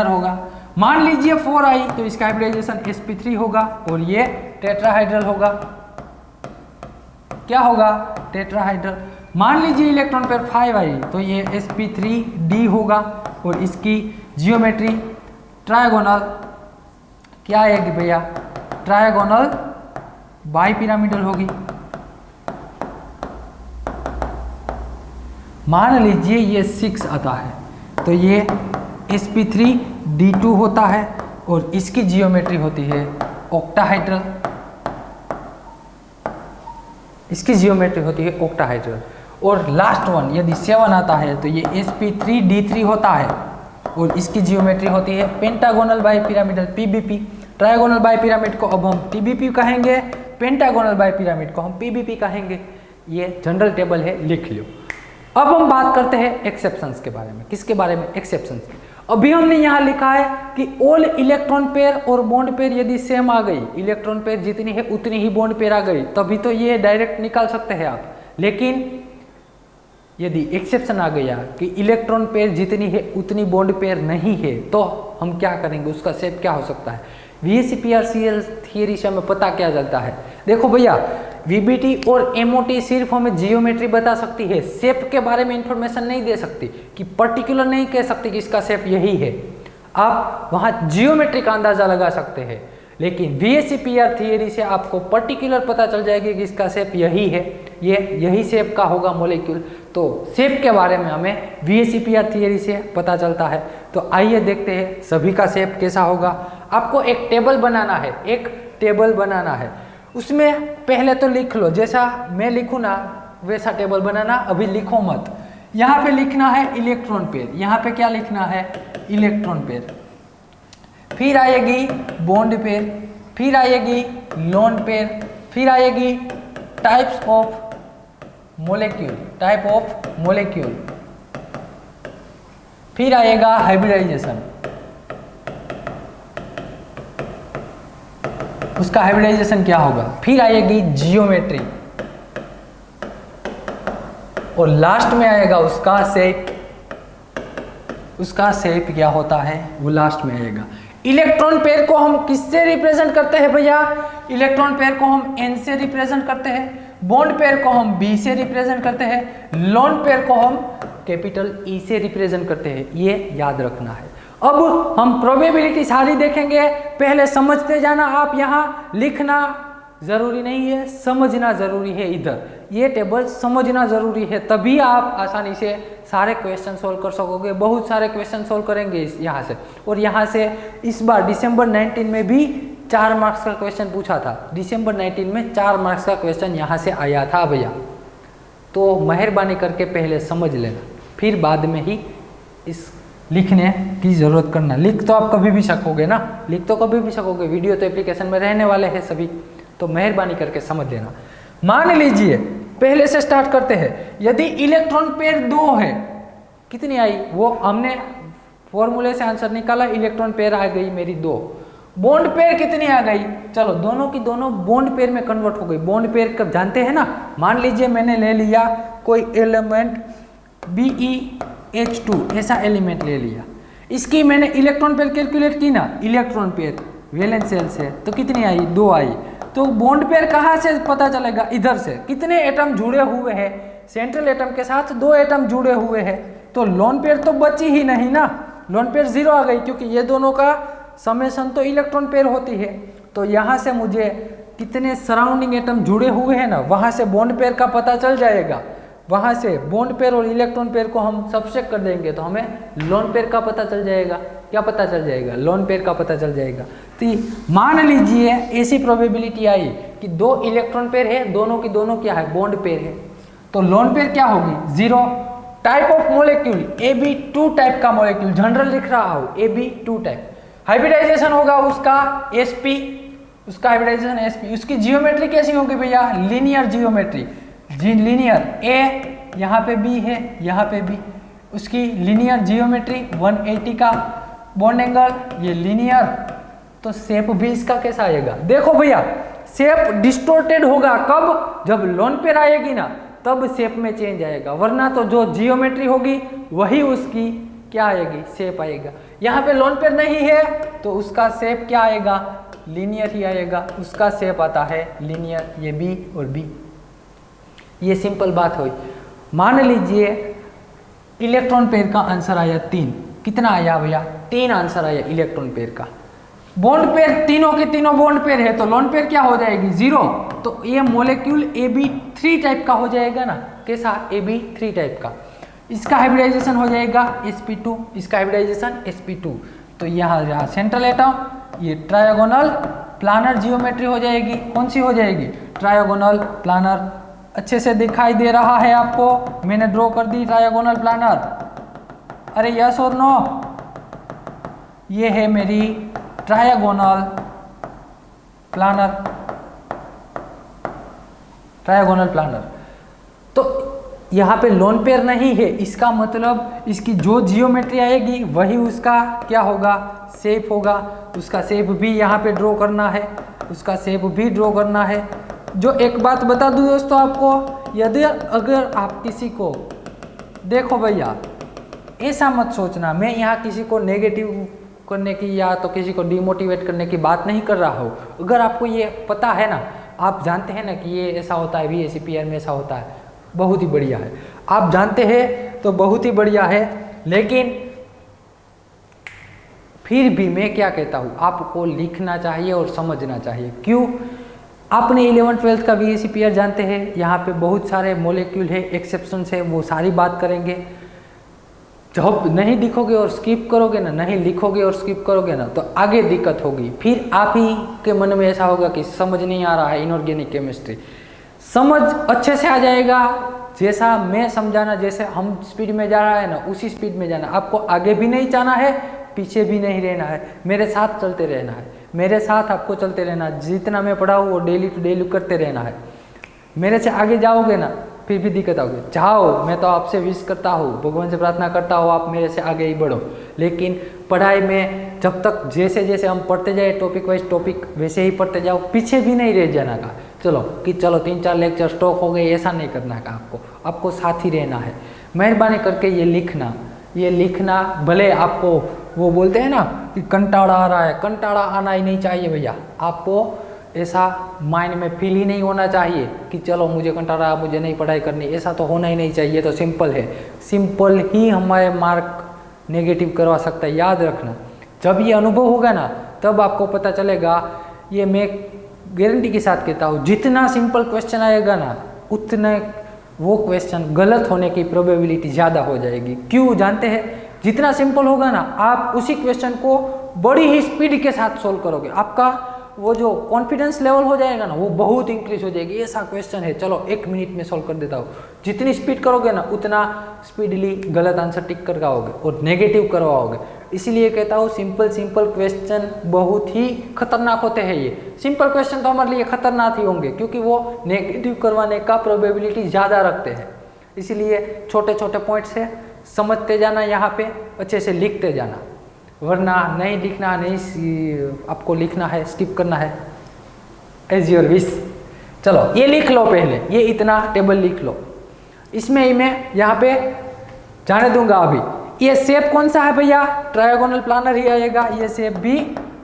होगा। मान लीजिए 4 आई तो इसका हाइब्रिडाइजेशन sp3 होगा और ये टेट्राहाइड्रल होगा। क्या होगा? टेट्राहाइड्रल। मान लीजिए इलेक्ट्रॉन पेयर 5 आई तो ये sp3d होगा और इसकी जियोमेट्री ट्रायगोनल क्या आएगी भैया? ट्रायगोनल बाइपिरामिडल होगी। मान लीजिए ये 6 आता है तो ये sp3d2 होता है और इसकी जियोमेट्री होती है ऑक्टाहाइड्रल। इसकी जियोमेट्री होती है ऑक्टाहाइड्रल। और लास्ट वन यदि 7 आता है तो ये sp3d3 होता है और इसकी जियोमेट्री होती है पेंटागोनल बाइपिरामिडल pbp। ट्रायगोनल बाइपिरामिड को अब हम tbp कहेंगे, पेंटागोनल बाइपिरामिड को हम pbp कहेंगे। ये जनरल टेबल है, लिख लो। अब हम बात करते हैं एक्सेप्शंस के बारे में। किसके बारे में? एक्सेप्शंस के। अभी हमने यहाँ लिखा है कि ऑल इलेक्ट्रॉन पेयर और बॉन्ड पेयर यदि सेम आ गई, इलेक्ट्रॉन पेयर जितनी है उतनी ही बॉन्ड पेयर आ गई, तभी तो ये डायरेक्ट निकाल सकते हैं आप। लेकिन यदि एक्सेप्शन आ गया कि इलेक्ट्रॉन पेयर जितनी है उतनी बॉन्ड पेयर नहीं है, तो हम क्या करेंगे? उसका शेप क्या हो सकता है? VSEPR-CL थियरी से हमें पता क्या चलता है? देखो भैया, VBT और MOT सिर्फ हमें जियोमेट्री बता सकती है, शेप के बारे में इंफॉर्मेशन नहीं दे सकती, कि पर्टिकुलर नहीं कह सकती कि इसका शेप यही है। आप वहाँ जियोमेट्री का अंदाजा लगा सकते हैं, लेकिन VSEPR थियरी से आपको पर्टिकुलर पता चल जाएगी कि इसका शेप यही है, ये यही शेप का होगा मॉलिक्यूल। तो शेप के बारे में हमें VSEPR थियरी से पता चलता है। तो आइए देखते हैं सभी का शेप कैसा होगा। आपको एक टेबल बनाना है, एक टेबल बनाना है। उसमें पहले तो लिख लो, जैसा मैं लिखूँ ना वैसा टेबल बनाना, अभी लिखो मत। यहाँ पे लिखना है इलेक्ट्रॉन पेयर, यहाँ पे क्या लिखना है? Electron pair. फिर आएगी बॉन्ड पेयर, फिर आएगी लोन पेयर, फिर आएगी टाइप्स ऑफ मॉलिक्यूल, फिर आएगा हाइब्रिडाइजेशन, उसका हाइब्रिडाइजेशन क्या होगा। फिर आएगी जियोमेट्री और लास्ट में आएगा उसका शेप। उसका शेप क्या होता है वो लास्ट में आएगा। इलेक्ट्रॉन पेयर को हम किससे रिप्रेजेंट करते हैं भैया, इलेक्ट्रॉन पेयर को हम N से रिप्रेजेंट करते हैं, बॉन्ड पेयर को हम B से रिप्रेजेंट करते हैं, लोन पेयर को हम कैपिटल E से रिप्रेजेंट करते हैं, ये याद रखना है। अब हम प्रोबेबिलिटी सारी देखेंगे, पहले समझते जाना, आप यहाँ लिखना जरूरी नहीं है, समझना जरूरी है। इधर ये टेबल समझना जरूरी है, तभी आप आसानी से सारे क्वेश्चन सोल्व कर सकोगे। बहुत सारे क्वेश्चन सोल्व करेंगे यहाँ से, और यहाँ से इस बार दिसंबर 19 में भी 4 मार्क्स का क्वेश्चन पूछा था। दिसंबर 19 में 4 मार्क्स का क्वेश्चन यहाँ से आया था भैया। तो मेहरबानी करके पहले समझ लेना, फिर बाद में ही इस लिखने की जरूरत करना। लिख तो आप कभी भी सकोगे ना, लिख तो कभी भी सकोगे, वीडियो तो एप्लीकेशन में रहने वाले हैं सभी, तो मेहरबानी करके समझ लेना। मान लीजिए पहले से स्टार्ट करते हैं, यदि इलेक्ट्रॉन पेयर 2 है, कितनी आई वो हमने फॉर्मूले से आंसर निकाला, इलेक्ट्रॉन पेयर आ गई मेरी 2। बॉन्ड पेयर कितनी आ गई, चलो दोनों की दोनों बॉन्ड पेयर में कन्वर्ट हो गई। बॉन्ड पेयर कब जानते हैं ना, मान लीजिए मैंने ले लिया कोई एलिमेंट BeH2 ऐसा एलिमेंट ले लिया, इसकी मैंने इलेक्ट्रॉन पेयर कैलकुलेट की ना, इलेक्ट्रॉन पेयर वैलेंस शेल से, तो कितनी आई 2 आई। तो बॉन्ड पेयर कहाँ से पता चलेगा, इधर से, कितने एटम जुड़े हुए हैं, सेंट्रल एटम के साथ 2 एटम जुड़े हुए हैं, तो लोन पेयर तो बची ही नहीं ना, लोन पेयर 0 आ गई, क्योंकि ये दोनों का समेशन तो इलेक्ट्रॉन पेयर होती है। तो यहाँ से मुझे कितने सराउंडिंग एटम जुड़े हुए हैं ना, वहाँ से बॉन्ड पेयर का पता चल जाएगा। वहाँ से बॉन्ड पेयर और इलेक्ट्रॉन पेयर को हम सबसेट कर देंगे तो हमें लोन पेयर का पता चल जाएगा। क्या पता चल जाएगा, लोन पेयर का पता चल जाएगा। तो मान लीजिए ऐसी प्रोबेबिलिटी आई कि 2 इलेक्ट्रॉन पेयर है, दोनों की दोनों क्या है, बॉन्ड पेयर है, तो लोन पेयर क्या होगी 0। Type of molecule Ab2 type का मोलेक्यूल, जनरल लिख रहा हूँ Ab2 टाइप। हाइब्रिडाइजेशन होगा उसका sp, उसका हाइब्रिडाइजेशन sp। उसकी जियोमेट्री कैसी होगी भैया, लीनियर जियोमेट्री, लीनियर। A यहाँ पे B है, यहाँ पे B, उसकी लीनियर जियोमेट्री 180 का बॉन्ड एंगल, ये लीनियर। तो शेप भी इसका कैसा आएगा, देखो भैया शेप डिस्टोर्टेड होगा कब, जब लोन पेयर आएगी ना तब शेप में चेंज आएगा, वरना तो जो जियोमेट्री होगी वही उसकी क्या आएगी, शेप आएगा। यहाँ पे लोन पेयर नहीं है तो उसका शेप क्या आएगा, लीनियर ही आएगा, उसका शेप आता है लीनियर, ये B और B। ये सिंपल बात हुई। मान लीजिए इलेक्ट्रॉन पेयर का आंसर आया 3, कितना आया भैया 3 आंसर आया इलेक्ट्रॉन पेयर का। बॉन्ड पेयर तीनों के तीनों बॉन्ड पेयर है तो लोन पेयर क्या हो जाएगी 0। तो ये मोलेक्यूल Ab3 टाइप का हो जाएगा ना, कैसा Ab3 टाइप का। इसका हाइब्रिडाइजेशन हो जाएगा sp2, इसका हाइब्रिडाइजेशन sp2। तो यहाँ सेंट्रल एटम, ये ट्रायगोनल प्लानर जियोमेट्री हो जाएगी। कौन सी हो जाएगी, ट्रायगोनल प्लानर। अच्छे से दिखाई दे रहा है आपको, मैंने ड्रॉ कर दी ट्रायगोनल प्लानर। अरे यस और नो, ये है मेरी ट्रायगोनल प्लानर, ट्रायगोनल प्लानर। तो यहाँ पे लोन पेयर नहीं है, इसका मतलब इसकी जो जियोमेट्री आएगी वही उसका क्या होगा, शेप होगा। उसका शेप भी यहाँ पे ड्रॉ करना है, उसका शेप भी ड्रॉ करना है। जो एक बात बता दूं दोस्तों आपको, यदि अगर आप किसी को, देखो भैया ऐसा मत सोचना मैं यहाँ किसी को नेगेटिव करने की या तो किसी को डिमोटिवेट करने की बात नहीं कर रहा हूँ। अगर आपको ये पता है ना, आप जानते हैं ना कि ये ऐसा होता है, VACPR में ऐसा होता है, बहुत ही बढ़िया है। आप जानते हैं तो बहुत ही बढ़िया है, लेकिन फिर भी मैं क्या कहता हूँ, आपको लिखना चाहिए और समझना चाहिए। क्यों, आपने 11th-12th का VACPR जानते हैं, यहाँ पे बहुत सारे मोलेक्यूल है, एक्सेप्शन है, वो सारी बात करेंगे। जब नहीं लिखोगे और स्किप करोगे ना, नहीं लिखोगे और स्किप करोगे ना, तो आगे दिक्कत होगी। फिर आप ही के मन में ऐसा होगा कि समझ नहीं आ रहा है इनऑर्गेनिक केमिस्ट्री। समझ अच्छे से आ जाएगा, जैसा मैं समझाना, जैसे हम स्पीड में जा रहा है ना उसी स्पीड में जाना। आपको आगे भी नहीं जाना है, पीछे भी नहीं रहना है, मेरे साथ चलते रहना है, मेरे साथ आपको चलते रहना है। जितना मैं पढ़ाऊँ वो डेली टू डेली करते रहना है। मेरे से आगे जाओगे ना फिर भी दिक्कत आओगे। जाओ, मैं तो आपसे विश करता हूँ, भगवान से प्रार्थना करता हूँ आप मेरे से आगे ही बढ़ो, लेकिन पढ़ाई में जब तक जैसे जैसे हम पढ़ते जाए टॉपिक वाइज टॉपिक वैसे ही पढ़ते जाओ, पीछे भी नहीं रह जाना का। चलो 3-4 लेक्चर स्टॉक हो गए, ऐसा नहीं करना का आपको साथ ही रहना है। मेहरबानी करके ये लिखना भले आपको वो बोलते हैं ना कि कंटाड़ा आ रहा है, कंटाड़ा आना ही नहीं चाहिए भैया। आपको ऐसा माइंड में फील ही नहीं होना चाहिए कि चलो मुझे कंटाड़ा, मुझे नहीं पढ़ाई करनी, ऐसा तो होना ही नहीं चाहिए। तो सिंपल है, सिंपल ही हमारे मार्क नेगेटिव करवा सकता है। याद रखना, जब ये अनुभव होगा ना तब आपको पता चलेगा। ये मैं गारंटी के साथ कहता हूँ, जितना सिंपल क्वेश्चन आएगा ना उतने वो क्वेश्चन गलत होने की प्रोबेबिलिटी ज़्यादा हो जाएगी। क्यों जानते हैं? जितना सिंपल होगा ना आप उसी क्वेश्चन को बड़ी ही स्पीड के साथ सोल्व करोगे, आपका वो जो कॉन्फिडेंस लेवल हो जाएगा ना वो बहुत इंक्रीज हो जाएगी। ऐसा क्वेश्चन है, चलो 1 मिनट में सोल्व कर देता हूँ। जितनी स्पीड करोगे ना उतना स्पीडली गलत आंसर टिक कर आओगे और नेगेटिव करवाओगे। इसीलिए कहता हूँ सिंपल क्वेश्चन बहुत ही खतरनाक होते हैं। ये सिंपल क्वेश्चन तो हमारे लिए खतरनाक ही होंगे क्योंकि वो नेगेटिव करवाने का प्रोबेबिलिटी ज़्यादा रखते हैं। इसीलिए छोटे छोटे पॉइंट से समझते जाना, यहाँ पे अच्छे से लिखते जाना, वरना नहीं लिखना, नहीं आपको लिखना है, स्किप करना है, एज योर विश। चलो ये लिख लो, पहले ये इतना टेबल लिख लो। इसमें ही मैं यहाँ पे जाने दूंगा। अभी ये शेप कौन सा है भैया? ट्रायगोनल प्लानर ही आएगा। ये शेप भी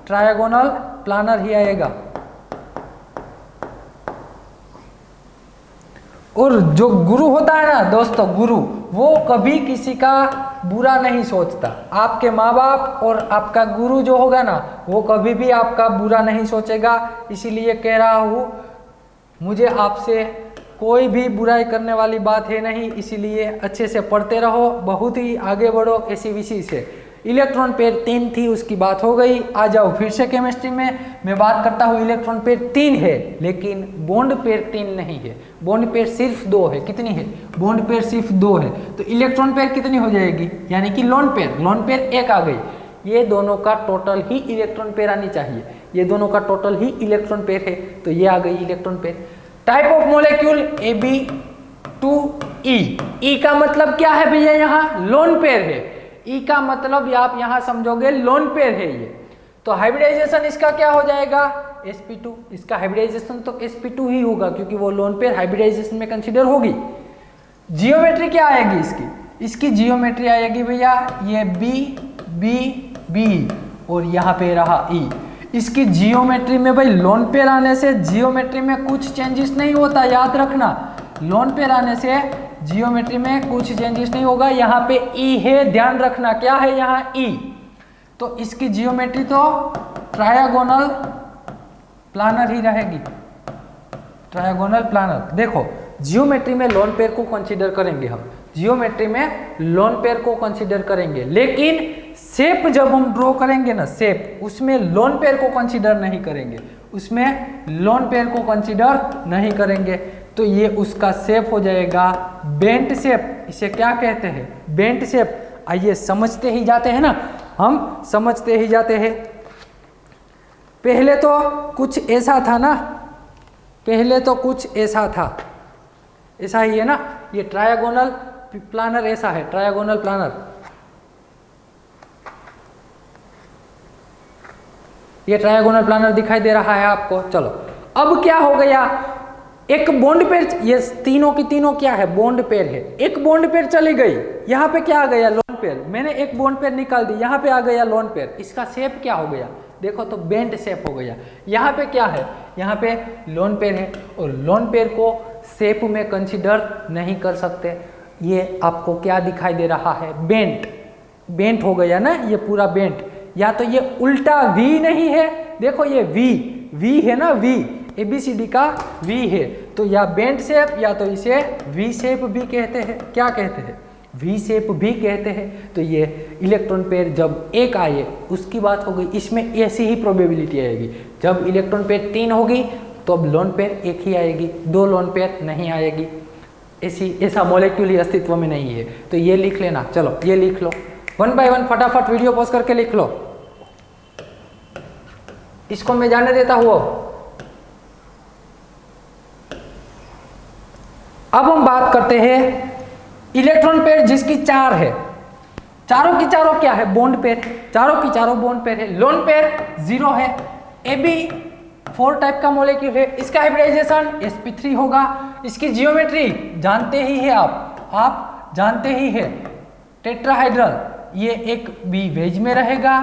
ट्रायगोनल प्लानर ही आएगा। और जो गुरु होता है ना दोस्तों, गुरु वो कभी किसी का बुरा नहीं सोचता। आपके माँ बाप और आपका गुरु जो होगा ना वो कभी भी आपका बुरा नहीं सोचेगा। इसीलिए कह रहा हूँ, मुझे आपसे कोई भी बुराई करने वाली बात है नहीं। इसीलिए अच्छे से पढ़ते रहो, बहुत ही आगे बढ़ो ऐसी विषय से। इलेक्ट्रॉन पेयर 3 थी, उसकी बात हो गई। आ जाओ फिर से केमिस्ट्री में। मैं बात करता हूँ इलेक्ट्रॉन पेयर 3 है लेकिन बॉन्ड पेयर 3 नहीं है। बॉन्ड पेयर सिर्फ 2 है। कितनी है? बॉन्ड पेयर सिर्फ 2 है। तो इलेक्ट्रॉन पेयर कितनी हो जाएगी? यानी कि लोन पेयर 1 आ गई। ये दोनों का टोटल ही इलेक्ट्रॉन पेयर आनी चाहिए। ये दोनों का टोटल ही इलेक्ट्रॉन पेयर है, तो ये आ गई electron pair. Type of molecule Ab2E। ई का मतलब क्या है भैया? यहाँ लोन पेयर है। ई का मतलब आप यहाँ समझोगे लोन पेयर है ये। तो हाइब्रिडाइजेशन इसका क्या हो जाएगा? sp2। इसका हाइब्रिडाइजेशन तो sp2 ही होगा क्योंकि वो लोन पेयर हाइब्रिडाइजेशन में कंसीडर होगी। जियोमेट्री क्या आएगी इसकी? इसकी जियोमेट्री आएगी भैया ये B और यहाँ पे रहा E। इसकी जियोमेट्री में भाई लोन पेयर आने से जियोमेट्री में कुछ चेंजेस नहीं होता, याद रखना। लोन पेयर आने से जियोमेट्री में कुछ चेंजेस नहीं होगा। यहाँ पे E है, ध्यान रखना क्या है यहाँ E। तो इसकी जियोमेट्री तो ट्रायगोनल प्लानर ही रहेगी। Trigonal planar. देखो जियोमेट्री में लोन पेयर को कंसीडर करेंगे हम, जियोमेट्री में लोन पेयर को कंसीडर करेंगे, लेकिन शेप जब हम ड्रॉ करेंगे ना शेप, उसमें लोन पेयर को कंसीडर नहीं करेंगे, उसमें लोन पेयर को कंसीडर नहीं करेंगे। तो ये उसका शेप हो जाएगा बेंट शेप। इसे क्या कहते हैं? Bent shape. आइए समझते ही जाते हैं ना, हम समझते ही जाते हैं। पहले तो कुछ ऐसा था ना, पहले तो कुछ ऐसा था, ऐसा ही है ना। ये ट्रायगोनल प्लानर ऐसा है, ट्रायगोनल प्लानर। ये ट्रायगोनल प्लानर दिखाई दे रहा है आपको। चलो अब क्या हो गया? एक बॉन्ड पेयर, ये तीनों की तीनों क्या है? बॉन्ड पेयर है। एक बॉन्ड पेयर चली गई, यहाँ पे क्या आ गया? Lone pair. मैंने एक बॉन्ड पेयर निकाल दी, यहाँ पे आ गया लोन पेयर। इसका शेप क्या हो गया? देखो तो बेंट शेप हो गया। यहाँ पे क्या है? यहाँ पे लोन पेयर है और लोन पेयर को शेप में कंसीडर नहीं कर सकते। ये आपको क्या दिखाई दे रहा है? बेंट। बेंट हो गया ना ये पूरा बेंट। या तो ये उल्टा वी नहीं है, देखो ये वी है ना, वी ABCD का वी है, तो या बेंट शेप या तो इसे वी शेप भी कहते हैं। क्या कहते हैं? वी शेप भी कहते हैं। तो ये इलेक्ट्रॉन पेयर जब एक आए उसकी बात हो गई। इसमें ऐसी ही प्रोबेबिलिटी आएगी। जब इलेक्ट्रॉन पेयर 3 होगी तो अब लोन पेयर एक ही आएगी, 2 लोन पेयर नहीं आएगी। ऐसा मॉलिक्यूल ही अस्तित्व में नहीं है। तो ये लिख लेना। चलो ये लिख लो 1 बाय 1, फटाफट वीडियो पॉज करके लिख लो। इसको मैं जाने देता हूँ। अब हम बात करते हैं इलेक्ट्रॉन पेयर जिसकी 4 है। चारों की चारों क्या है, बॉन्ड पेयर, चारों की चारों बॉन्ड पेयर है। लोन पेयर 0 है। Ab4 टाइप का मॉलिक्यूल है, इसका हाइब्रिडाइजेशन sp3 होगा। इसकी जियोमेट्री जानते ही है आप जानते ही है, टेट्राहाइड्रल। ये एक बी वेज में रहेगा,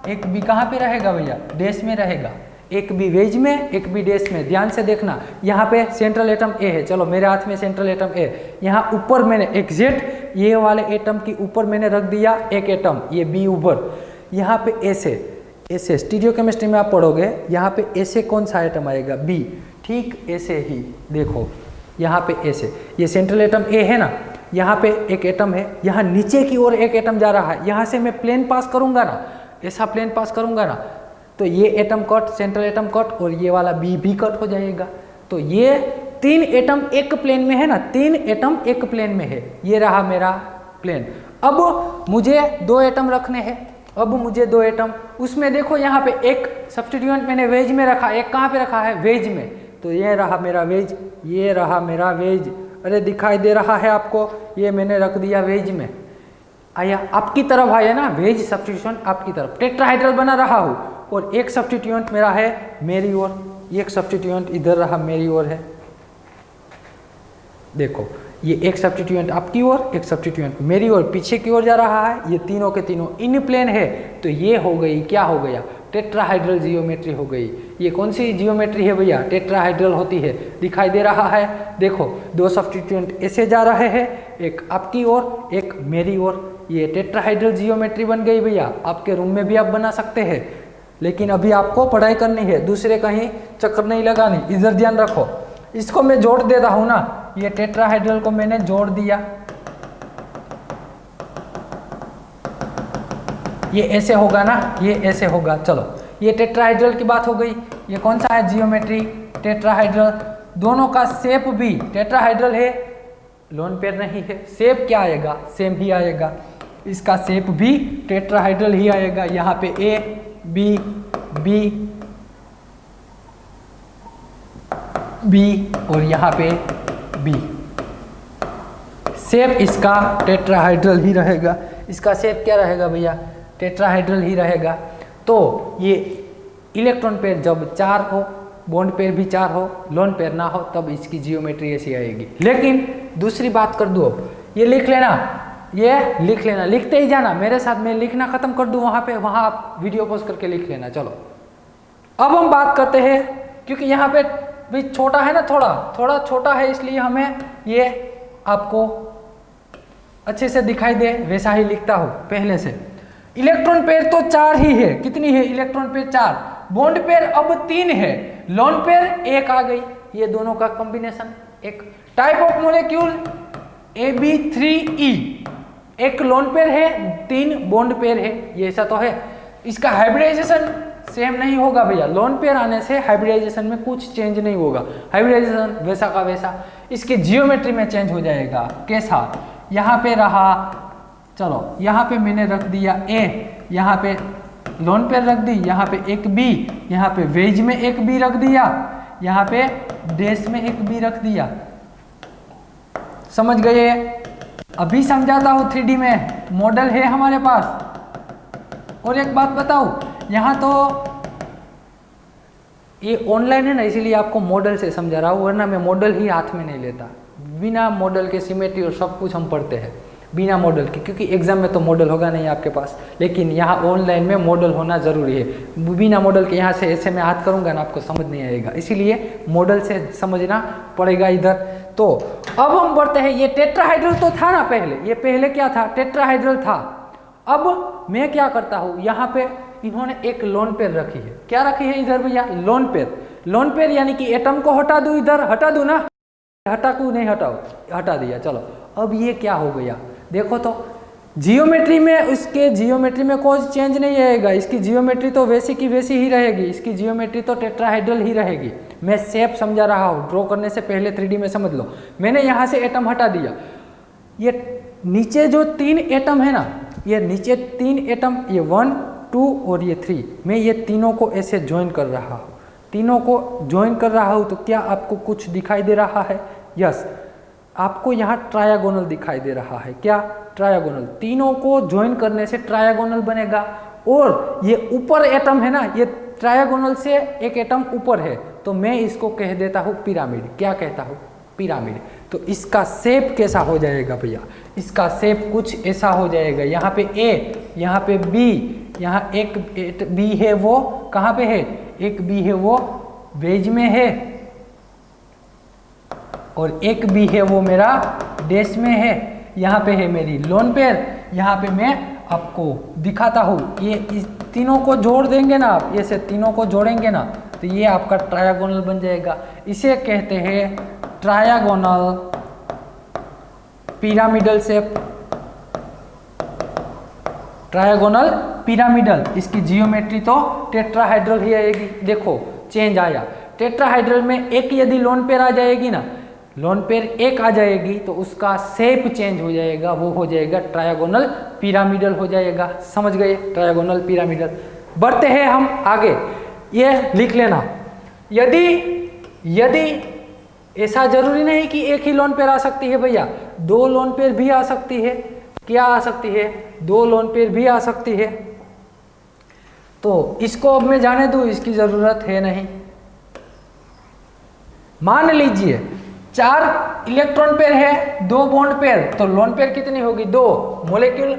एक बी कहाँ पे रहेगा भैया, डैश में रहेगा। एक बी वेज में, एक बी डैश में। ध्यान से देखना, यहाँ पे सेंट्रल एटम ए है, चलो मेरे हाथ में सेंट्रल एटम ए, यहाँ ऊपर मैंने एग्जैक्ट ये वाले एटम की ऊपर मैंने रख दिया एक एटम, ये बी ऊपर। यहाँ पे ऐसे स्टीरियो केमिस्ट्री में आप पढ़ोगे, यहाँ पे ऐसे कौन सा एटम आएगा, बी, ठीक ऐसे ही देखो यहाँ पे ऐसे, ये सेंट्रल एटम ए है ना, यहाँ पे एक एटम है, यहाँ नीचे की ओर एक एटम जा रहा है, यहाँ से मैं प्लेन पास करूंगा ना, ऐसा प्लेन पास करूंगा ना, तो ये atom cut, central atom cut, और ये वाला बी भी कट हो जाएगा। तो ये 3 एटम एक प्लेन में है ना, 3 एटम एक प्लेन में है, ये रहा मेरा प्लेन। अब मुझे 2 एटम रखने हैं, अब मुझे 2 एटम, उसमें देखो यहाँ पे एक सब्स्टिट्यूएंट मैंने वेज में रखा, एक कहाँ पे रखा है, वेज में, तो ये रहा मेरा वेज, ये रहा मेरा वेज। अरे दिखाई दे रहा है आपको, ये मैंने रख दिया वेज में, आया आपकी तरफ आया ना, वेज सब्स्टिट्यूएंट आपकी तरफ, टेट्राहाइड्रल बना रहा हूँ, और एक सब्स्टिट्यूएंट मेरा है मेरी ओर, एक सब्स्टिट्यूएंट इधर रहा मेरी ओर है। देखो ये एक सब्स्टिट्यूएंट आपकी ओर, एक सब्स्टिट्यूएंट मेरी ओर, पीछे की ओर जा रहा है, ये तीनों के तीनों इन प्लेन है, तो ये हो गई, क्या हो गया, टेट्राहाइड्रल जियोमेट्री हो गई। ये कौन सी जियोमेट्री है भैया, टेट्राहाइड्रल होती है, दिखाई दे रहा है। देखो 2 सब्स्टिट्यूएंट ऐसे जा रहे हैं, एक आपकी ओर, एक मेरी ओर, ये टेट्राहाइड्रल जियोमेट्री बन गई भैया। आपके रूम में भी आप बना सकते हैं, लेकिन अभी आपको पढ़ाई करनी है, दूसरे कहीं चक्कर नहीं लगानी, इधर ध्यान रखो। इसको मैं जोड़ देता हूं ना, ये टेट्राहाइड्रल को मैंने जोड़ दिया, ये ऐसे होगा ना, ये ऐसे होगा। चलो ये टेट्राहाइड्रल की बात हो गई। ये कौन सा है, जियोमेट्री, टेट्राहाइड्रल। दोनों का शेप भी टेट्राहाइड्रल है, लोन पेयर नहीं है, शेप क्या आएगा, सेम ही आएगा, इसका शेप भी टेट्राहाइड्रल ही आएगा। यहाँ पे ए बी बी बी और यहाँ पे बी, शेप इसका टेट्राहाइड्रल ही रहेगा। इसका शेप क्या रहेगा भैया, टेट्राहाइड्रल ही रहेगा। तो ये इलेक्ट्रॉन पेयर जब 4 हो, बॉन्ड पेयर भी 4 हो, लोन पेयर ना हो, तब इसकी जियोमेट्री ऐसी आएगी। लेकिन दूसरी बात कर दूँ, अब ये लिख लेना, ये लिख लेना, लिखते ही जाना मेरे साथ, मैं लिखना खत्म कर दूं वहां पे, वहां आप वीडियो पॉज करके लिख लेना। चलो अब हम बात करते हैं, क्योंकि यहाँ पे भी छोटा है ना, थोड़ा छोटा है, इसलिए हमें ये आपको अच्छे से दिखाई दे वैसा ही लिखता हूँ पहले से। इलेक्ट्रॉन पेयर तो 4 ही है, कितनी है इलेक्ट्रॉन पेयर 4, बॉन्ड पेयर अब 3 है, लोन पेयर 1 आ गई, ये दोनों का कॉम्बिनेशन। एक टाइप ऑफ मोलिक्यूल Ab3E, एक लोन पेयर है, 3 बॉन्ड पेयर है, ये ऐसा तो है। इसका हाइब्रिडाइजेशन सेम नहीं होगा भैया, लोन पेयर आने से हाइब्रिडाइजेशन में कुछ चेंज नहीं होगा, हाइब्रिडाइजेशन वैसा का वैसा। इसकी जियोमेट्री में चेंज हो जाएगा, कैसा, यहाँ पे रहा, चलो यहाँ पे मैंने रख दिया ए, यहाँ पे लोन पेयर रख दी, यहाँ पे एक बी, यहाँ पे वेज में एक बी रख दिया, यहाँ पे डैश में एक बी रख दिया। समझ गए? अभी समझाता हूँ 3D में, मॉडल है हमारे पास। और एक बात बताऊँ, यहाँ तो ये ऑनलाइन है ना, इसीलिए आपको मॉडल से समझा रहा हूँ, वरना मैं मॉडल ही हाथ में नहीं लेता। बिना मॉडल के सिमेट्री और सब कुछ हम पढ़ते हैं बिना मॉडल के, क्योंकि एग्जाम में तो मॉडल होगा नहीं आपके पास, लेकिन यहाँ ऑनलाइन में मॉडल होना ज़रूरी है। बिना मॉडल के यहाँ से ऐसे मैं हाथ करूँगा ना, आपको समझ नहीं आएगा, इसीलिए मॉडल से समझना पड़ेगा इधर। तो अब हम बढ़ते हैं, ये टेट्राहाइड्रल तो था ना पहले, ये पहले क्या था, टेट्राहाइड्रल था। अब मैं क्या करता हूँ, यहाँ पे इन्होंने एक लोन पेयर रखी है, क्या रखी है इधर भैया, लोन पेयर। लोन पेयर यानी कि एटम को हटा दूँ, इधर हटा दूँ ना, हटा क्यों नहीं हटाओ, हटा दिया। चलो अब ये क्या हो गया, देखो तो जियोमेट्री में, उसके जियोमेट्री में कोई चेंज नहीं आएगा, इसकी जियोमेट्री तो वैसी की वैसी ही रहेगी, इसकी जियोमेट्री तो टेट्राहाइड्रल ही रहेगी। मैं शेप समझा रहा हूँ, ड्रॉ करने से पहले 3D में समझ लो। मैंने यहाँ से एटम हटा दिया, ये नीचे जो 3 एटम है ना, ये नीचे 3 एटम, ये 1 2 और ये 3, मैं ये तीनों को ऐसे ज्वाइन कर रहा हूँ, तीनों को ज्वाइन कर रहा हूँ। तो क्या आपको कुछ दिखाई दे रहा है? यस, आपको यहाँ ट्रायगोनल दिखाई दे रहा है। क्या? ट्रायगोनल। तीनों को ज्वाइन करने से ट्रायगोनल बनेगा। और ये ऊपर एटम है ना, ये ट्रायगोनल से एक एटम ऊपर है, तो मैं इसको कह देता हूँ पिरामिड। क्या कहता हूँ? पिरामिड। तो इसका शेप कैसा हो जाएगा भैया? इसका शेप कुछ ऐसा हो जाएगा। यहाँ पे ए, यहाँ पे बी, यहाँ एक बी है वो कहाँ पे है? एक बी है वो वेज में है, और एक बी है वो मेरा डैश में है। यहाँ पे है मेरी लोन पेयर। यहाँ पे मैं आपको दिखाता हूँ, ये इस तीनों को जोड़ देंगे ना आप, ये से तीनों को जोड़ेंगे ना, तो ये आपका ट्रायगोनल बन जाएगा। इसे कहते हैं trigonal pyramidal shape. Trigonal pyramidal. इसकी जियोमेट्री तो टेट्राहाइड्रल ही आएगी। देखो चेंज आया। टेट्राहाइड्रल में एक यदि लोन पेयर आ जाएगी ना, लोन पेयर एक आ जाएगी, तो उसका शेप चेंज हो जाएगा, वो हो जाएगा ट्रायगोनल पिरामिडल हो जाएगा। समझ गए? Trigonal pyramidal. बढ़ते हैं हम आगे। ये लिख लेना। यदि ऐसा जरूरी नहीं कि एक ही लोन पेयर आ सकती है भैया, दो लोन पेयर भी आ सकती है। क्या आ सकती है? दो लोन पेयर भी आ सकती है। तो इसको अब मैं जाने दूं, इसकी जरूरत है नहीं। मान लीजिए 4 इलेक्ट्रॉन पेयर है, 2 बॉन्ड पेयर, तो लोन पेयर कितनी होगी? 2। मॉलिक्यूल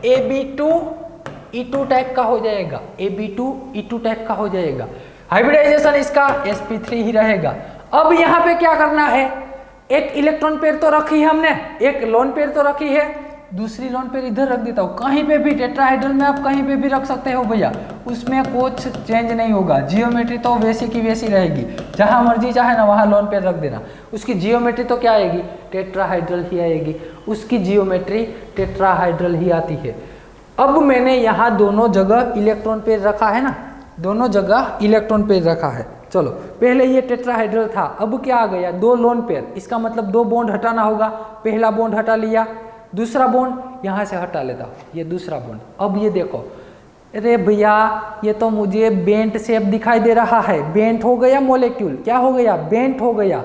Ab2E2 टाइप का हो जाएगा। Ab2E2 टाइप का हो जाएगा। हाइब्रिडाइजेशन इसका sp3 ही रहेगा। अब यहाँ पे क्या करना है? एक इलेक्ट्रॉन पेयर तो रखी है हमने, एक लोन पेयर तो रखी है, दूसरी लोन पेयर इधर रख देता हूँ। कहीं पे भी टेट्राहाइड्रल में आप कहीं पे भी रख सकते हो भैया, उसमें कुछ चेंज नहीं होगा। जियोमेट्री तो वैसी की वैसी रहेगी। जहाँ मर्जी चाहे ना वहाँ लोन पेयर रख देना, उसकी जियोमेट्री तो क्या आएगी? टेट्राहाइड्रल ही आएगी। उसकी जियोमेट्री टेट्राहाइड्रल ही आती है। अब मैंने यहाँ दोनों जगह इलेक्ट्रॉन पेयर रखा है ना, दोनों जगह इलेक्ट्रॉन पेयर रखा है। चलो पहले ये टेट्राहाइड्रल था, अब क्या आ गया? 2 लोन पेयर। इसका मतलब 2 बॉन्ड हटाना होगा। पहला बॉन्ड हटा लिया, दूसरा बॉन्ड यहाँ से हटा लेता हूँ, ये दूसरा बॉन्ड। अब ये देखो, अरे भैया ये तो मुझे बेंट शेप दिखाई दे रहा है। बेंट हो गया मॉलिक्यूल। क्या हो गया? बेंट हो गया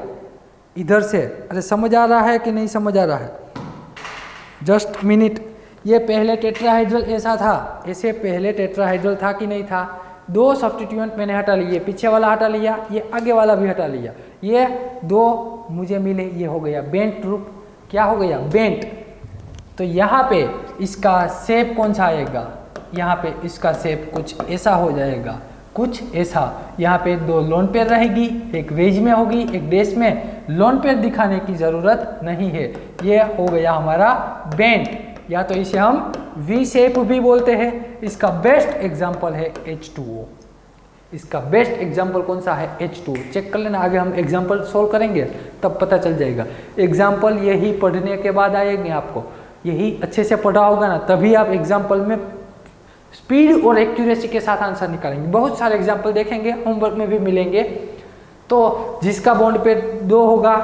इधर से। अरे समझ आ रहा है कि नहीं समझ आ रहा है? Just minute. ये पहले टेट्राहाइड्रल ऐसा था, ऐसे पहले टेट्राहाइड्रल था कि नहीं था? 2 सब्स्टिट्यूएंट मैंने हटा लिए, पीछे वाला हटा लिया, ये आगे वाला भी हटा लिया, ये 2 मुझे मिले, ये हो गया बेंट रूप। क्या हो गया? बेंट। तो यहाँ पे इसका शेप कौन सा आएगा? यहाँ पे इसका शेप कुछ ऐसा हो जाएगा, कुछ ऐसा। यहाँ पे 2 लोन पेयर रहेगी, एक वेज में होगी, एक डैश में। लोन पेयर दिखाने की ज़रूरत नहीं है। ये हो गया हमारा बेंट, या तो इसे हम वी शेप भी बोलते हैं। इसका बेस्ट एग्जाम्पल है H2O। इसका बेस्ट एग्जाम्पल कौन सा है? H2O। चेक कर लेना, आगे हम एग्जाम्पल सोल्व करेंगे तब पता चल जाएगा। एग्जाम्पल यही पढ़ने के बाद आएंगे आपको, यही अच्छे से पढ़ा होगा ना, तभी आप एग्जाम्पल में स्पीड और एक्यूरेसी के साथ आंसर निकालेंगे। बहुत सारे एग्जाम्पल देखेंगे, होमवर्क में भी मिलेंगे। तो जिसका बॉन्ड पेयर 2 होगा,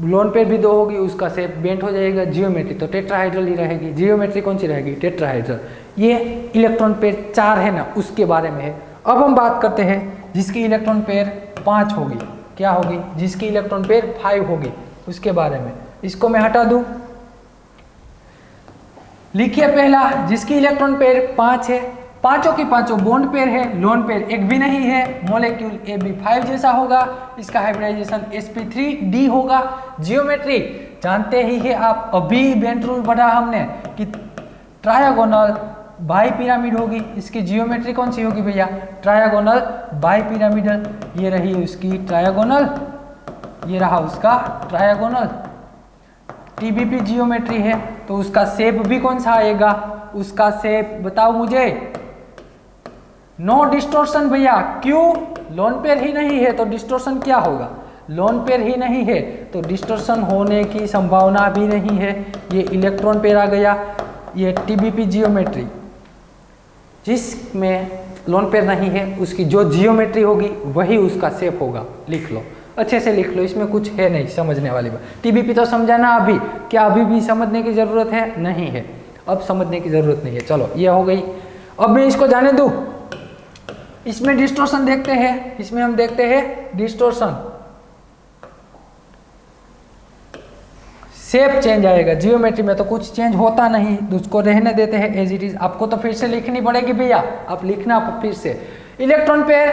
लोन पेयर भी 2 होगी, उसका शेप बेंट हो जाएगा। जियोमेट्री तो टेट्राहाइड्रल ही रहेगी। जियोमेट्री कौन सी रहेगी? टेट्राहाइड्रल। ये इलेक्ट्रॉन पेयर 4 है ना, उसके बारे में है। अब हम बात करते हैं जिसकी इलेक्ट्रॉन पेयर 5 होगी। क्या होगी? जिसकी इलेक्ट्रॉन पेयर 5 होगी, उसके बारे में। इसको मैं हटा दूं। लिखिए पहला, जिसकी इलेक्ट्रॉन पेयर 5 है, पांचों की पांचों बॉन्ड पेयर है, लोन पेयर एक भी नहीं है, मॉलिक्यूल Ab5 जैसा होगा, इसका हाइब्रिडाइजेशन sp3d होगा। जियोमेट्री जानते ही है आप, अभी बेंट रूल पढ़ा हमने कि ट्रायगोनल बाई पिरामिड होगी। इसकी जियोमेट्री कौन सी होगी भैया? Trigonal bi pyramidal. ये रही उसकी ट्रायगोनल, ये रहा उसका ट्रायगोनल। TBP जियोमेट्री है, तो उसका शेप भी कौन सा आएगा? उसका शेप बताओ मुझे। नो डिस्टोर्शन भैया। क्यों? लोन पेयर ही नहीं है तो डिस्टोर्शन क्या होगा? लोन पेयर ही नहीं है तो डिस्टोर्शन होने की संभावना भी नहीं है। ये इलेक्ट्रॉन पेयर आ गया। ये TBP जियोमेट्री, जिसमें लोन पेयर नहीं है उसकी जो जियोमेट्री होगी वही उसका शेप होगा। लिख लो, अच्छे से लिख लो, इसमें कुछ है नहीं समझने वाली बात। TBP तो समझाना अभी, क्या अभी भी समझने की ज़रूरत है? नहीं है, अब समझने की ज़रूरत नहीं है। चलो ये हो गई। अब मैं इसको जाने दूँ। इसमें डिस्टोर्शन देखते हैं, इसमें हम देखते हैं डिस्टोर्शन। शेप चेंज आएगा। जियोमेट्री में तो कुछ चेंज होता नहीं, उसको रहने देते हैं एज इट इज। आपको तो फिर से लिखनी पड़ेगी भैया, आप लिखना फिर से। इलेक्ट्रॉन पेयर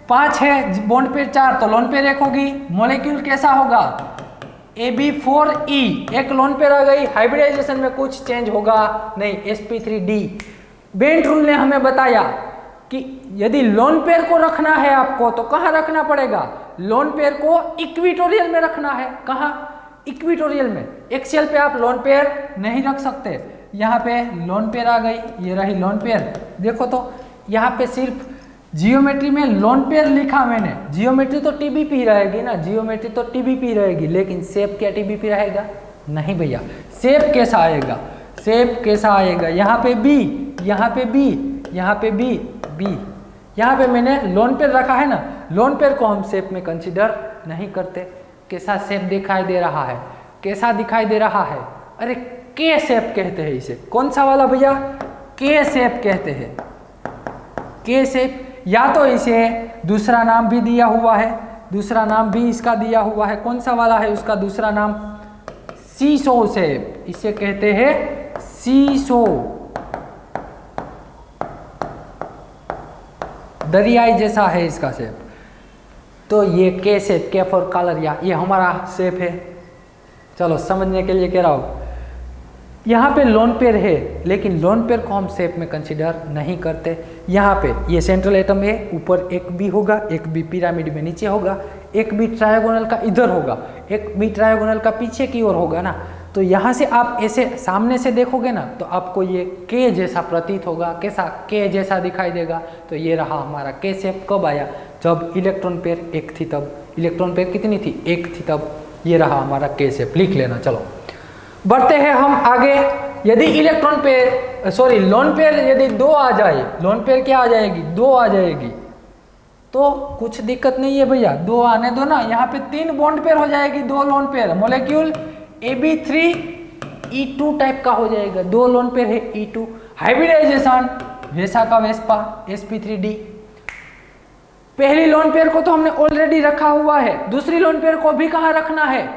5 है, बॉन्ड पेयर 4, तो लोन पेयर 1 होगी। मॉलिक्यूल कैसा होगा? Ab4E, एक लोन पेयर आ गई। हाइब्रिडाइजेशन में कुछ चेंज होगा नहीं, sp3d। बेंट रूल ने हमें बताया कि यदि लोन पेयर को रखना है आपको तो कहाँ रखना पड़ेगा? लोन पेयर को इक्विटोरियल में रखना है। कहाँ? इक्विटोरियल में। एक्सियल पे आप लोन पेयर नहीं रख सकते। यहाँ पे लोन पेयर आ गई, ये रही लोन पेयर। देखो तो यहाँ पे सिर्फ जियोमेट्री में लोन पेयर लिखा मैंने। जियोमेट्री तो टीबीपी रहेगी ना, जियोमेट्री तो टीबीपी रहेगी, लेकिन शेप क्या टीबीपी रहेगा? नहीं भैया। शेप कैसा आएगा? शेप कैसा आएगा? यहाँ पे बी, यहाँ पे बी, यहाँ पे बी, बी। यहाँ पे मैंने लोन पेयर रखा है ना, लोन पेयर को हम शेप में कंसिडर नहीं करते। कैसा शेप दिखाई दे रहा है? कैसा दिखाई दे रहा है? अरे के शेप कहते हैं इसे। कौन सा वाला भैया? के शेप कहते हैं। के शेप, या तो इसे दूसरा नाम भी दिया हुआ है, दूसरा नाम भी इसका दिया हुआ है। कौन सा वाला है उसका दूसरा नाम? सीसो शेप, इसे कहते हैं सीसो। दरियाई जैसा है इसका शेप। तो ये के शेप, के फॉर कलर, या ये हमारा शेप है। चलो समझने के लिए कह रहा हूँ। यहाँ पे लोन पेयर है, लेकिन लोन पेयर को हम शेप में कंसीडर नहीं करते। यहाँ पे ये सेंट्रल एटम है, ऊपर एक बी होगा, एक बी पिरामिड में नीचे होगा, एक बी ट्रायगोनल का इधर होगा, एक बी ट्रायगोनल का पीछे की ओर होगा ना। तो यहाँ से आप ऐसे सामने से देखोगे ना तो आपको ये के जैसा प्रतीत होगा। कैसा? के जैसा दिखाई देगा। तो ये रहा हमारा के शेप। कब आया? जब इलेक्ट्रॉन पेयर 1 थी तब। इलेक्ट्रॉन पेयर कितनी थी? 1 थी तब। ये रहा हमारा के शेप, लिख लेना। चलो बढ़ते हैं हम आगे। यदि इलेक्ट्रॉन पेयर लोन पेयर यदि 2 आ जाए, लोन पेयर क्या आ जाएगी? 2 आ जाएगी, तो कुछ दिक्कत नहीं है भैया, 2 आने दो ना। यहाँ पे 3 बॉन्ड पेयर हो जाएगी, 2 lone pair. Molecule Ab3E2 type का हो जाएगा, 2 लोन पेयर है E2। हाइब्रिडाइजेशन वैसा का वेस्पा, sp3d। पहली लोन पेयर को तो हमने ऑलरेडी रखा हुआ है, दूसरी लोन पेयर को भी कहाँ रखना है?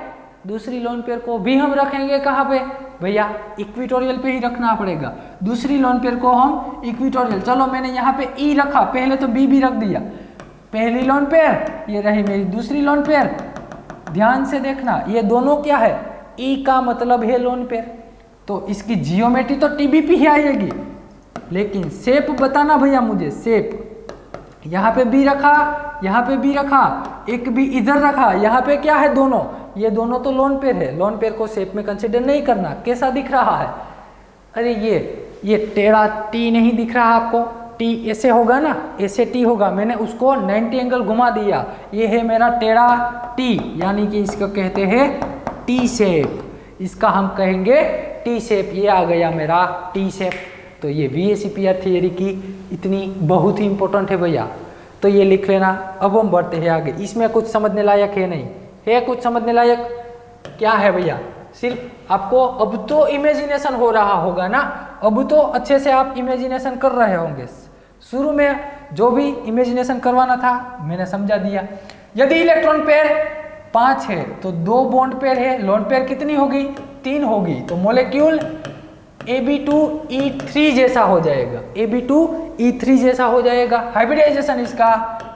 दूसरी लोन पेयर को भी हम रखेंगे कहाँ पे भैया? इक्विटोरियल पे ही रखना पड़ेगा। दूसरी लोन पेयर को हम इक्विटोरियल, चलो मैंने यहाँ पे ई रखा, पहले तो बी भी रख दिया। पहली लोन पेयर, ये रही मेरी दूसरी लोन पेयर। ध्यान से देखना, ये दोनों क्या है? ई का मतलब है लोन पेयर। तो इसकी जियोमेट्री तो टीबीपी ही आएगी, लेकिन शेप बताना भैया मुझे। शेप यहाँ पे बी रखा, यहाँ पे बी रखा, एक बी इधर रखा, यहाँ पे क्या है? दोनों, ये दोनों तो लोन पेयर है। लोन पेयर को शेप में कंसीडर नहीं करना। कैसा दिख रहा है? अरे ये टेढ़ा टी नहीं दिख रहा आपको? टी ऐसे होगा ना, ऐसे टी होगा। मैंने उसको 90 एंगल घुमा दिया, ये है मेरा टेढ़ा टी, यानी कि इसको कहते हैं टी शेप। इसका हम कहेंगे टी शेप। ये आ गया मेरा टी शेप। तो ये VSEPR थियरी की इतनी बहुत ही इंपॉर्टेंट है भैया, तो ये लिख लेना। अब हम बढ़ते हैं आगे। इसमें कुछ समझने लायक है नहीं है? कुछ समझने लायक क्या है भैया? सिर्फ आपको अब तो इमेजिनेशन हो रहा होगा ना, अब तो अच्छे से आप इमेजिनेशन कर रहे होंगे। शुरू में जो भी इमेजिनेशन करवाना था मैंने समझा दिया। यदि इलेक्ट्रॉन पेयर 5 है तो 2 बॉन्ड पेयर है, लोन पेयर कितनी होगी? 3 होगी। तो मॉलिक्यूल Ab2E3 जैसा हो जाएगा, Ab2E3 जैसा हो जाएगा। हाइब्रिडाइजेशन इसका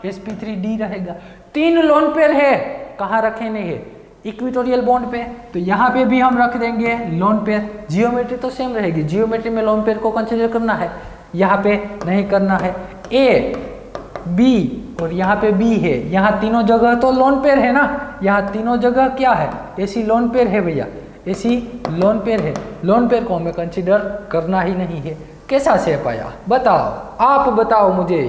sp3d रहेगा। 3 लोन पेयर है, कहाँ रखे नहीं है? इक्विटोरियल बॉन्ड पे। तो यहाँ पे भी हम रख देंगे लोन पेयर। जियोमेट्री तो सेम रहेगी, जियोमेट्री में लोन पेयर को कंसीडर करना है, यहाँ पे नहीं करना है। A, B और यहाँ पे B है, यहाँ तीनों जगह तो लोन पेयर है ना, यहाँ तीनों जगह क्या है? ऐसी लोन पेयर है भैया, ऐसी लोन पेयर है। लोन पेयर को हमें कंसीडर करना ही नहीं है। कैसा शेप आया बताओ, आप बताओ मुझे।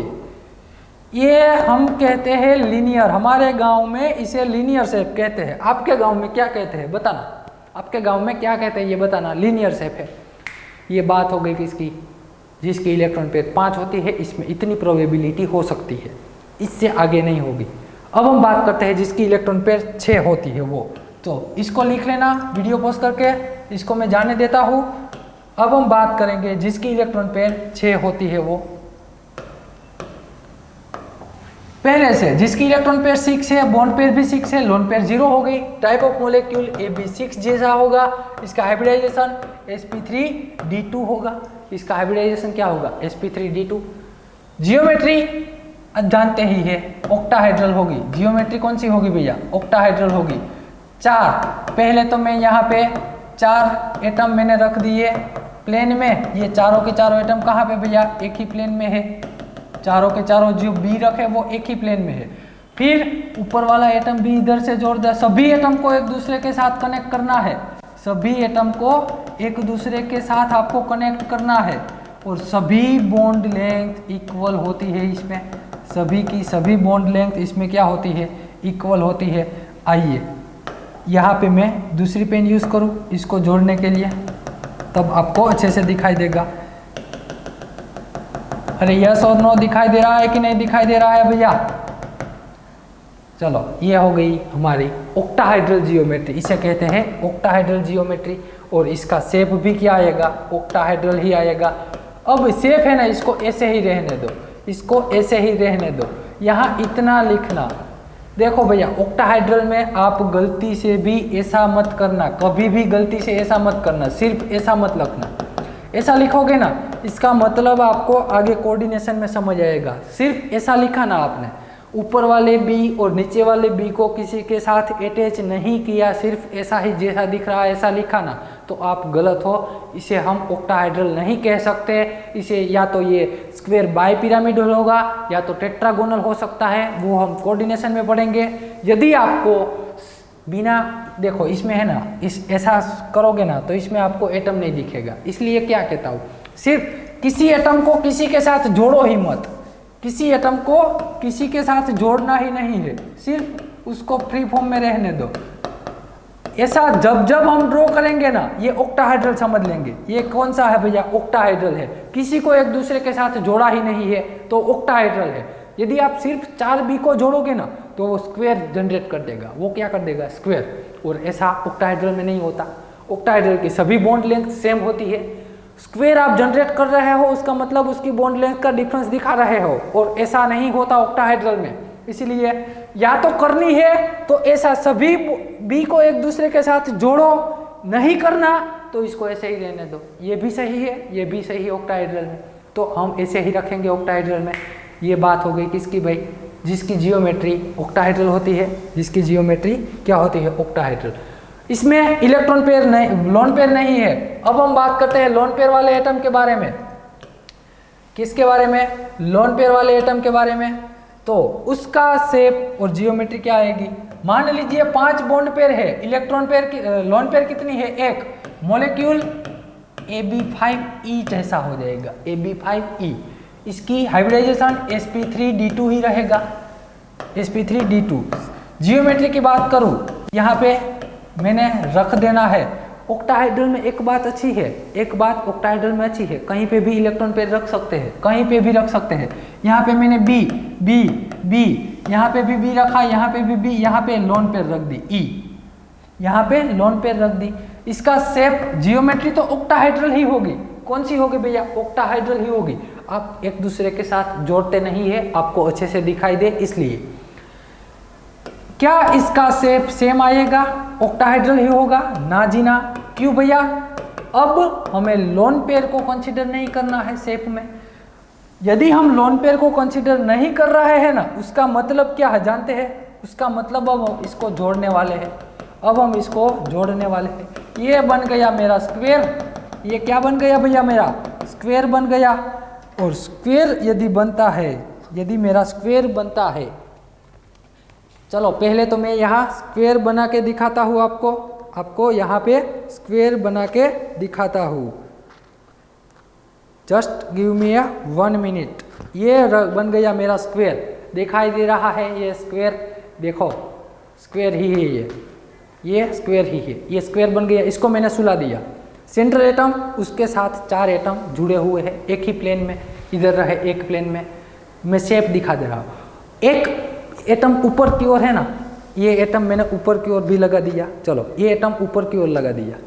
ये हम कहते हैं लीनियर, हमारे गांव में इसे लीनियर शेप कहते हैं। आपके गांव में क्या कहते हैं बताना? आपके गांव में क्या कहते हैं ये बताना। लीनियर शेप है। ये बात हो गई किसकी? जिसकी इलेक्ट्रॉन पेयर 5 होती है, इसमें इतनी प्रोबेबिलिटी हो सकती है, इससे आगे नहीं होगी। अब हम बात करते हैं जिसकी इलेक्ट्रॉन पेयर 6 होती है वो। तो इसको लिख लेना वीडियो पॉज करके, इसको मैं जाने देता हूँ। अब हम बात करेंगे जिसकी इलेक्ट्रॉन पेयर 6 होती है वो। पहले से जिसकी इलेक्ट्रॉन पेयर 6 है, बॉन्ड पेयर भी 6 है, लोन पेयर 0 हो गई। टाइप ऑफ मॉलिक्यूल AB6 जैसा होगा। इसका हाइब्रिडाइजेशन sp3d2 होगा। इसका हाइब्रिडाइजेशन क्या होगा? sp3d2। जियोमेट्री जानते ही है, ऑक्टाहाइड्रल होगी। जियोमेट्री कौन सी होगी भैया? ऑक्टाहाइड्रल होगी। 4 पहले तो मैं यहाँ पे 4 एटम मैंने रख दिए प्लेन में। ये चारों के चारों एटम कहाँ पे भैया? एक ही प्लेन में है। चारों के चारों जो बी रखे वो एक ही प्लेन में है। फिर ऊपर वाला एटम भी इधर से जोड़ दिया। सभी एटम को एक दूसरे के साथ कनेक्ट करना है। सभी एटम को एक दूसरे के साथ आपको कनेक्ट करना है और सभी बॉन्ड लेंथ इक्वल होती है। इसमें सभी की सभी बॉन्ड लेंथ इसमें क्या होती है? इक्वल होती है। आइए यहाँ पे मैं दूसरी पेन यूज़ करूँ इसको जोड़ने के लिए, तब आपको अच्छे से दिखाई देगा। अरे यस और नो दिखाई दे रहा है कि नहीं दिखाई दे रहा है भैया? चलो ये हो गई हमारी ऑक्टाहाइड्रल जियोमेट्री। इसे कहते हैं ऑक्टाहाइड्रल जियोमेट्री। और इसका शेप भी क्या आएगा? ऑक्टाहाइड्रल ही आएगा। अब शेप है ना, इसको ऐसे ही रहने दो, इसको ऐसे ही रहने दो। यहाँ इतना लिखना, देखो भैया ऑक्टाहाइड्रल में आप गलती से भी ऐसा मत करना, कभी भी गलती से ऐसा मत करना, सिर्फ ऐसा मत लिखना। ऐसा लिखोगे ना, इसका मतलब आपको आगे कोऑर्डिनेशन में समझ आएगा। सिर्फ ऐसा लिखा ना आपने, ऊपर वाले बी और नीचे वाले बी को किसी के साथ अटैच नहीं किया, सिर्फ ऐसा ही जैसा दिख रहा है ऐसा लिखा ना, तो आप गलत हो। इसे हम ऑक्टाहाइड्रल नहीं कह सकते। इसे या तो ये स्क्वायर बाय पिरामिडल होगा या तो टेट्रागोनल हो सकता है, वो हम कोऑर्डिनेशन में पढ़ेंगे। यदि आपको बिना, देखो इसमें है ना, इस ऐसा करोगे ना तो इसमें आपको एटम नहीं दिखेगा। इसलिए क्या कहता हूँ, सिर्फ किसी एटम को किसी के साथ जोड़ो ही मत। किसी एटम को किसी के साथ जोड़ना ही नहीं है, सिर्फ उसको फ्री फॉर्म में रहने दो। ऐसा जब जब हम ड्रॉ करेंगे ना, ये ऑक्टाहाइड्रल समझ लेंगे। ये कौन सा है भैया? ऑक्टाहाइड्रल है। किसी को एक दूसरे के साथ जोड़ा ही नहीं है तो ऑक्टाहाइड्रल है। यदि आप सिर्फ 4 बी को जोड़ोगे ना तो वो स्क्वायर जनरेट कर देगा। वो क्या कर देगा? स्क्वायर। और ऐसा ऑक्टाहाइड्रल में नहीं होता। ऑक्टाहाइड्रल की सभी बॉन्ड लेंथ सेम होती है। स्क्वायर आप जनरेट कर रहे हो उसका मतलब उसकी बॉन्ड लेंथ का डिफरेंस दिखा रहे हो, और ऐसा नहीं होता ऑक्टाहाइड्रल में। इसलिए या तो करनी है तो ऐसा सभी बी को एक दूसरे के साथ जोड़ो, नहीं करना तो इसको ऐसे ही रहने दो। ये भी सही है, ये भी सही है ऑक्टाहाइड्रल में, तो हम ऐसे ही रखेंगे ऑक्टाहाइड्रल में। ये बात हो गई किसकी भाई? जिसकी जियोमेट्री ऑक्टाहाइड्रल होती है। जिसकी जियोमेट्री क्या होती है? ऑक्टाहाइड्रल। इसमें इलेक्ट्रॉन पेयर नहीं, लोन पेयर नहीं है। अब हम बात करते हैं लोन पेयर वाले एटम के बारे में। किसके बारे में? लोन पेयर वाले एटम के बारे में। तो उसका शेप और जियोमेट्री क्या आएगी? मान लीजिए 5 बॉन्ड पेयर है, इलेक्ट्रॉन पेयर की लोन पेयर कितनी है? 1। मॉलिक्यूल AB5E जैसा हो जाएगा, AB5E। इसकी हाइब्रिडाइजेशन sp3d2 ही रहेगा, sp3d2। जियोमेट्री की बात करूं, यहाँ पे मैंने रख देना है। ऑक्टाहाइड्रल में एक बात अच्छी है, एक बात ऑक्टाहाइड्रल में अच्छी है, कहीं पे भी इलेक्ट्रॉन पेयर रख सकते हैं, कहीं पे भी रख सकते हैं। यहाँ पे मैंने बी बी बी, यहाँ पे भी बी रखा, यहाँ पे भी बी, यहाँ पे लोन पेयर रख दी ई, यहाँ पे लोन पेयर रख दी। इसका शेप जियोमेट्री तो ऑक्टाहाइड्रल ही होगी। कौन सी होगी भैया? ऑक्टाहाइड्रल ही होगी। आप एक दूसरे के साथ जोड़ते नहीं है, आपको अच्छे से दिखाई दे इसलिए। क्या इसका शेप सेम आएगा? ऑक्टाहाइड्रल ही होगा ना जी ना। क्यों भैया? अब हमें लोन पेयर को कंसीडर नहीं करना है शेप में। यदि हम लोन पेयर को कंसीडर नहीं कर रहे हैं ना, उसका मतलब क्या है जानते हैं? उसका मतलब अब हम इसको जोड़ने वाले हैं। अब हम इसको जोड़ने वाले हैं। ये बन गया मेरा स्क्वायर। ये क्या बन गया भैया? मेरा स्क्वायर बन गया। और स्क्वायर यदि बनता है, यदि मेरा स्क्वायर बनता है, चलो पहले तो मैं यहाँ स्क्वायर बना के दिखाता हूँ आपको यहाँ पे स्क्वायर बना के दिखाता हूँ। Just give me 1 minute. ये बन गया मेरा स्क्वायर, दिखाई दे रहा है ये स्क्वायर। देखो स्क्वायर ही है ये स्क्वायर ही है। ये स्क्वायर बन गया, इसको मैंने सुला दिया। सेंट्रल एटम उसके साथ 4 एटम जुड़े हुए हैं एक ही प्लेन में, इधर रहे एक प्लेन में। मैं शेप दिखा दे रहा हूँ। एक एटम ऊपर की ओर है ना, ये एटम मैंने ऊपर की ओर भी लगा दिया। चलो ये एटम ऊपर की ओर लगा दिया।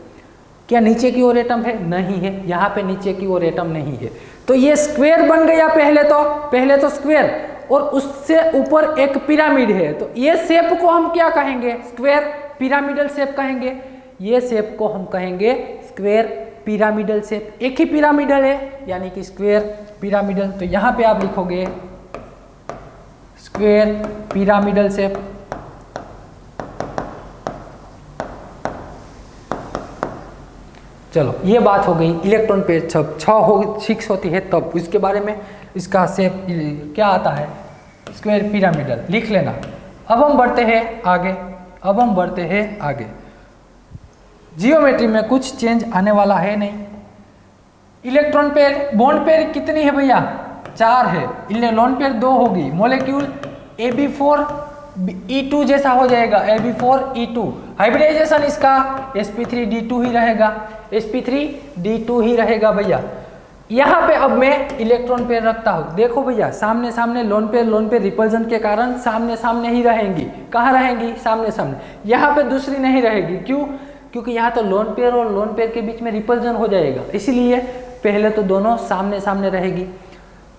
क्या नीचे की ओर एटम है? नहीं है, यहाँ पे नीचे की ओर एटम नहीं है। तो ये स्क्वायर बन गया पहले तो स्क्वायर। और उससे ऊपर एक पिरामिड है, तो ये शेप को हम क्या कहेंगे? स्क्वायर पिरामिडल शेप कहेंगे। ये शेप को हम कहेंगे स्क्वायर पिरामिडल शेप। एक ही पिरामिडल है यानी कि स्क्वायर पिरामिडल। तो यहाँ पे आप लिखोगे स्क्वायर पिरामिडल शेप। चलो ये बात हो गई इलेक्ट्रॉन पेयर 6 होती है तब इसके बारे में, इसका शेप क्या आता है? स्क्वायर पिरामिडल लिख लेना। अब हम बढ़ते हैं आगे। जियोमेट्री में कुछ चेंज आने वाला है नहीं। इलेक्ट्रॉन पेयर बॉन्ड पेयर कितनी है भैया? 4 है। लोन पेयर 2 होगी। मॉलिक्यूल Ab4 E2 जैसा हो जाएगा, Ab4 E2। हाइब्रिडाइजेशन इसका sp3d2 ही रहेगा, sp3d2 ही रहेगा भैया। यहाँ पे अब मैं इलेक्ट्रॉन पेयर रखता हूँ। देखो भैया सामने सामने लोन पेयर रिपल्जन के कारण सामने सामने ही रहेंगी। कहाँ रहेंगी? सामने सामने। यहाँ पे दूसरी नहीं रहेगी। क्यों? क्योंकि यहाँ तो लोन पेयर और लोन पेयर के बीच में रिपल्जन हो जाएगा, इसीलिए पहले तो दोनों सामने सामने रहेगी।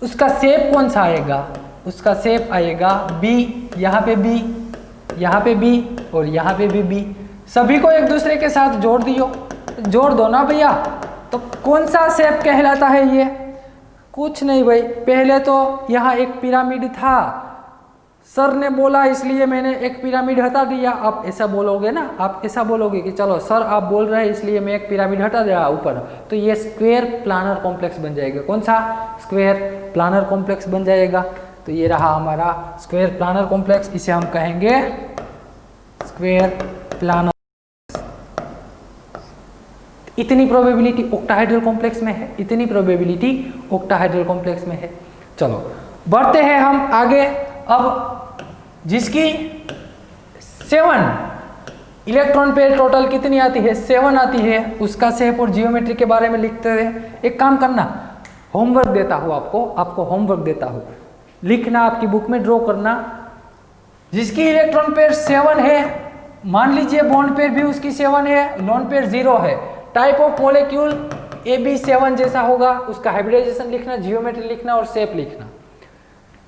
उसका शेप कौन सा आएगा? उसका शेप आएगा बी, यहाँ पे बी, यहाँ पे बी और यहाँ पे भी बी। सभी को एक दूसरे के साथ जोड़ दो ना भैया। तो कौन सा शेप कहलाता है ये? कुछ नहीं भाई, पहले तो यहाँ एक पिरामिड था, सर ने बोला इसलिए मैंने एक पिरामिड हटा दिया। आप ऐसा बोलोगे ना, आप ऐसा बोलोगे कि चलो सर आप बोल रहे हैं इसलिए मैं एक पिरामिड हटा दिया ऊपर, तो ये स्क्वायर प्लानर कॉम्प्लेक्स बन जाएगा। कौन सा? स्क्वायर प्लानर कॉम्प्लेक्स बन जाएगा। तो ये रहा हमारा स्क्वायर प्लानर कॉम्प्लेक्स, इसे हम कहेंगे स्क्वायर प्लानर। इतनी प्रोबेबिलिटी ऑक्टाहेड्रल कॉम्प्लेक्स में है, इतनी प्रोबेबिलिटी ऑक्टाहेड्रल कॉम्प्लेक्स में है। चलो बढ़ते हैं हम आगे। अब जिसकी 7 इलेक्ट्रॉन पेयर टोटल कितनी आती है? 7 आती है। उसका शेप और जियोमेट्री के बारे में लिखते हैं। एक काम करना, होमवर्क देता हूँ आपको होमवर्क देता हूँ, लिखना आपकी बुक में, ड्रॉ करना। जिसकी इलेक्ट्रॉन पेयर 7 है, मान लीजिए बॉन्ड पेयर भी उसकी 7 है, लोन पेयर 0 है, टाइप ऑफ मॉलिक्यूल Ab7 जैसा होगा, उसका हाइब्रिडाइजेशन लिखना, जियोमेट्री लिखना और शेप लिखना।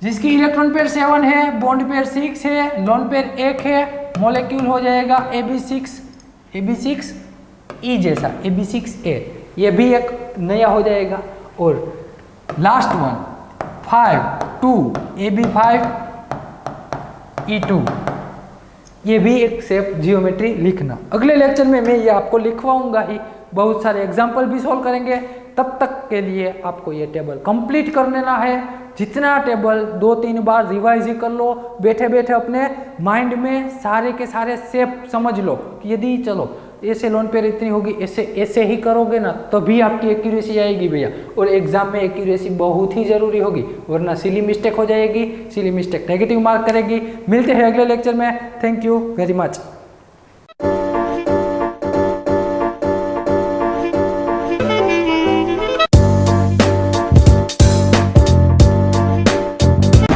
जिसकी इलेक्ट्रॉन पेयर 7 है, बॉन्ड पेयर 6 है, लोन पेयर 1 है, मॉलिक्यूल हो जाएगा Ab6E जैसा, Ab6A। ये भी एक नया हो जाएगा। और लास्ट वन 5 2 Ab5E2, ये भी एक शेप जियोमेट्री लिखना। अगले लेक्चर में मैं ये आपको लिखवाऊंगा ही, बहुत सारे एग्जाम्पल भी सॉल्व करेंगे। तब तक के लिए आपको ये टेबल कंप्लीट कर लेना है। जितना टेबल 2-3 बार रिवाइज ही कर लो, बैठे बैठे अपने माइंड में सारे के सारे शेप समझ लो कि यदि चलो ऐसे लोन पेयर इतनी होगी, ऐसे ही करोगे ना तभी आपकी एक्यूरेसी आएगी भैया। और एग्जाम में एक्यूरेसी बहुत ही जरूरी होगी, वरना सिली मिस्टेक हो जाएगी। सिली मिस्टेक नेगेटिव मार्क करेगी। मिलते हैं अगले लेक्चर में। Thank you very much.